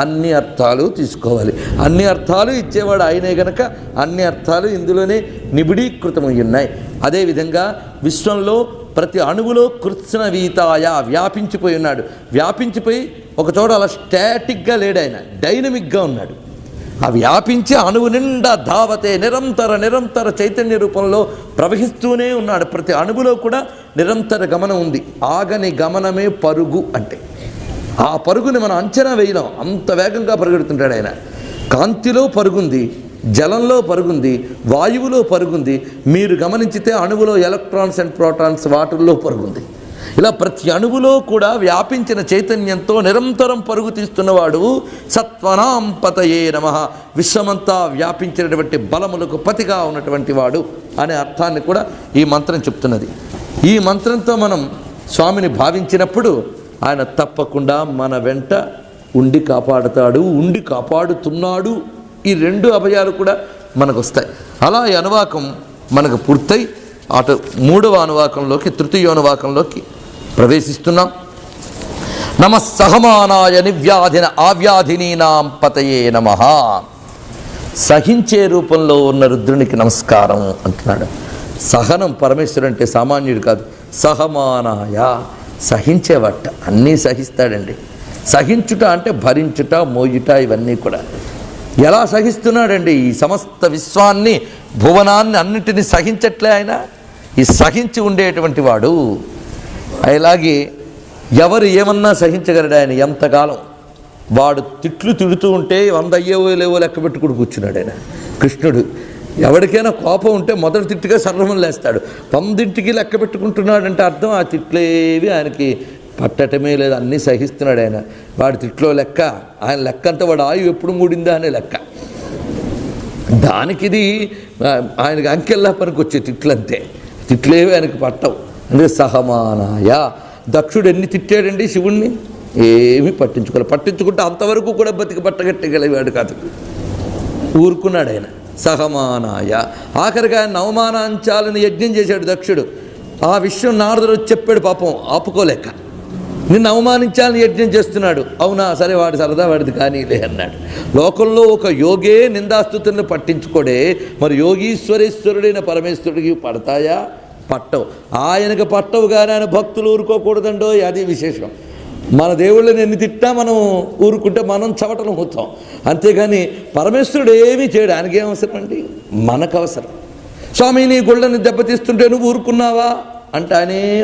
అన్ని అర్థాలు తీసుకోవాలి. అన్ని అర్థాలు ఇచ్చేవాడు ఆయనే గనక అన్ని అర్థాలు ఇందులోనే నిబిడీకృతమై ఉన్నాయి. అదేవిధంగా విశ్వంలో ప్రతి అణువులో కృత్స్నవీతాయ, వ్యాపించిపోయి ఉన్నాడు. వ్యాపించిపోయి ఒకచోట అలా స్టాటిక్గా లేడు, ఆయన డైనమిక్గా ఉన్నాడు. ఆ వ్యాపించి అణువు నిండా ధావతే, నిరంతర చైతన్య రూపంలో ప్రవహిస్తూనే ఉన్నాడు. ప్రతి అణువులో కూడా నిరంతర గమనం ఉంది. ఆగని గమనమే పరుగు అంటే. ఆ పరుగుని మనం అంచనా వేయలేం, అంత వేగంగా పరిగెడుతుంటాడు ఆయన. కాంతిలో పరుగుంది, జలంలో పరుగుంది, వాయువులో పరుగుంది. మీరు గమనించితే అణువులో ఎలక్ట్రాన్స్ అండ్ ప్రోటాన్స్ వాటిల్లో పరుగుంది. ఇలా ప్రతి అణువులో కూడా వ్యాపించిన చైతన్యంతో నిరంతరం పరుగు తీస్తున్నవాడు సత్వనాం పతయే నమః. విశ్వమంతా వ్యాపించినటువంటి బలములకు పతిగా ఉన్నటువంటి వాడు అనే అర్థాన్ని కూడా ఈ మంత్రం చెప్తున్నది. ఈ మంత్రంతో మనం స్వామిని భావించినప్పుడు ఆయన తప్పకుండా మన వెంట ఉండి కాపాడుతాడు, ఉండి కాపాడుతున్నాడు. ఈ రెండు అభయాలు కూడా మనకు వస్తాయి. అలా ఈ అనువాకం మనకు పూర్తయి అటు మూడవ అనువాకంలోకి, తృతీయోనువాకంలోకి ప్రవేశిస్తున్నాం. నమస్సహమానాయ నివ్యాధిన ఆవ్యాధినీనాం పతయే నమః. సహించే రూపంలో ఉన్న రుద్రునికి నమస్కారం అంటున్నాడు. సహనం పరమేశ్వరుడు అంటే సామాన్యుడు కాదు. సహమానాయ, సహించేవట, అన్నీ సహిస్తాడండి. సహించుట అంటే భరించుట, మోయుట, ఇవన్నీ కూడా. ఎలా సహిస్తున్నాడండి? ఈ సమస్త విశ్వాన్ని, భువనాన్ని అన్నింటినీ సహించట్లే ఆయన. ఈ సహించి ఉండేటువంటి వాడు. అలాగే ఎవరు ఏమన్నా సహించగలడు ఆయన ఎంతకాలం. వాడు తిట్లు తిడుతూ ఉంటే 100 అయ్యేవో లేవో లెక్క పెట్టుకుని కూర్చున్నాడు ఆయన కృష్ణుడు. ఎవరికైనా కోపం ఉంటే మొదటి తిట్టుగా సర్రమం లేస్తాడు. 100కి లెక్క పెట్టుకుంటున్నాడంటే అర్థం ఆ తిట్లేవి ఆయనకి పట్టటమే లేదు, అన్నీ సహిస్తున్నాడు ఆయన. వాడి తిట్లో లెక్క, ఆయన లెక్క అంతా వాడు ఆయువు ఎప్పుడు మూడిందా అనే లెక్క. దానికి ఇది ఆయనకి అంకెల్లా పనికి వచ్చే తిట్లంతే. తిట్లేవి ఆయనకి పట్టవు. అంటే సహమానాయ. దక్షుడు ఎన్ని తిట్టాడండి శివుణ్ణి? ఏమీ పట్టించుకోలేదు. పట్టించుకుంటే అంతవరకు కూడా బతికి పట్టగట్టగలిగాడు కాదు, ఊరుకున్నాడు ఆయన. సహమానాయ. ఆఖరిగా ఆయన అవమానించాలని యజ్ఞం చేశాడు దక్షుడు. ఆ విషయం నారదుడు చెప్పాడు, పాపం ఆపుకోలేక. నిన్ను అవమానించాలని యజ్ఞం చేస్తున్నాడు. అవునా, సరే వాడి సరదా వాడిది కానీలే అన్నాడు. లోకంలో ఒక యోగే నిందాస్తుతులను పట్టించుకోడే, మరి యోగీశ్వరేశ్వరుడైన పరమేశ్వరుడికి పడతాయా? పట్టవు. ఆయనకు పట్టవు కానీ ఆయన భక్తులు ఊరుకోకూడదండో, అది విశేషం. మన దేవుళ్ళని ఎన్ని తిట్టా మనం ఊరుకుంటే మనం చవటలు అవుతాం. అంతేగాని పరమేశ్వరుడు ఏమీ చేయడు. ఆయనకి ఏం అవసరం అండి? మనకు అవసరం. స్వామి నీ గుళ్ళని దెబ్బతీస్తుంటే నువ్వు ఊరుకున్నావా అంటే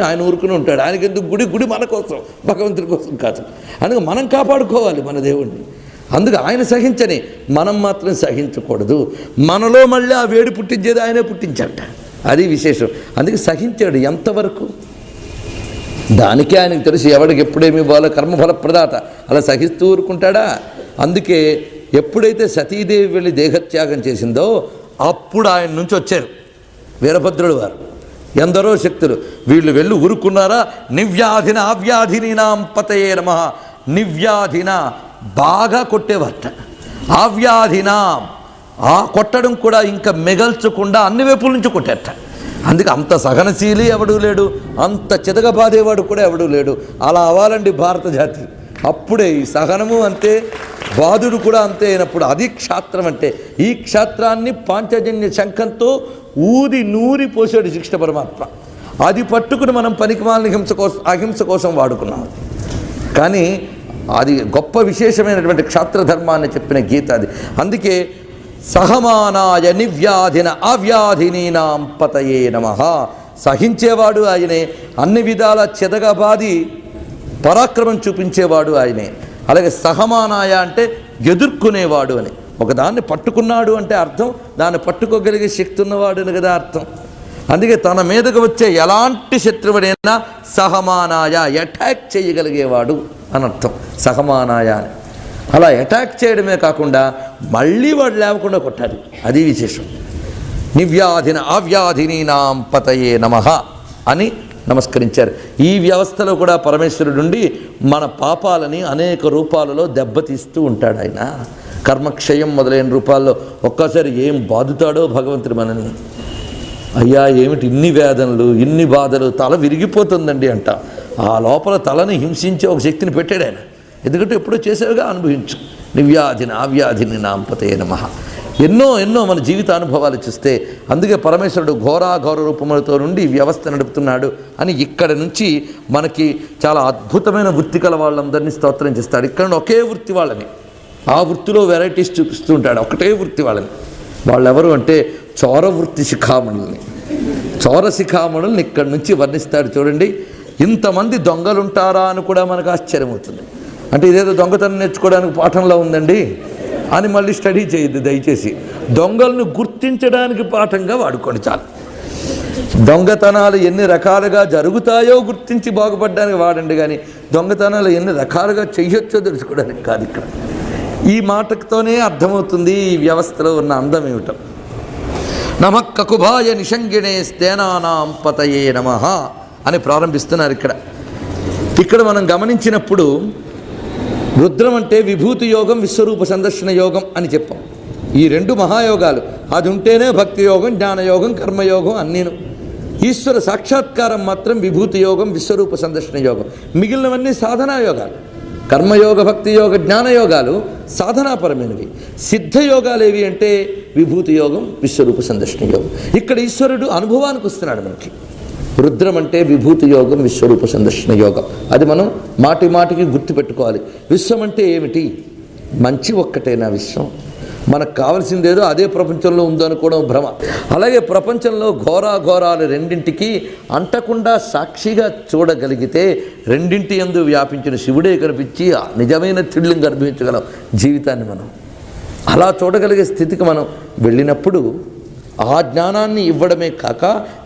ఆయన ఊరుకుని ఉంటాడు. ఆయనకి ఎందుకు? గుడి మన కోసం, భగవంతుడి కోసం కాదు. అందుకే మనం కాపాడుకోవాలి మన దేవుణ్ణి. అందుకు ఆయన సహించని, మనం మాత్రం సహించకూడదు. మనలో మళ్ళీ ఆ వేడి పుట్టించేది ఆయనే పుట్టించట. అది విశేషం. అందుకే సహించాడు. ఎంతవరకు? దానికే ఆయనకు తెలుసు ఎవడికి ఎప్పుడేమి ఇవ్వాలో. కర్మఫల ప్రదాత. అలా సహిస్తూ ఊరుకుంటాడా? అందుకే ఎప్పుడైతే సతీదేవి వెళ్ళి దేహత్యాగం చేసిందో అప్పుడు ఆయన నుంచి వచ్చారు వీరభద్రుడు వారు, ఎందరో శక్తులు. వీళ్ళు వెళ్ళి ఊరుకున్నారా? నివ్యాధిన ఆవ్యాధినీనాం పతయే నమః. నివ్యాధిన బాగా కొట్టేవారట. ఆవ్యాధిన ఆ కొట్టడం కూడా ఇంకా మిగల్చకుండా అన్ని వైపుల నుంచి కొట్టారట. అందుకే అంత సహనశీలి ఎవడూ లేడు, అంత చితకబాదేవాడు కూడా ఎవడూ లేడు. అలా అవ్వాలండి భారత జాతి. అప్పుడే ఈ సహనము అంతే, బాధుడు కూడా అంతే అయినప్పుడు అది క్షాత్రం అంటే. ఈ క్షాత్రాన్ని పాంచజన్య శంఖంతో ఊది నూరి పోసాడు శ్రీకృష్ణ పరమాత్మ. అది పట్టుకుని మనం పనికిమాలిన అహింస కోసం వాడుకున్నాం. కానీ అది గొప్ప విశేషమైనటువంటి క్షాత్రధర్మాన్ని చెప్పిన గీత అది. అందుకే సహమానాయ నివ్యాధిన అవ్యాధినీనాం పతయే నమః. సహించేవాడు ఆయనే, అన్ని విధాల చెదగబాది పరాక్రమం చూపించేవాడు ఆయనే. అలాగే సహమానాయ అంటే ఎదుర్కొనేవాడు అని. ఒకదాన్ని పట్టుకున్నాడు అంటే అర్థం దాన్ని పట్టుకోగలిగే శక్తి ఉన్నవాడు అని కదా అర్థం. అందుకే తన మీదకు వచ్చే ఎలాంటి శత్రువుడైనా సహమానాయ అటాక్ చేయగలిగేవాడు అని అర్థం సహమానాయ అని. అలా అటాక్ చేయడమే కాకుండా మళ్ళీ వాడు లేవకుండా కొట్టాలి, అది విశేషం. నివ్యాధిన అవ్యాధినీనాం పతయే నమః అని నమస్కరించారు. ఈ వ్యవస్థలో కూడా పరమేశ్వరుడుండి మన పాపాలని అనేక రూపాలలో దెబ్బతీస్తూ ఉంటాడు. ఆయన కర్మక్షయం మొదలైన రూపాల్లో ఒక్కసారి ఏం బాధుతాడో భగవంతుడు మనల్ని. అయ్యా ఏమిటి ఇన్ని వేదనలు, ఇన్ని బాధలు, తల విరిగిపోతుందండి అంట. ఆ లోపల తలని హింసించే ఒక శక్తిని పెట్టాడు ఆయన. ఎందుకంటే ఎప్పుడో చేసేవిగా అనుభవించు. నివ్యాధిన అవ్యాధిని నాంపతయే నమః. ఎన్నో ఎన్నో మన జీవిత అనుభవాలు చూస్తే అందుకే పరమేశ్వరుడు ఘోరాఘోర రూపములతో నుండి వ్యవస్థ నడుపుతున్నాడు అని ఇక్కడ నుంచి మనకి చాలా అద్భుతమైన వృత్తి కల వాళ్ళందరినీ స్తోత్రం చేస్తాడు. ఇక్కడ ఒకే వృత్తి వాళ్ళని, ఆ వృత్తిలో వెరైటీస్ చూపిస్తూ ఉంటాడు. ఒకటే వృత్తి వాళ్ళని. వాళ్ళెవరు అంటే చోర వృత్తి శిఖామణుల్ని, చోర శిఖామణుల్ని ఇక్కడి నుంచి వర్ణిస్తాడు. చూడండి, ఇంతమంది దొంగలుంటారా అని కూడా మనకు ఆశ్చర్యమవుతుంది. అంటే ఇదేదో దొంగతనం నేర్చుకోవడానికి పాఠంలో ఉందండి అని మళ్ళీ స్టడీ చేయొద్దు దయచేసి. దొంగలను గుర్తించడానికి పాఠంగా వాడుకోండి చాలు. దొంగతనాలు ఎన్ని రకాలుగా జరుగుతాయో గుర్తించి బాగుపడడానికి వాడండి, కానీ దొంగతనాలు ఎన్ని రకాలుగా చెయ్యొచ్చో తెలుసుకోవడానికి కాదు. ఇక్కడ ఈ మాటతోనే అర్థమవుతుంది ఈ వ్యవస్థలో ఉన్న అందం ఏమిటో. నమః కకుభాయ నిషంగిణే స్తేనానాం పతయే నమః అని ప్రారంభిస్తున్నారు ఇక్కడ. ఇక్కడ మనం గమనించినప్పుడు రుద్రం అంటే విభూతి యోగం, విశ్వరూప సందర్శన యోగం అని చెప్పాం. ఈ రెండు మహాయోగాలు, అది ఉంటేనే భక్తి యోగం, జ్ఞానయోగం, కర్మయోగం అన్నీను. ఈశ్వర సాక్షాత్కారం మాత్రం విభూతి యోగం, విశ్వరూప సందర్శన యోగం. మిగిలినవన్నీ సాధనా యోగాలు. కర్మయోగ, భక్తి యోగ, జ్ఞానయోగాలు సాధనాపరమైనవి. సిద్ధయోగాలు ఏవి అంటే విభూతి యోగం, విశ్వరూప సందర్శన యోగం. ఇక్కడ ఈశ్వరుడు అనుభవానికి వస్తున్నాడు మనకి. రుద్రం అంటే విభూతి యోగం, విశ్వరూప సందర్శన యోగం. అది మనం మాటి మాటికి గుర్తుపెట్టుకోవాలి. విశ్వం అంటే ఏమిటి? మంచి ఒక్కటేనా విశ్వం? మనకు కావలసిందేదో అదే ప్రపంచంలో ఉందో అనుకోవడం భ్రమ. అలాగే ప్రపంచంలో ఘోరాఘోరాలు రెండింటికి అంటకుండా సాక్షిగా చూడగలిగితే రెండింటి యందు వ్యాపించిన శివుడే కనిపించి నిజమైన త్రిల్లింగ్ అనుభవించగలం జీవితాన్ని. మనం అలా చూడగలిగే స్థితికి మనం వెళ్ళినప్పుడు ఆ జ్ఞానాన్ని ఇవ్వడమే కాక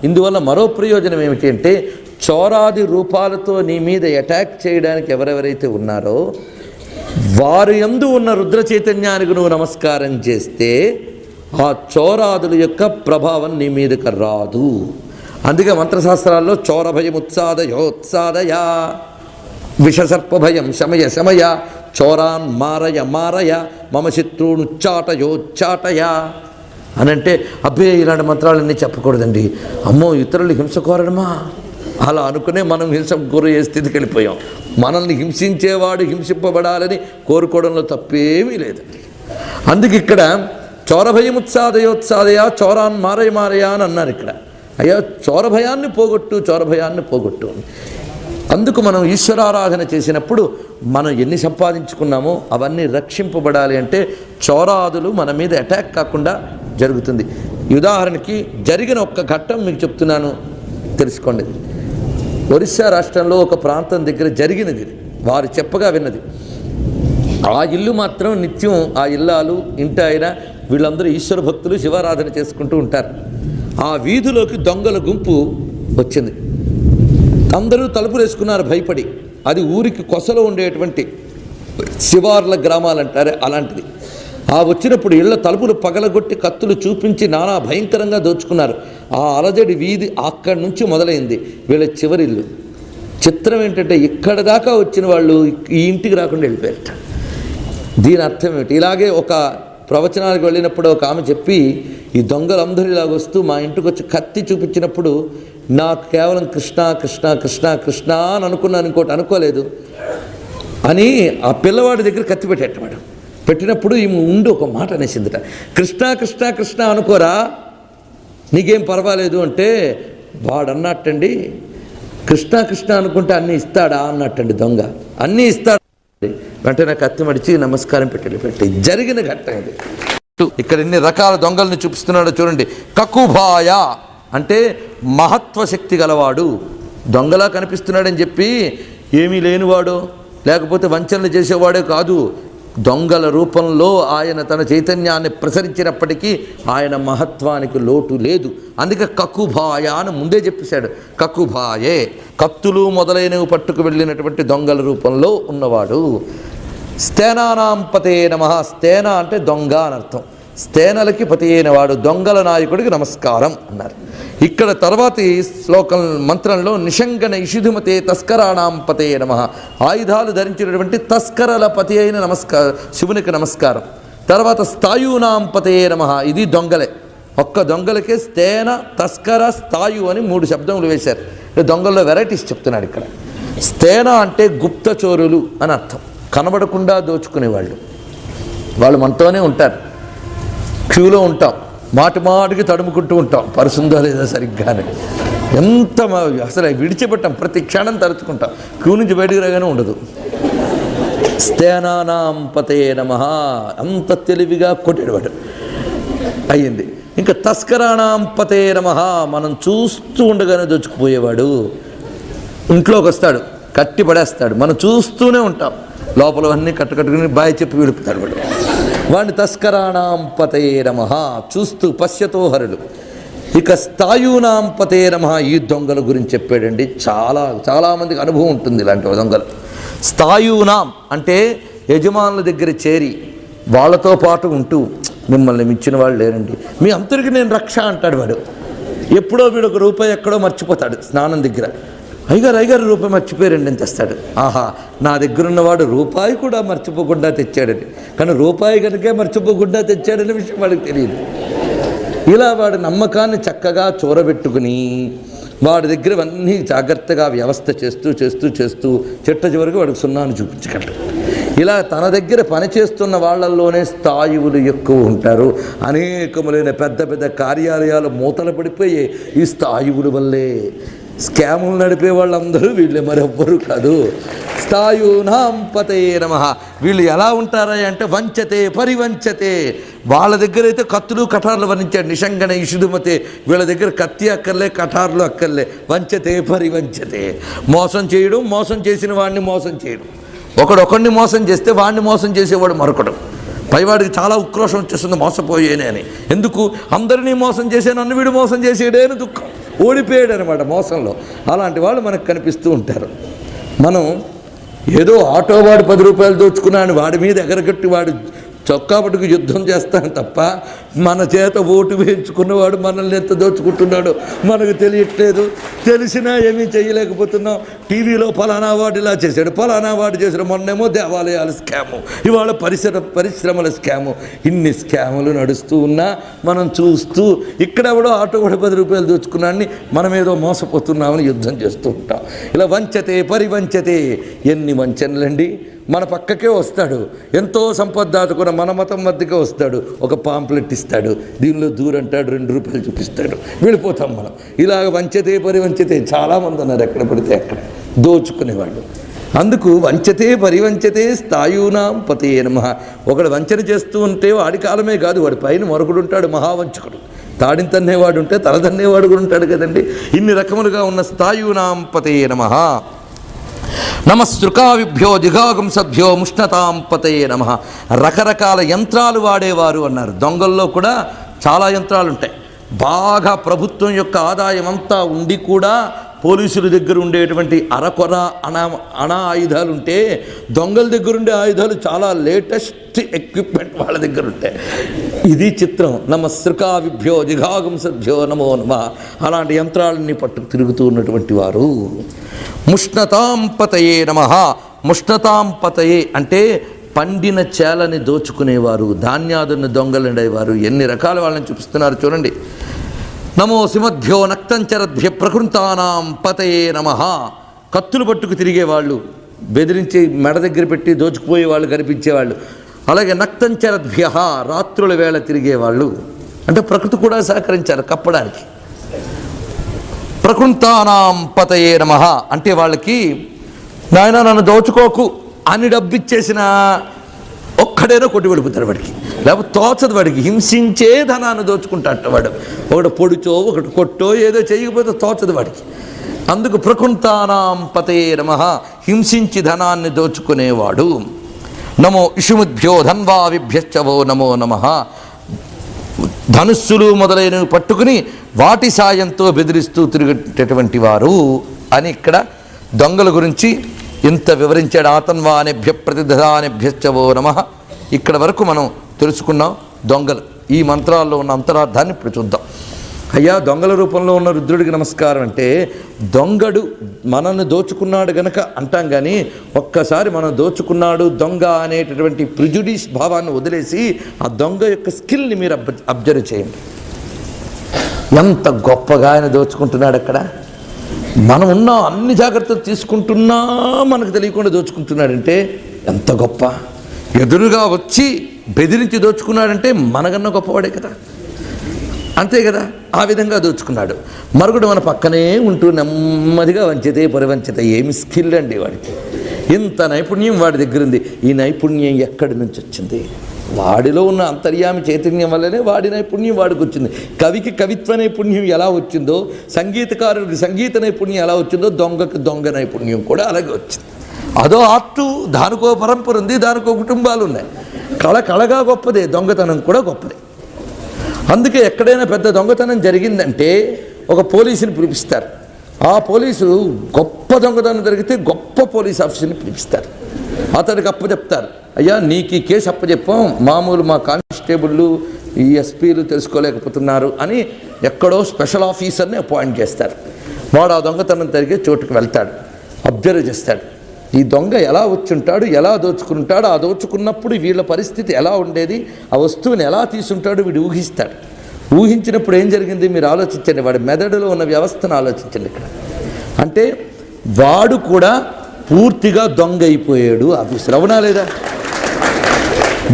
ఇందువల్ల మరో ప్రయోజనం ఏమిటి అంటే చోరాది రూపాలతో నీ మీద అటాక్ చేయడానికి ఎవరెవరైతే ఉన్నారో వారి యందు ఉన్న రుద్ర చైతన్యానికి నువ్వు నమస్కారం చేస్తే ఆ చోరాదుల యొక్క ప్రభావం నీ మీదకి రాదు. అందుకే మంత్రశాస్త్రాల్లో చోర భయం ఉత్సాదయోత్సాదయ, విషసర్పభయం శమయ శమయ, చోరాన్ మారయ మారయ, మమ శత్రువునుచ్చాటయోచ్చాటయ అని అంటే అబ్బే ఇలాంటి మంత్రాలన్నీ చెప్పకూడదండి, అమ్మో ఇతరులు హింస కోరడమా అలా అనుకునే మనం హింసకు గురయ్యే స్థితికి వెళ్ళిపోయాం. మనల్ని హింసించేవాడు హింసింపబడాలని కోరుకోవడంలో తప్పేమీ లేదండి. అందుకే ఇక్కడ చోరభయముత్సాదయోత్సాదయ, చోరాన్ మారయ మారయ అని అన్నారు. ఇక్కడ అయ్యా చోరభయాన్ని పోగొట్టు, చోరభయాన్ని పోగొట్టు. అందుకు మనం ఈశ్వరారాధన చేసినప్పుడు మనం ఎన్ని సంపాదించుకున్నామో అవన్నీ రక్షింపబడాలి అంటే చోరాదులు మన మీద అటాక్ కాకుండా జరుగుతుంది. ఉదాహరణకి జరిగిన ఒక్క ఘట్టం మీకు చెప్తున్నాను, తెలుసుకోండి. ఒరిస్సా రాష్ట్రంలో ఒక ప్రాంతం దగ్గర జరిగినది, వారు చెప్పగా విన్నది. ఆ ఇల్లు మాత్రం నిత్యం ఆ ఇల్లాలు ఇంటి ఆయన వీళ్ళందరూ ఈశ్వర భక్తులు శివారాధన చేసుకుంటూ ఉంటారు. ఆ వీధిలోకి దొంగల గుంపు వచ్చింది. అందరూ తలుపులు వేసుకున్నారు భయపడి. అది ఊరికి కొసలో ఉండేటువంటి శివార్ల గ్రామాలు అంటారే అలాంటిది. ఆ వచ్చినప్పుడు ఇళ్ల తలుపులు పగలగొట్టి కత్తులు చూపించి నానా భయంకరంగా దోచుకున్నారు. ఆ అలజడి వీధి అక్కడి నుంచి మొదలైంది వీళ్ళ చివరిల్లు. చిత్రం ఏంటంటే ఇక్కడ దాకా వచ్చిన వాళ్ళు ఈ ఇంటికి రాకుండా వెళ్ళిపోయారట. దీని అర్థం ఏమిటి? ఇలాగే ఒక ప్రవచనానికి వెళ్ళినప్పుడు ఒక ఆమె చెప్పి ఈ దొంగలందరూ ఇలాగ వస్తూ మా ఇంటికి వచ్చి కత్తి చూపించినప్పుడు నాకు కేవలం కృష్ణ కృష్ణ కృష్ణ కృష్ణ అని అనుకున్నాను, ఇంకోటి అనుకోలేదు అని ఆ పిల్లవాడి దగ్గర కత్తి పెట్టేటవాడు. పెట్టినప్పుడు ఈమె ఉండి ఒక మాట అనేసిందిట, కృష్ణ కృష్ణ కృష్ణ అనుకోరా, నీకేం పర్వాలేదు అంటే వాడు అన్నట్టండి, కృష్ణ కృష్ణ అనుకుంటే అన్నీ ఇస్తాడా అన్నట్టండి దొంగ, అన్నీ ఇస్తాడు. వెంటనే కత్తి మడిచి నమస్కారం పెట్టి జరిగిన ఘట్టం ఇది. ఇక్కడ ఎన్ని రకాల దొంగల్ని చూపిస్తున్నాడో చూడండి. కకుభాయ అంటే మహత్వ శక్తి గలవాడు, దొంగలా కనిపిస్తున్నాడని చెప్పి ఏమీ లేనివాడు లేకపోతే వంచనలు చేసేవాడే కాదు, దొంగల రూపంలో ఆయన తన చైతన్యాన్ని ప్రసరించినప్పటికీ ఆయన మహత్వానికి లోటు లేదు. అందుకే కకుభాయ అని ముందే చెప్పేశాడు. కకుభాయే కత్తులు మొదలైనవి పట్టుకు వెళ్ళినటువంటి దొంగల రూపంలో ఉన్నవాడు. స్థేనానాం పతే నమః. స్థేన అంటే దొంగ అని అర్థం. స్థేనలకి పతి అయినవాడు, దొంగల నాయకుడికి నమస్కారం అన్నారు. ఇక్కడ తర్వాతి శ్లోకం మంత్రంలో నిషంగన ఇషుధిమతే తస్కరాణాం పతే నమః. ఆయుధాలు ధరించినటువంటి తస్కరల పతి అయిన శివునికి నమస్కారం. తర్వాత స్థాయూనాం పతే నమః. ఇది దొంగలే, ఒక్క దొంగలకే స్థేన తస్కర స్థాయు అని 3 శబ్దములు వేశారు. దొంగల్లో వెరైటీస్ చెప్తున్నాడు ఇక్కడ. స్థేన అంటే గుప్తచోరులు అని అర్థం, కనబడకుండా దోచుకునేవాళ్ళు. వాళ్ళు మనతోనే ఉంటారు, క్యూలో ఉంటాం, మాటికి తడుముకుంటూ ఉంటాం, పరుసుందో లేదా సరిగ్గానే, ఎంత అసలు విడిచిపెట్టాం, ప్రతి క్షణం తరుచుకుంటాం, క్యూ నుంచి బయటికి రాగానే ఉండదు. స్థేనానాం పతే నమః. అంత తెలివిగా కొట్టేవాడు అయ్యింది. ఇంకా తస్కరాణాం పతే నమః. మనం చూస్తూ ఉండగానే దోచుకుపోయేవాడు. ఇంట్లోకి వస్తాడు, కట్టి పడేస్తాడు, మనం చూస్తూనే ఉంటాం, లోపలవన్నీ కట్టుకట్టుకుని బాయ్ చెప్పి విడుపుతాడు వాడు. వాడిని తస్కరాణాం పతే నమః. చూస్తూ పశ్యతో హరుడు. ఇక స్థాయూనాం పతే నమః. ఈ దొంగల గురించి చెప్పాడండి. చాలామందికి అనుభవం ఉంటుంది ఇలాంటి దొంగలు. స్థాయూనాం అంటే యజమానుల దగ్గర చేరి వాళ్ళతో పాటు ఉంటూ, మిమ్మల్ని మించిన వాళ్ళు లేరండి, మీ అందరికీ నేను రక్ష అంటాడు వాడు. ఎప్పుడో వీడు ₹1 ఎక్కడో మర్చిపోతాడు స్నానం దగ్గర, అయ్యగారు ₹1 మర్చిపోయారండి అని తెస్తాడు. ఆహా, నా దగ్గర ఉన్నవాడు ₹1 కూడా మర్చిపోకుండా తెచ్చాడని. కానీ ₹1 కనుకే మర్చిపోకుండా తెచ్చాడనే విషయం వాడికి తెలియదు. ఇలా వాడి నమ్మకాన్ని చక్కగా చూరబెట్టుకుని వాడి దగ్గర అన్నీ జాగ్రత్తగా వ్యవస్థ చేస్తూ చిట్ట చివరికి వాడికి సున్నాను చూపించగలడు. ఇలా తన దగ్గర పనిచేస్తున్న వాళ్ళల్లోనే స్థాయువులు ఎక్కువ ఉంటారు. అనేకములైన పెద్ద కార్యాలయాలు మూతలు పడిపోయి ఈ స్థాయువుల వల్లే. స్కాములు నడిపే వాళ్ళందరూ వీళ్ళే, మరెవ్వరూ కాదు. స్థాయూనాం పతే నమః. వీళ్ళు ఎలా ఉంటారా అంటే వంచతే పరివంచతే. వాళ్ళ దగ్గర అయితే కత్తులు కఠార్లు వర్ణించాడు. నిషంగన ఇషుధుమతే. వీళ్ళ దగ్గర కత్తి అక్కర్లే, కఠార్లు అక్కర్లే. వంచతే పరివంచతే. మోసం చేయడం, మోసం చేసిన వాడిని మోసం చేయడం. ఒకడిని మోసం చేస్తే వాడిని మోసం చేసేవాడు మరొకడు. పైవాడికి చాలా ఉక్రోషం వచ్చేస్తుంది, మోసపోయేనే అని. ఎందుకు? అందరినీ మోసం చేసే నన్ను వీడు మోసం చేసేడే అని దుఃఖం. ఓడిపోయాడు అనమాట మోసంలో. అలాంటి వాళ్ళు మనకు కనిపిస్తూ ఉంటారు. మనం ఏదో ఆటో వాడు ₹10 దోచుకున్నాను వాడి మీద ఎగరగట్టి వాడు చొక్కా పట్టుకు యుద్ధం చేస్తాను తప్ప, మన చేత ఓటు వేయించుకున్నవాడు మనల్ని ఎంత దోచుకుంటున్నాడో మనకు తెలియట్లేదు. తెలిసినా ఏమీ చేయలేకపోతున్నాం. టీవీలో ఫలానా వాడు ఇలా చేశాడు, ఫలానా వాడు చేశాడు, మొన్నేమో దేవాలయాల స్కాము, ఇవాళ పరిశ్రమల స్కాము. ఇన్ని స్కాములు నడుస్తూ ఉన్నా మనం చూస్తూ, ఇక్కడెవడో ఆటో కూడా ₹10 దోచుకున్నాడని మనం ఏదో మోసపోతున్నామని యుద్ధం చేస్తూ ఉంటాం. ఇలా వంచతే పరివంచతే. ఎన్ని వంచనలండి. మన పక్కకే వస్తాడు, ఎంతో సంపద దాచుకున్న మన మతం మధ్యకే వస్తాడు, ఒక పాంప్లెట్ ఇస్తాడు, దీనిలో దూరంటాడు, ₹2 చూపిస్తాడు, వెళ్ళిపోతాం మనం. ఇలాగ వంచతే పరివంచతే చాలామంది ఉన్నారు, ఎక్కడ పడితే అక్కడ దోచుకునేవాళ్ళు. అందుకు వంచతే పరివంచతే స్థాయూనాం పతే నమః. ఒకడు వంచన చేస్తూ ఉంటే వాడి కాలమే కాదు, వాడి పైన మరొకడు ఉంటాడు, మహావంచకుడు. తాడిని తన్నేవాడు ఉంటే తల తన్నేవాడు కూడా ఉంటాడు కదండి. ఇన్ని రకములుగా ఉన్న స్థాయూనాం పతే నమః. నమస్సృకావిభ్యో దిగాగుంసభ్యో ముష్ణతాం పతయే నమః. రకరకాల యంత్రాలు వాడేవారు అన్నారు. దొంగల్లో కూడా చాలా యంత్రాలు ఉంటాయి. బాగా ప్రభుత్వం యొక్క ఆదాయం అంతా ఉండి కూడా పోలీసుల దగ్గర ఉండేటువంటి అరకొర అనా ఆయుధాలు ఉంటే, దొంగల దగ్గర ఉండే ఆయుధాలు చాలా లేటెస్ట్ ఎక్విప్మెంట్ వాళ్ళ దగ్గర ఉంటాయి. ఇది చిత్రం. నమస్సృకావిభ్యో దిగాగుంసభ్యో నమో నమః. అలాంటి యంత్రాలన్నీ పట్టుకు తిరుగుతూ ఉన్నటువంటి వారు. ముష్ణతాం పతయే నమః. ముష్ణతాం పతయే అంటే పండిన చేలని దోచుకునేవారు, ధాన్యాదుని దొంగలుండేవారు, ఎన్ని రకాల వాళ్ళని చూపిస్తున్నారు చూడండి. నమో సింహభ్యో నక్తంచరద్భ్య ప్రకృతానాం పతయే నమః. కత్తులు పట్టుకు తిరిగేవాళ్ళు, బెదిరించి మెడ దగ్గర పెట్టి దోచుకుపోయే వాళ్ళు కనిపించేవాళ్ళు. అలాగే నక్తంచరద్భ్య రాత్రుల వేళ తిరిగేవాళ్ళు, అంటే ప్రకృతి కూడా సహకరించారు కప్పడానికి. ప్రకృతానాం పతయే నమః అంటే వాళ్ళకి నాయన నన్ను దోచుకోకు అని డబ్బిచ్చేసిన ఒక్కడేనో కొట్టి వెళ్ళిపోతాడు వాడికి, లేకపోతే తోచదు వాడికి. హింసించే ధనాన్ని దోచుకుంటాట వాడు. ఒకటి పొడిచో ఒకటి కొట్టో ఏదో చేయకపోతే తోచదు వాడికి. అందుకు ప్రకృతానాం పతయే నమః, హింసించి ధనాన్ని దోచుకునేవాడు. నమో ఇషుముద్భ్యో ధన్వావిభ్యశ్చవో నమో నమః. ధనుస్సులు మొదలైనవి పట్టుకుని వాటి సాయంతో బెదిరిస్తూ తిరిగేటటువంటి వారు అని ఇక్కడ దొంగల గురించి ఇంత వివరించాడు. ఆతన్వానేభ్య ప్రతిధానేభ్యశ్చవో నమః. ఇక్కడ వరకు మనం తెలుసుకున్నాం దొంగలు. ఈ మంత్రాల్లో ఉన్న అంతరార్థాన్ని ఇప్పుడు చూద్దాం. అయ్యా, దొంగల రూపంలో ఉన్న రుద్రుడికి నమస్కారం అంటే దొంగడు మనల్ని దోచుకున్నాడు గనక అంటాం, కానీ ఒక్కసారి మనం దోచుకున్నాడు దొంగ అనేటటువంటి ప్రిజుడిస్ భావాన్ని వదిలేసి ఆ దొంగ యొక్క స్కిల్ని మీరు అబ్జర్వ్ చేయండి. ఎంత గొప్పగా ఆయన దోచుకుంటున్నాడు. అక్కడ మనం ఉన్న అన్ని జాగ్రత్తలు తీసుకుంటున్నా మనకు తెలియకుండా దోచుకుంటున్నాడంటే ఎంత గొప్ప. ఎదురుగా వచ్చి బెదిరించి దోచుకున్నాడంటే మనకన్నా గొప్పవాడే కదా, అంతే కదా. ఆ విధంగా దోచుకున్నాడు. మరుగుడు మన పక్కనే ఉంటూ నెమ్మదిగా వంచితే పరివంచిత. ఏమి స్కిల్ అండి వాడికి, ఇంత నైపుణ్యం వాడి దగ్గర ఉంది. ఈ నైపుణ్యం ఎక్కడి నుంచి వచ్చింది? వాడిలో ఉన్న అంతర్యామి చైతన్యం వల్లనే వాడి నైపుణ్యం వాడికి వచ్చింది. కవికి కవిత్వ నైపుణ్యం ఎలా వచ్చిందో, సంగీతకారుడికి సంగీత నైపుణ్యం ఎలా వచ్చిందో, దొంగకి దొంగ నైపుణ్యం కూడా అలాగే వచ్చింది. అదో ఆర్టు, దానికో పరంపర ఉంది, దానికో కుటుంబాలు ఉన్నాయి. కళగా గొప్పదే, దొంగతనం కూడా గొప్పదే. అందుకే ఎక్కడైనా పెద్ద దొంగతనం జరిగిందంటే ఒక పోలీసుని పిలిపిస్తారు. ఆ పోలీసు గొప్ప దొంగతనం జరిగితే గొప్ప పోలీస్ ఆఫీసర్ని పిలిపిస్తారు. అతనికి అప్పచెప్తారు, అయ్యా నీకు ఈ కేసు అప్పచెప్పాం, మామూలు మా కానిస్టేబుళ్ళు ఈ ఎస్పీలు తెలుసుకోలేకపోతున్నారు అని ఎక్కడో స్పెషల్ ఆఫీసర్ని అపాయింట్ చేస్తారు. వాడు ఆ దొంగతనం జరిగే చోటుకు వెళ్తాడు, అబ్జర్వ్ చేస్తాడు. ఈ దొంగ ఎలా వచ్చుంటాడు, ఎలా దోచుకుంటాడు, ఆ దోచుకున్నప్పుడు వీళ్ళ పరిస్థితి ఎలా ఉండేది, ఆ వస్తువుని ఎలా తీసుంటాడు వీడు ఊహిస్తాడు. ఊహించినప్పుడు ఏం జరిగింది మీరు ఆలోచించండి. వాడి మెదడులో ఉన్న వ్యవస్థను ఆలోచించండి. ఇక్కడ అంటే వాడు కూడా పూర్తిగా దొంగ అయిపోయాడు ఆఫీసర్, అవునా లేదా?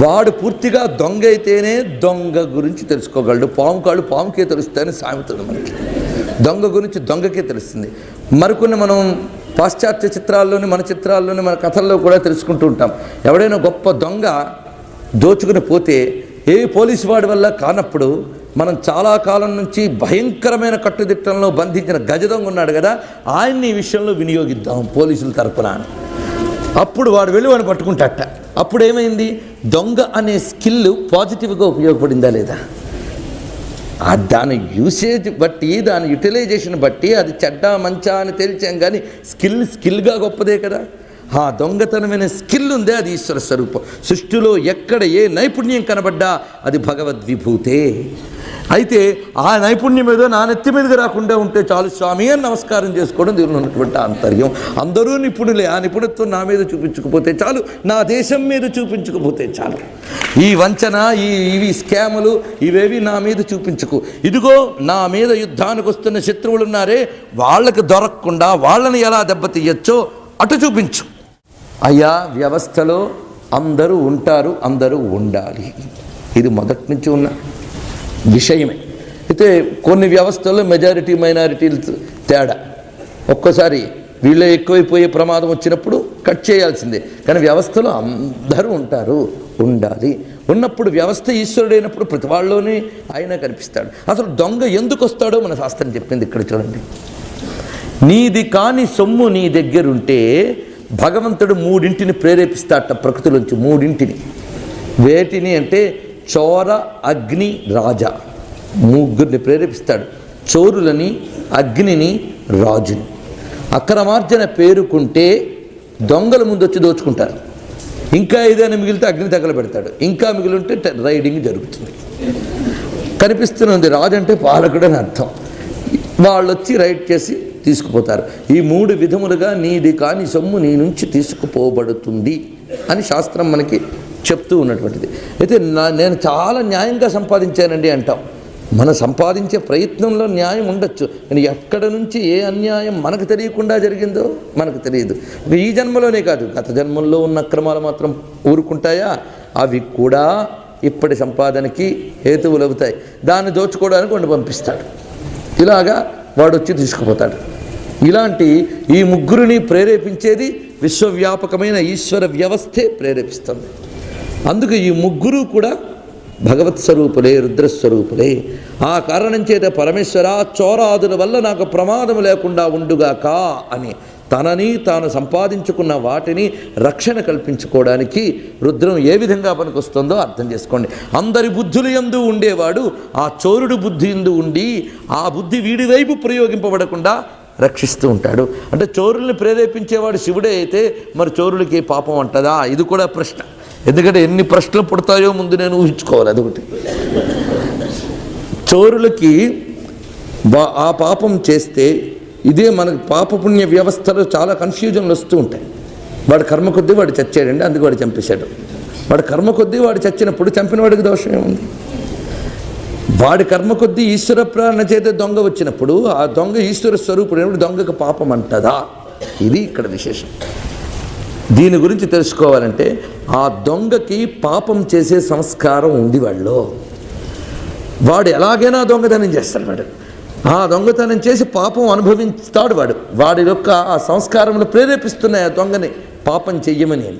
వాడు పూర్తిగా దొంగ అయితేనే దొంగ గురించి తెలుసుకోగలడు. పాము కాళ్ళు పాముకే తెలుస్తాయని సామెతుంది మనకి. దొంగ గురించి దొంగకే తెలుస్తుంది. మరికొన్ని మనం పాశ్చాత్య చిత్రాల్లోని మన చిత్రాల్లోని మన కథల్లో కూడా తెలుసుకుంటూ ఉంటాం. ఎవడైనా గొప్ప దొంగ దోచుకుని పోతే ఏ పోలీసు వాడి వల్ల కానప్పుడు మనం చాలా కాలం నుంచి భయంకరమైన కట్టుదిట్టంలో బంధించిన గజ దొంగ ఉన్నాడు కదా, ఆయన్ని ఈ విషయంలో వినియోగిద్దాం పోలీసుల తరపున. అప్పుడు వాడు వెళ్ళి వాడిని పట్టుకుంటాట. అప్పుడు ఏమైంది? దొంగ అనే స్కిల్ పాజిటివ్గా ఉపయోగపడిందా లేదా? దాని యూసేజ్ బట్టి, దాని యూటిలైజేషన్ బట్టి అది చెడ్డ మంచా అని తేల్చాం, కానీ స్కిల్గా గొప్పదే కదా. ఆ దొంగతనమైన స్కిల్ ఉందే అది ఈశ్వర స్వరూపం. సృష్టిలో ఎక్కడ ఏ నైపుణ్యం కనబడ్డా అది భగవద్విభూతే. అయితే ఆ నైపుణ్యం ఏదో నా నెత్తి మీదకి రాకుండా ఉంటే చాలు స్వామి అని నమస్కారం చేసుకోవడం దీనిలో ఉన్నటువంటి ఆంతర్యం. అందరూ నిపుణులే, ఆ నిపుణత్వం నా మీద చూపించకపోతే చాలు, నా దేశం మీద చూపించకపోతే చాలు. ఈ వంచన, ఇవి స్కాములు ఇవేవి నా మీద చూపించకు. ఇదిగో నా మీద యుద్ధానికి వస్తున్న శత్రువులు ఉన్నారే, వాళ్ళకి దొరకకుండా వాళ్ళని ఎలా దెబ్బతీయచ్చో అటు చూపించు. అయ్యా, వ్యవస్థలో అందరూ ఉంటారు, అందరూ ఉండాలి. ఇది మొదటి నుంచి ఉన్న విషయమే. అయితే కొన్ని వ్యవస్థల్లో మెజారిటీ మైనారిటీలు తేడా, ఒక్కోసారి వీళ్ళే ఎక్కువైపోయే ప్రమాదం వచ్చినప్పుడు కట్ చేయాల్సిందే. కానీ వ్యవస్థలో అందరూ ఉంటారు, ఉండాలి. ఉన్నప్పుడు వ్యవస్థ ఈశ్వరుడైనప్పుడు ప్రతి వాళ్ళలోనే ఆయన కనిపిస్తాడు. అసలు దొంగ ఎందుకు వస్తాడో మన శాస్త్రం చెప్పింది ఇక్కడ చూడండి. నీది కాని సొమ్ము నీ దగ్గరుంటే భగవంతుడు మూడింటిని ప్రేరేపిస్తాడట ప్రకృతిలోంచి. మూడింటిని వేటిని అంటే చోర, అగ్ని, రాజ, ముగ్గురిని ప్రేరేపిస్తాడు. చోరులని, అగ్నిని, రాజుని. అక్రమార్జన పేరుకుంటే దొంగల ముందు వచ్చి దోచుకుంటారు. ఇంకా ఏదైనా మిగిలితే అగ్ని తగలబెడతాడు. ఇంకా మిగిలి ఉంటే రైడింగ్ జరుగుతుంది. కనిపిస్తుంది. రాజు అంటే పాలకుడు అని అర్థం. వాళ్ళు వచ్చి రైడ్ చేసి తీసుకుపోతారు. ఈ మూడు విధములుగా నీది కాని సొమ్ము నీ నుంచి తీసుకుపోబడుతుంది అని శాస్త్రం మనకి చెప్తూ ఉన్నటువంటిది. అయితే నేను చాలా న్యాయంగా సంపాదించానండి అంటాం. మనం సంపాదించే ప్రయత్నంలో న్యాయం ఉండొచ్చు, కానీ ఎక్కడ నుంచి ఏ అన్యాయం మనకు తెలియకుండా జరిగిందో మనకు తెలియదు. ఈ జన్మలోనే కాదు, గత జన్మల్లో ఉన్న అక్రమాలు మాత్రం ఊరుకుంటాయా? అవి కూడా ఇప్పటి సంపాదనకి హేతువులు అవుతాయి. దాన్ని దోచుకోవడానికి వాడిని పంపిస్తాడు, ఇలాగా వాడు వచ్చి తీసుకుపోతాడు. ఇలాంటి ఈ ముగ్గురిని ప్రేరేపించేది విశ్వవ్యాపకమైన ఈశ్వర వ్యవస్థే ప్రేరేపిస్తుంది. అందుకు ఈ ముగ్గురు కూడా భగవత్ స్వరూపులే, రుద్రస్వరూపులే. ఆ కారణం చేత పరమేశ్వర చోరాదుల వల్ల నాకు ప్రమాదం లేకుండా ఉండుగాక అని తనని తాను సంపాదించుకున్న వాటిని రక్షణ కల్పించుకోవడానికి రుద్రం ఏ విధంగా పనికొస్తుందో అర్థం చేసుకోండి. అందరి బుద్ధులు యందు ఉండేవాడు ఆ చోరుడు బుద్ధి యందు ఉండి ఆ బుద్ధి వీడి వైపు ప్రయోగింపబడకుండా రక్షిస్తూ ఉంటాడు. అంటే చోరుల్ని ప్రేరేపించేవాడు శివుడే అయితే మరి చోరులకి పాపం అంటదా? ఇది కూడా ప్రశ్న. ఎందుకంటే ఎన్ని ప్రశ్నలు పుడతాయో ముందు నేను ఊహించుకోవాలి. అదొకటి. చోరులకి ఆ పాపం చేస్తే ఇదే మనకు పాపపుణ్య వ్యవస్థలో చాలా కన్ఫ్యూజన్లు వస్తూ ఉంటాయి. వాడు కర్మ కొద్దీ వాడు చచ్చాడండి, అందుకు వాడు చంపేశాడు. వాడు కర్మ కొద్దీ వాడు చచ్చినప్పుడు చంపిన వాడికి దోషం ఏముంది? వాడి కర్మ కొద్దీ ఈశ్వర ప్రేరణ చేత దొంగ వచ్చినప్పుడు ఆ దొంగ ఈశ్వర స్వరూపుడు, దొంగకు పాపం అంటదా? ఇది ఇక్కడ విశేషం. దీని గురించి తెలుసుకోవాలంటే ఆ దొంగకి పాపం చేసే సంస్కారం ఉంది వాళ్ళలో. వాడు ఎలాగైనా దొంగతనం చేస్తాడు. వాడు ఆ దొంగతనం చేసి పాపం అనుభవిస్తాడు. వాడి యొక్క ఆ సంస్కారములు ప్రేరేపిస్తున్నాయి ఆ దొంగని పాపం చెయ్యమని.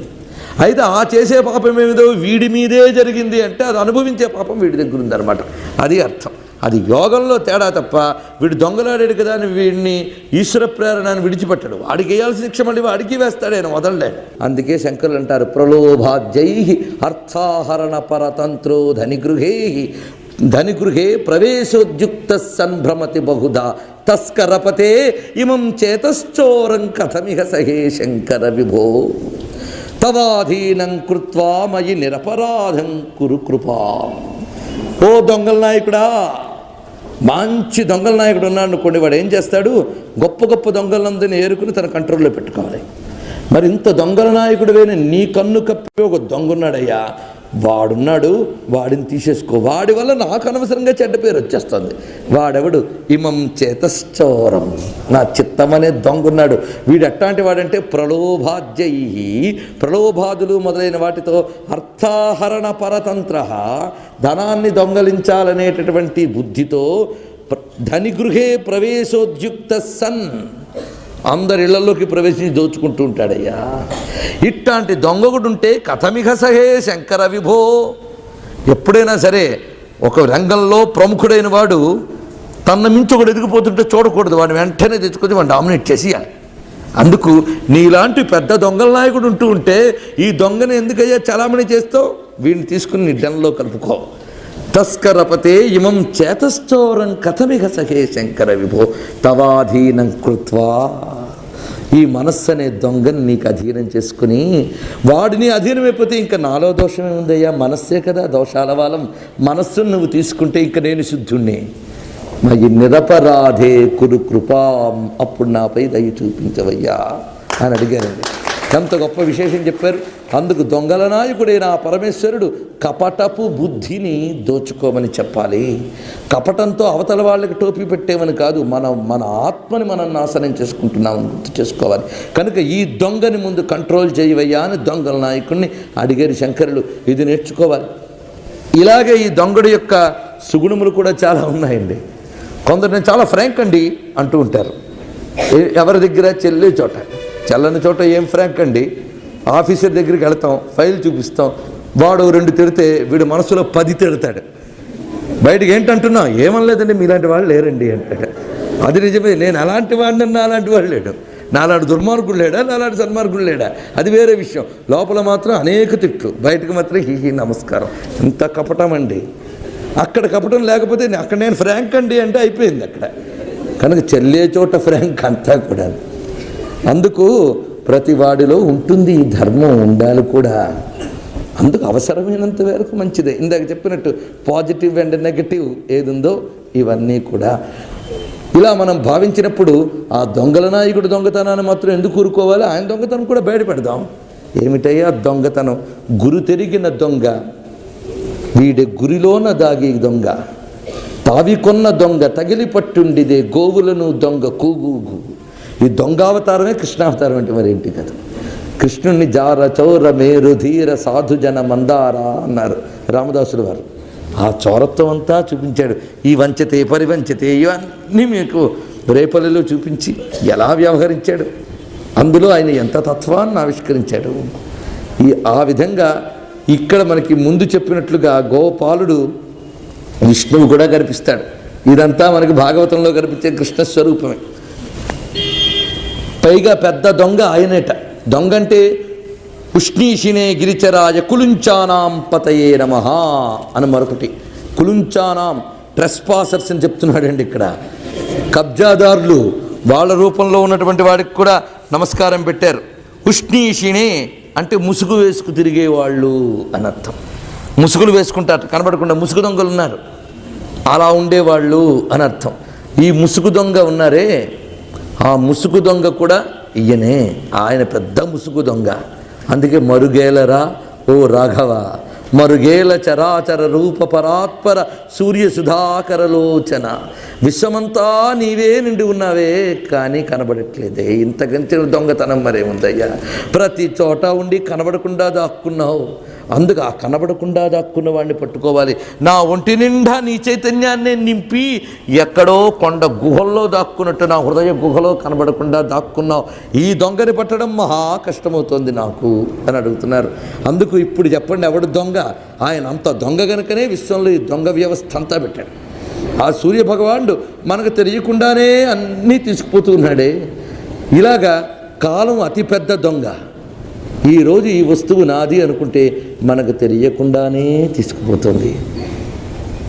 అయితే ఆ చేసే పాపం ఏమిదో వీడి మీదే జరిగింది అంటే అది అనుభవించే పాపం వీడి దగ్గర ఉందన్నమాట. అది అర్థం. అది యోగంలో తేడా తప్ప వీడు దొంగలాడాడు కదా అని వీడిని ఈశ్వర ప్రేరణని విడిచిపెట్టాడు. వాడికి వేయాల్సిన శిక్ష మళ్ళీ వాడికి వేస్తాడు, ఆయన వదలలేడు. అందుకే శంకరులు అంటారు, ప్రలోభాజై అర్థాహరణ పరతంత్రో ధనిగృహే ప్రవేశోద్యుక్త సంభ్రమతి బహుధా తస్కరపతే ఇమం చేతశ్చోరం కథమిహ సహే శంకర విభో తవాధీనం కృత్వా మయి నిరపరాధం కురు కృపా. ఓ దొంగల నాయకుడా, మంచి దొంగల నాయకుడు ఉన్నాడు అనుకోండి, వాడు ఏం చేస్తాడు? గొప్ప గొప్ప దొంగలందరినీ ఏరుకుని తన కంట్రోల్లో పెట్టుకోవాలి. మరి ఇంత దొంగల నాయకుడు వేని నీ కన్ను కప్పి ఒక దొంగ ఉన్నాడయ్యా, వాడున్నాడు, వాడిని తీసేసుకో. వాడి వల్ల నాకు అనవసరంగా చెడ్డ పేరు వచ్చేస్తుంది. వాడెవడు? ఇమం చేతశ్చోరం, నా చిత్తం అనే దొంగ ఉన్నాడు. వీడు ఎట్లాంటి వాడంటే ప్రలోభాజై, ప్రలోభాదులు మొదలైన వాటితో అర్థాహరణ పరతంత్ర, ధనాన్ని దొంగలించాలనేటటువంటి బుద్ధితో ధనిగృహే ప్రవేశోద్యుక్త సన్, అందరి ఇళ్లలోకి ప్రవేశించి దోచుకుంటూ ఉంటాడయ్యా. ఇట్లాంటి దొంగగుడు ఉంటే కథమిహ సహే శంకర విభో. ఎప్పుడైనా సరే ఒక రంగంలో ప్రముఖుడైన వాడు తన మించి ఒకడు ఎదిగిపోతుంటే చూడకూడదు, వాడిని వెంటనే తెచ్చుకొని వాడిని డామినేట్ చేసేయాలి. అందుకు నీలాంటి పెద్ద దొంగల నాయకుడు ఉంటూ ఉంటే ఈ దొంగని ఎందుకయ్యా చలామణి చేస్తావు? వీడిని తీసుకుని నీ డెన్లో కలుపుకో. తస్కరపతే ఇమం చేతశ్చోరం కథమిహ సఖే శంకర విభో తవాధీనం కృత్వా. ఈ మనస్సు అనే దొంగని నీకు అధీనం చేసుకుని వాడిని అధీనమైపోతే ఇంకా నాలో దోషం ఏముందయ్యా? మనస్సే కదా దోషాల వాళ్ళం. మనస్సును నువ్వు తీసుకుంటే ఇంకా నేను శుద్ధుణ్ణి. మయి నిరపరాధే కురు కృపాం, అప్పుడు నాపై దయ చూపించవయ్యా అని అడిగారండి. ఎంత గొప్ప విశేషం చెప్పారు. అందుకు దొంగల నాయకుడైన ఆ పరమేశ్వరుడు కపటపు బుద్ధిని దోచుకోమని చెప్పాలి. కపటంతో అవతల వాళ్ళకి టోపీ పెట్టేమని కాదు, మన ఆత్మని మనం నాశనం చేసుకుంటున్నామని గుర్తు చేసుకోవాలి. కనుక ఈ దొంగని ముందు కంట్రోల్ చేయవయ్యా అని దొంగల నాయకుడిని అడిగారు శంకరులు. ఇది నేర్చుకోవాలి. ఇలాగే ఈ దొంగడు యొక్క సుగుణములు కూడా చాలా ఉన్నాయండి. కొందరు నేను చాలా ఫ్రాంక్ అండి అంటూ ఉంటారు. ఎవరి దగ్గర చెల్లి చోట, చెల్లని చోట ఏం ఫ్రాంక్ అండి. ఆఫీసర్ దగ్గరికి వెళతాం, ఫైల్ చూపిస్తాం, వాడు 2 తిడితే వీడు మనసులో 10 తిడతాడు. బయటకు ఏంటంటున్నా? ఏమనలేదండి, మీలాంటి వాళ్ళు లేరండి అంటాడు. అది నిజమే. నేను అలాంటి వాడిని, అలాంటి వాడు లేడు. నాలాంటి దుర్మార్గుడు లేడా, నాలాంటి సన్మార్గుడు లేడా, అది వేరే విషయం. లోపల మాత్రం అనేక తిట్లు, బయటకు మాత్రం హీ నమస్కారం. ఇంత కపటం అండి. అక్కడ కపటం లేకపోతే అక్కడ నేను ఫ్రాంక్ అండి అంటే అయిపోయింది అక్కడ. కనుక చెల్లే చోట ఫ్రాంక్ అంతా కూడా. అందుకు ప్రతి వాడిలో ఉంటుంది ఈ ధర్మం, ఉండాలి కూడా. అందుకు అవసరమైనంత వరకు మంచిదే. ఇందాక చెప్పినట్టు పాజిటివ్ అండ్ నెగటివ్ ఏది ఉందో ఇవన్నీ కూడా ఇలా మనం భావించినప్పుడు ఆ దొంగల నాయకుడు దొంగతనాన్ని మాత్రం ఎందుకు ఊరుకోవాలి? ఆయన దొంగతనం కూడా బయట పెడదాం. ఏమిటయ్యా దొంగతనం? గురు తెరిగిన దొంగ, వీడి గురిలోన దాగి దొంగ, తావికొన్న దొంగ తగిలి పట్టుండిదే గోవులను దొంగ కూగు. ఈ దొంగావతారమే కృష్ణావతారం అంటే మరేంటి కదా. కృష్ణుణ్ణి జార చౌర మేరు ధీర సాధుజన మందార అన్నారు రామదాసుడు వారు. ఆ చౌరత్వం అంతా చూపించాడు. ఈ వంచతే పరివంచతే ఇవన్నీ మీకు రేపల్లిలో చూపించి ఎలా వ్యవహరించాడు, అందులో ఆయన ఎంత తత్వాన్ని ఆవిష్కరించాడు. ఆ విధంగా ఇక్కడ మనకి ముందు చెప్పినట్లుగా గోపాలుడు విష్ణువు కూడా కనిపిస్తాడు. ఇదంతా మనకి భాగవతంలో కనిపించే కృష్ణస్వరూపమే. పైగా పెద్ద దొంగ ఆయనేట. దొంగ అంటే ఉష్ణీషినే గిరిచరాజ కులుంచానాం పతయే నమః అని మరొకటి. కులుంచానాం ట్రెస్పాసర్స్ అని చెప్తున్నాడండి ఇక్కడ. కబ్జాదారులు, వాళ్ళ రూపంలో ఉన్నటువంటి వాడికి కూడా నమస్కారం పెట్టారు. ఉష్ణీషినే అంటే ముసుగు వేసుకు తిరిగేవాళ్ళు అని అర్థం. ముసుగులు వేసుకుంటారు, కనబడకుండా ముసుగు దొంగలు ఉన్నారు, అలా ఉండేవాళ్ళు అని అర్థం. ఈ ముసుగు దొంగ ఉన్నారే, ఆ ముసుగు దొంగ కూడా ఈయనే. ఆయన పెద్ద ముసుగు దొంగ. అందుకే మరుగేలరా ఓ రాఘవ, మరుగేల చరాచర రూప పరాత్పర సూర్య సుధాకరలోచన. విశ్వమంతా నీవే నిండి ఉన్నావే, కానీ కనబడట్లేదే. ఇంతకంటే దొంగతనం మరేముందయ్యా? ప్రతి చోట ఉండి కనబడకుండా దాక్కున్నావు. అందుకు ఆ కనబడకుండా దాక్కున్న వాడిని పట్టుకోవాలి. నా ఒంటి నిండా నీ చైతన్యాన్ని నింపి ఎక్కడో కొండ గుహల్లో దాక్కున్నట్టు నా హృదయ గుహలో కనబడకుండా దాక్కున్నావు. ఈ దొంగని పట్టడం మహా కష్టమవుతోంది నాకు అని అడుగుతున్నారు. అందుకు ఇప్పుడు చెప్పండి, ఎవడు దొంగ? ఆయన అంత దొంగ కనుకనే విశ్వంలో ఈ దొంగ వ్యవస్థ అంతా పెట్టాడు. ఆ సూర్యభగవానుడు మనకు తెలియకుండానే అన్నీ తీసుకుపోతున్నాడే. ఇలాగా కాలం అతిపెద్ద దొంగ. ఈరోజు ఈ వస్తువు నాది అనుకుంటే మనకు తెలియకుండానే తీసుకుపోతుంది.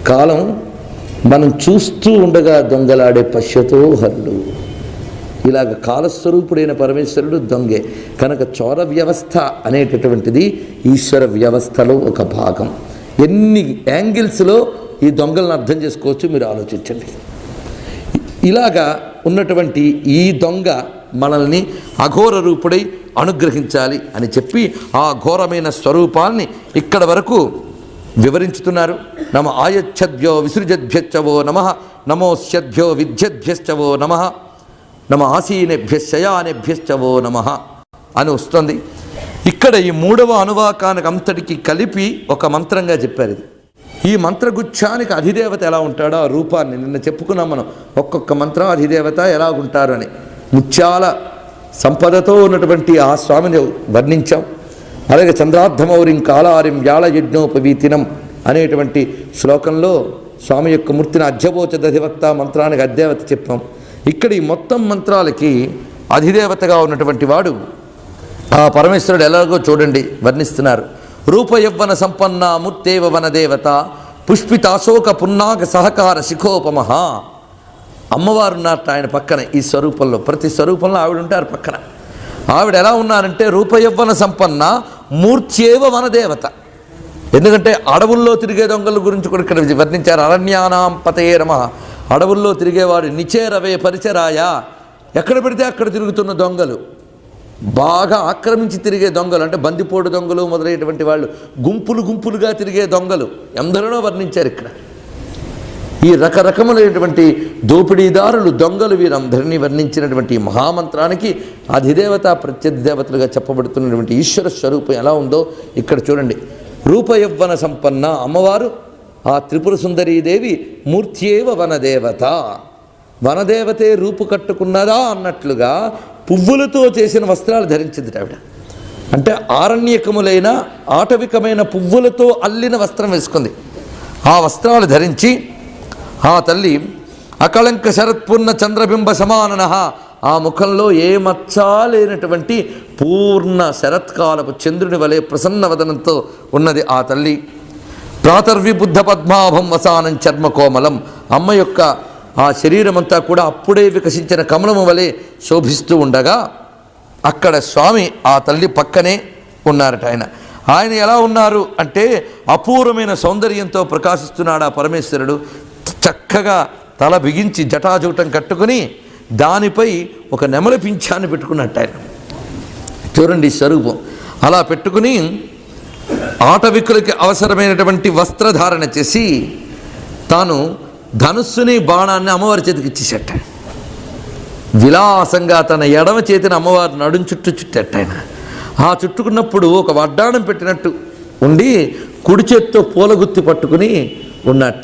కాలం మనం చూస్తూ ఉండగా దొంగలాడే పశ్యతో హరుడు. ఇలాగ కాలస్వరూపుడైన పరమేశ్వరుడు దొంగే కనుక చోర వ్యవస్థ అనేటటువంటిది ఈశ్వర వ్యవస్థలో ఒక భాగం. ఎన్ని యాంగిల్స్లో ఈ దొంగలను అర్థం చేసుకోవచ్చు మీరు ఆలోచించండి. ఇలాగా ఉన్నటువంటి ఈ దొంగ మనల్ని అఘోర రూపుడై అనుగ్రహించాలి అని చెప్పి ఆ ఘోరమైన స్వరూపాన్ని ఇక్కడ వరకు వివరించుతున్నారు. నమ ఆయచ్చద్భ్యో విసృజద్భ్యశ్చవో నమః, నమోస్యద్భ్యో విద్యద్భ్యశ్చవో నమః, నమ ఆసీనేభ్యశ్చయానేభ్యశ్చవో నమః అని వస్తుంది. ఇక్కడ ఈ మూడవ అనువాకానికి అంతటికి కలిపి ఒక మంత్రంగా చెప్పారు. ఇది ఈ మంత్రగుచ్ఛానికి అధిదేవత ఎలా ఉంటాడో ఆ రూపాన్ని నిన్న చెప్పుకున్నాం మనం. ఒక్కొక్క మంత్రం అధిదేవత ఎలాగుంటారు అని ముత్యాల సంపదతో ఉన్నటువంటి ఆ స్వామిని వర్ణించాం. అలాగే చంద్రార్ధమౌరిం కాళారిం వ్యాళయజ్ఞోపవీతినం అనేటువంటి శ్లోకంలో స్వామి యొక్క మూర్తిని అధ్యబోచదధివక్త మంత్రానికి అధిదేవత చెప్పాం. ఇక్కడ ఈ మొత్తం మంత్రాలకి అధిదేవతగా ఉన్నటువంటి వాడు ఆ పరమేశ్వరుడు ఎలాగో చూడండి వర్ణిస్తున్నారు. రూపయవ్వన సంపన్న మూర్తేవ వనదేవత పుష్పితాశోక పున్నాగ సహకార శిఖోపమః. అమ్మవారు ఉన్నారట ఆయన పక్కన. ఈ స్వరూపంలో ప్రతి స్వరూపంలో ఆవిడ ఉంటారు పక్కన. ఆవిడ ఎలా ఉన్నారంటే రూపయవ్వన సంపన్న మూర్త్యేవ వనదేవత. ఎందుకంటే అడవుల్లో తిరిగే దొంగల గురించి కూడా ఇక్కడ వర్ణించారు. అరణ్యానాం పతయే నమః. అడవుల్లో తిరిగేవాడు నిచేరవే పరిచరాయ. ఎక్కడ పెడితే అక్కడ తిరుగుతున్న దొంగలు, బాగా ఆక్రమించి తిరిగే దొంగలు అంటే బందిపోటు దొంగలు మొదలైనటువంటి వాళ్ళు, గుంపులు గుంపులుగా తిరిగే దొంగలు ఎందరినో వర్ణించారు ఇక్కడ. ఈ రకరకములైనటువంటి దోపిడీదారులు దొంగలు వీరందరినీ వర్ణించినటువంటి మహామంత్రానికి అధిదేవత ప్రత్యధిదేవతలుగా చెప్పబడుతున్నటువంటి ఈశ్వర స్వరూపం ఎలా ఉందో ఇక్కడ చూడండి. రూపయవ్వన సంపన్న అమ్మవారు ఆ త్రిపుర సుందరీదేవి మూర్త్యేవ వనదేవత. వనదేవతే రూపు కట్టుకున్నదా అన్నట్లుగా పువ్వులతో చేసిన వస్త్రాలు ధరించింది ఆవిడ. అంటే ఆరణ్యకములైన ఆటవికమైన పువ్వులతో అల్లిన వస్త్రం వేసుకుంది. ఆ వస్త్రాలు ధరించి ఆ తల్లి అకళంక శరత్పూర్ణ చంద్రబింబ సమానన. ఆ ముఖంలో ఏ మచ్చా లేనటువంటి పూర్ణ శరత్కాలపు చంద్రుని వలె ప్రసన్న వదనంతో ఉన్నది ఆ తల్లి. ప్రాతర్విబుద్ధ పద్మాభం వసానం చర్మ కోమలం. అమ్మ యొక్క ఆ శరీరమంతా కూడా అప్పుడే వికసించిన కమలము వలె శోభిస్తూ ఉండగా అక్కడ స్వామి ఆ తల్లి పక్కనే ఉన్నారట. ఆయన ఎలా ఉన్నారు అంటే అపూర్వమైన సౌందర్యంతో ప్రకాశిస్తున్నాడు ఆ పరమేశ్వరుడు. చక్కగా తల బిగించి జటాజూటం కట్టుకుని దానిపై ఒక నెమలి పింఛాన్ని పెట్టుకున్నట్టు ఆయన. చూడండి స్వరూపం. అలా పెట్టుకుని ఆటవికులకి అవసరమైనటువంటి వస్త్రధారణ చేసి తాను ధనుస్సుని బాణాన్ని అమ్మవారి చేతికి ఇచ్చేసట. విలాసంగా తన ఎడమ చేతిని అమ్మవారి నడుం చుట్టూ చుట్టేట. ఆయన ఆ చుట్టుకున్నప్పుడు ఒక వడ్డాణం పెట్టినట్టు ఉండి కుడి చేత్తో పూలగుత్తి పట్టుకుని ఉన్నట్ట.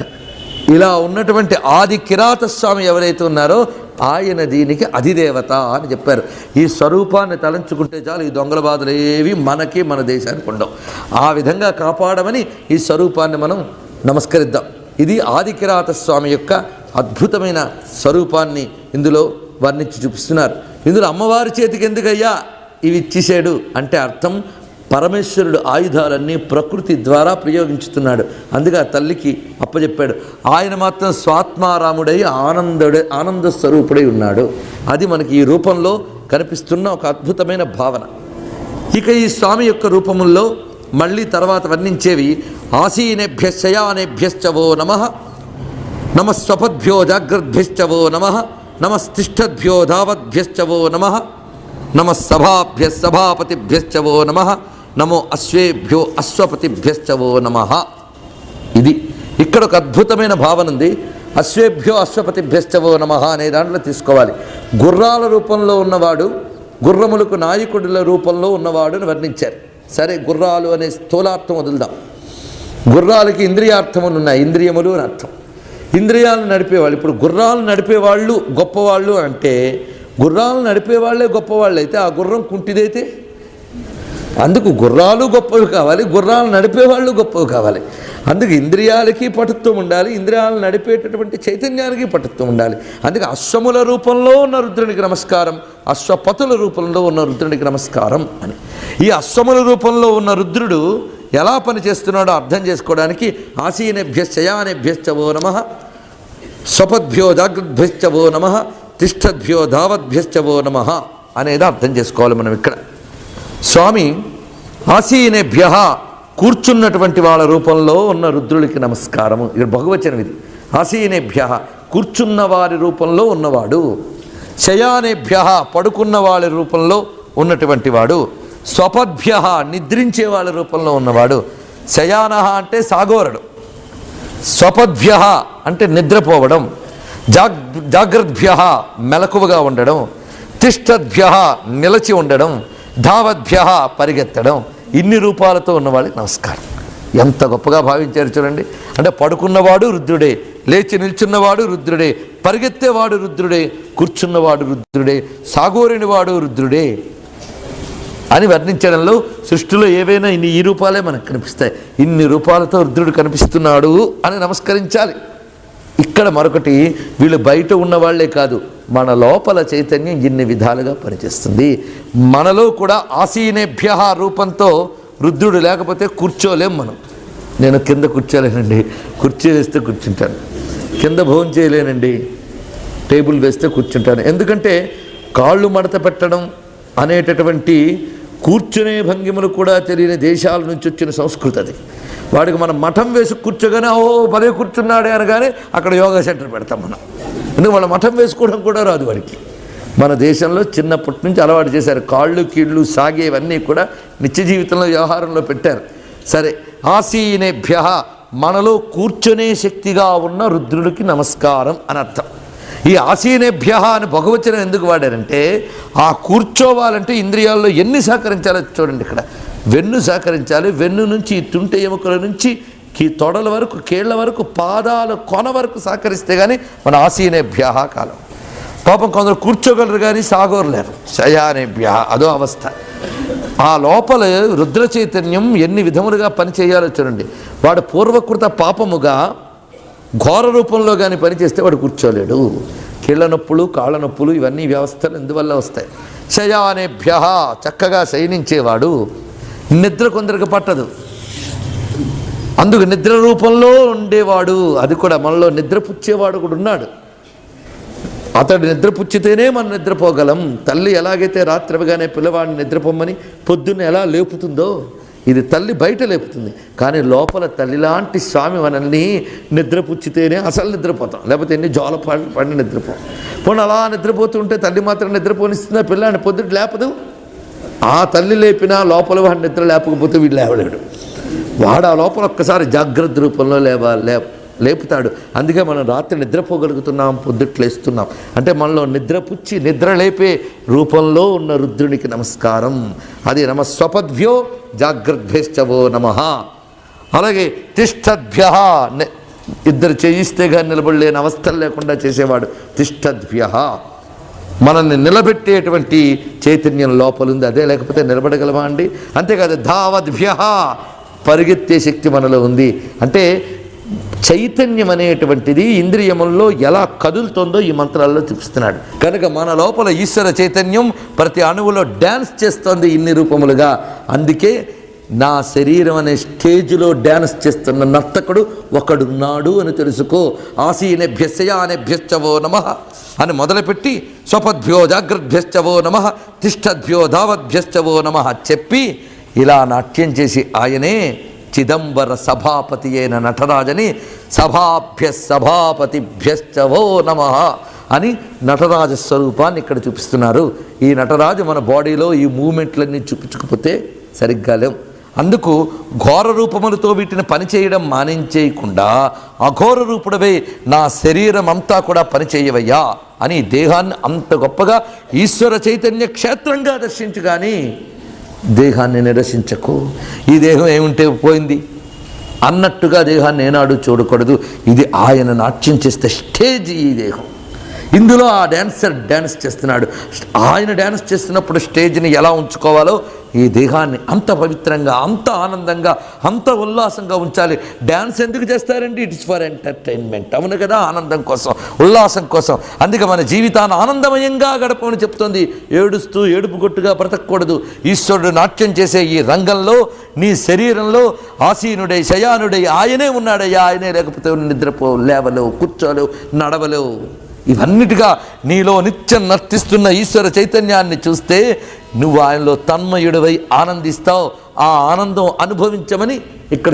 ఇలా ఉన్నటువంటి ఆది కిరాత స్వామి ఎవరైతే ఉన్నారో ఆయన దీనికి అధిదేవత అని చెప్పారు. ఈ స్వరూపాన్ని తలంచుకుంటే చాలు ఈ దొంగల బాధలు ఏవి మనకి మన దేశానికి ఉండవు. ఆ విధంగా కాపాడమని ఈ స్వరూపాన్ని మనం నమస్కరిద్దాం. ఇది ఆది కిరాత స్వామి యొక్క అద్భుతమైన స్వరూపాన్ని ఇందులో వర్ణించి చూపిస్తున్నారు. ఇందులో అమ్మవారి చేతికి ఎందుకయ్యా ఇవి ఇచ్చేసాడు అంటే అర్థం పరమేశ్వరుడు ఆయుధాలన్నీ ప్రకృతి ద్వారా ప్రయోగించుతున్నాడు. అందుకే ఆ తల్లికి అప్పచెప్పాడు. ఆయన మాత్రం స్వాత్మారాముడై ఆనంద స్వరూపుడై ఉన్నాడు. అది మనకి ఈ రూపంలో కనిపిస్తున్న ఒక అద్భుతమైన భావన. ఇక ఈ స్వామి యొక్క రూపముల్లో మళ్ళీ తర్వాత వర్ణించేవి ఆసీనేభ్య శయానేభ్యశ్చవో నమః, నమస్వపద్భ్యో జాగ్రద్భ్యశ్చవో నమః, నమస్తిష్ఠద్భ్యో ధావద్భ్యశ్చవో నమః, నమస్సభాభ్య సభాపతిభ్యశ్చవో నమః, నమో అశ్వేభ్యో అశ్వపతిభ్యశ్చవో నమః. ఇది ఇక్కడ ఒక అద్భుతమైన భావన ఉంది. అశ్వేభ్యో అశ్వపతిభ్యశ్చవో నమః అనే దాంట్లో తీసుకోవాలి. గుర్రాల రూపంలో ఉన్నవాడు, గుర్రములకు నాయకుడుల రూపంలో ఉన్నవాడు అని వర్ణించారు. సరే, గుర్రాలు అనే స్థూలార్థం వదులుదాం. గుర్రాలకి ఇంద్రియార్థములు ఉన్నాయి, ఇంద్రియములు అని అర్థం. ఇంద్రియాలను నడిపేవాళ్ళు. ఇప్పుడు గుర్రాలను నడిపేవాళ్ళు గొప్పవాళ్ళు అంటే గుర్రాలను నడిపేవాళ్లే గొప్పవాళ్ళు అయితే ఆ గుర్రం కుంటిదైతే అందుకు గుర్రాలు గొప్పవి కావాలి, గుర్రాలను నడిపేవాళ్ళు గొప్పవి కావాలి. అందుకు ఇంద్రియాలకి పటుత్వం ఉండాలి, ఇంద్రియాలను నడిపేటటువంటి చైతన్యానికి పటుత్వం ఉండాలి. అందుకే అశ్వముల రూపంలో ఉన్న రుద్రునికి నమస్కారం, అశ్వపతుల రూపంలో ఉన్న రుద్రునికి నమస్కారం అని. ఈ అశ్వముల రూపంలో ఉన్న రుద్రుడు ఎలా పనిచేస్తున్నాడో అర్థం చేసుకోవడానికి ఆసీనేభ్య శయానేభ్యశ్చవో నమః, స్వపద్భ్యో జాగ్రద్భ్యశ్చవో నమః, తిష్ఠద్భ్యో ధావద్భ్యశ్చవో నమః అనేది అర్థం చేసుకోవాలి మనం. ఇక్కడ స్వామి ఆసీనేభ్య కూర్చున్నటువంటి వాళ్ళ రూపంలో ఉన్న రుద్రుడికి నమస్కారము. ఇక్కడ బహువచనం ఇది. ఆసీనేభ్య కూర్చున్న వారి రూపంలో ఉన్నవాడు, శయానేభ్య పడుకున్న వాళ్ళ రూపంలో ఉన్నటువంటి వాడు, స్వపద్భ్య నిద్రించే వాళ్ళ రూపంలో ఉన్నవాడు. శయాన అంటే సాగోరడు, స్వపద్భ్య అంటే నిద్రపోవడం, జాగ్రద్భ్య మెలకువగా ఉండడం, తిష్టద్భ్య నిలచి ఉండడం, ధావద్భ్య పరిగెత్తడం. ఇన్ని రూపాలతో ఉన్నవాళ్ళకి నమస్కారం. ఎంత గొప్పగా భావించారు చూడండి. అంటే పడుకున్నవాడు రుద్రుడే, లేచి నిల్చున్నవాడు రుద్రుడే, పరిగెత్తేవాడు రుద్రుడే, కూర్చున్నవాడు రుద్రుడే, సాగోరినివాడు రుద్రుడే అని వర్ణించడంలో సృష్టిలో ఏవైనా ఈ రూపాలే మనకు కనిపిస్తాయి. ఇన్ని రూపాలతో రుద్రుడు కనిపిస్తున్నాడు అని నమస్కరించాలి. ఇక్కడ మరొకటి, వీళ్ళు బయట ఉన్నవాళ్లే కాదు, మన లోపల చైతన్యం ఇన్ని విధాలుగా పనిచేస్తుంది. మనలో కూడా ఆసీనేభ్య రూపంతో రుద్రుడు లేకపోతే కూర్చోలేం మనం. నేను కింద కూర్చోలేనండి, కుర్చీ వేస్తే కూర్చుంటాను. కింద భోజనం చేయలేనండి, టేబుల్ వేస్తే కూర్చుంటాను. ఎందుకంటే కాళ్ళు మడత పెట్టడం అనేటటువంటి కూర్చునే భంగిమలు కూడా తెలియని దేశాల నుంచి వచ్చిన సంస్కృతి అది. వాడికి మనం మఠం వేసి కూర్చోగానే ఓ భలే కూర్చున్నాడే అనగానే అక్కడ యోగా సెంటర్ పెడతాం మనం. ఎందుకు వాళ్ళ మఠం వేసుకోవడం కూడా రాదు వాడికి. మన దేశంలో చిన్నప్పటి నుంచి అలవాటు చేశారు. కాళ్ళు కీళ్ళు సాగేవన్నీ కూడా నిత్య జీవితంలో వ్యవహారంలో పెట్టారు. సరే, ఆసీనేభ్య మనలో కూర్చునే శక్తిగా ఉన్న రుద్రుడికి నమస్కారం అని అర్థం. ఈ ఆసీనేభ్య అని బహువచనం ఎందుకు వాడారంటే ఆ కూర్చోవాలంటే ఇంద్రియాల్లో ఎన్ని సహకరించాలో చూడండి. ఇక్కడ వెన్ను సహకరించాలి. వెన్ను నుంచి తుంటె ఎముకల నుంచి తొడల వరకు, కేళ్ల వరకు, పాదాల కొన వరకు సహకరిస్తే కానీ మన ఆసీనేభ్య కాలం. పాపం కొందరు కూర్చోగలరు కానీ సాగోరలేరు. శయానేభ్య అదో అవస్థ. ఆ లోపల రుద్ర చైతన్యం ఎన్ని విధములుగా పనిచేయాలో చూడండి. వాడు పూర్వకృత పాపముగా ఘోర రూపంలో కానీ పనిచేస్తే వాడు కూర్చోలేడు. కీళ్ళ నొప్పులు, కాళ్ళ నొప్పులు ఇవన్నీ వ్యవస్థలు ఎందువల్ల వస్తాయి? శయానేభ్య చక్కగా శయనించేవాడు. నిద్ర కొందరికి పట్టదు, అందుకు నిద్ర రూపంలో ఉండేవాడు. అది కూడా మనలో నిద్రపుచ్చేవాడు కూడా ఉన్నాడు. అతడు నిద్రపుచ్చితేనే మనం నిద్రపోగలం. తల్లి ఎలాగైతే రాత్రిగానే పిల్లవాడిని నిద్రపోమని పొద్దున్న ఎలా లేపుతుందో, ఇది తల్లి బయట లేపుతుంది. కానీ లోపల తల్లిలాంటి స్వామి మనల్ని నిద్రపుచ్చితేనే అసలు నిద్రపోతాం, లేకపోతే ఎన్ని జోల పడిన నిద్రపోం. పోనీ అలా నిద్రపోతుంటే తల్లి మాత్రం నిద్రపోనిస్తుందా? పిల్లాన్ని పొద్దుట లేపదు. ఆ తల్లి లేపినా లోపల వాడు నిద్ర లేపకపోతే వీడు లేవలేడు. వాడు ఆ లోపల ఒక్కసారి జాగ్రత్త రూపంలో లేపుతాడు. అందుకే మనం రాత్రి నిద్రపోగలుగుతున్నాం, పొద్దుట్లేస్తున్నాం. అంటే మనలో నిద్రపుచ్చి నిద్ర లేపే రూపంలో ఉన్న రుద్రునికి నమస్కారం. అది నమ స్వపద్భ్యో జాగ్రద్భ్యశ్చవో నమః. అలాగే తిష్టద్భ్య, ఇద్దరు చేయిస్తే కానీ నిలబడలేని అవస్థలు లేకుండా చేసేవాడు తిష్టద్భ్య. మనల్ని నిలబెట్టేటువంటి చైతన్యం లోపలుంది, అదే లేకపోతే నిలబడగలమా అండి? అంతేకాదు ధావద్భ్య, పరిగెత్తే శక్తి మనలో ఉంది. అంటే చైతన్యం అనేటువంటిది ఇంద్రియముల్లో ఎలా కదులుతుందో ఈ మంత్రాల్లో చూపిస్తున్నాడు. కనుక మన లోపల ఈశ్వర చైతన్యం ప్రతి అణువులో డ్యాన్స్ చేస్తోంది ఇన్ని రూపములుగా. అందుకే నా శరీరం అనే స్టేజ్లో డ్యాన్స్ చేస్తున్న నర్తకుడు ఒకడున్నాడు అని తెలుసుకో. ఆసీనేభ్యశ్చయానేభ్యశ్చవో నమః అని మొదలుపెట్టి స్వపద్భ్యో జాగ్రద్భ్యశ్చవో నమః తిష్టద్భ్యో ధావద్భ్యశ్చవో నమః చెప్పి ఇలా నాట్యం చేసి ఆయనే చిదంబర సభాపతి అయిన నటరాజని సభాపతిభ్యశ్చవో నమః అని నటరాజ స్వరూపాన్ని ఇక్కడ చూపిస్తున్నారు. ఈ నటరాజు మన బాడీలో ఈ మూమెంట్లన్నీ చూపించకపోతే సరిగ్గా లేవు. అందుకు ఘోర రూపములతో వీటిని పనిచేయడం మానించేయకుండా అఘోర రూపుడవే నా శరీరం అంతా కూడా పనిచేయవయ్యా అని దేహాన్ని అంత గొప్పగా ఈశ్వర చైతన్య క్షేత్రంగా దర్శించు, కానీ దేహాన్ని నిరసించకు. ఈ దేహం ఏముంటే పోయింది అన్నట్టుగా దేహాన్ని ఏనాడు చూడకూడదు. ఇది ఆయన నాట్యం చేస్తే స్టేజ్ ఈ దేహం. ఇందులో ఆ డ్యాన్సర్ డ్యాన్స్ చేస్తున్నాడు. ఆయన డ్యాన్స్ చేస్తున్నప్పుడు స్టేజ్ని ఎలా ఉంచుకోవాలో ఈ దేహాన్ని అంత పవిత్రంగా, అంత ఆనందంగా, అంత ఉల్లాసంగా ఉంచాలి. డ్యాన్స్ ఎందుకు చేస్తారండి? It is for entertainment. అవును కదా, ఆనందం కోసం, ఉల్లాసం కోసం. అందుకే మన జీవితాన్ని ఆనందమయంగా గడపమని చెప్తోంది. ఏడుస్తూ ఏడుపు కొట్టుగా బ్రతకూడదు. ఈశ్వరుడు నాట్యం చేసే ఈ రంగంలో నీ శరీరంలో ఆసీనుడై శయానుడై ఆయనే ఉన్నాడయ్యా. ఆయనే లేకపోతే నిద్రపో, లేవలేవు, కూర్చోలేవు, నడవలేవు. ఇవన్నిటిగా నీలో నిత్యం నర్తిస్తున్న ఈశ్వర చైతన్యాన్ని చూస్తే నువ్వు ఆయనలో తన్మయుడివై ఆనందిస్తావు. ఆ ఆనందం అనుభవించమని ఇక్కడ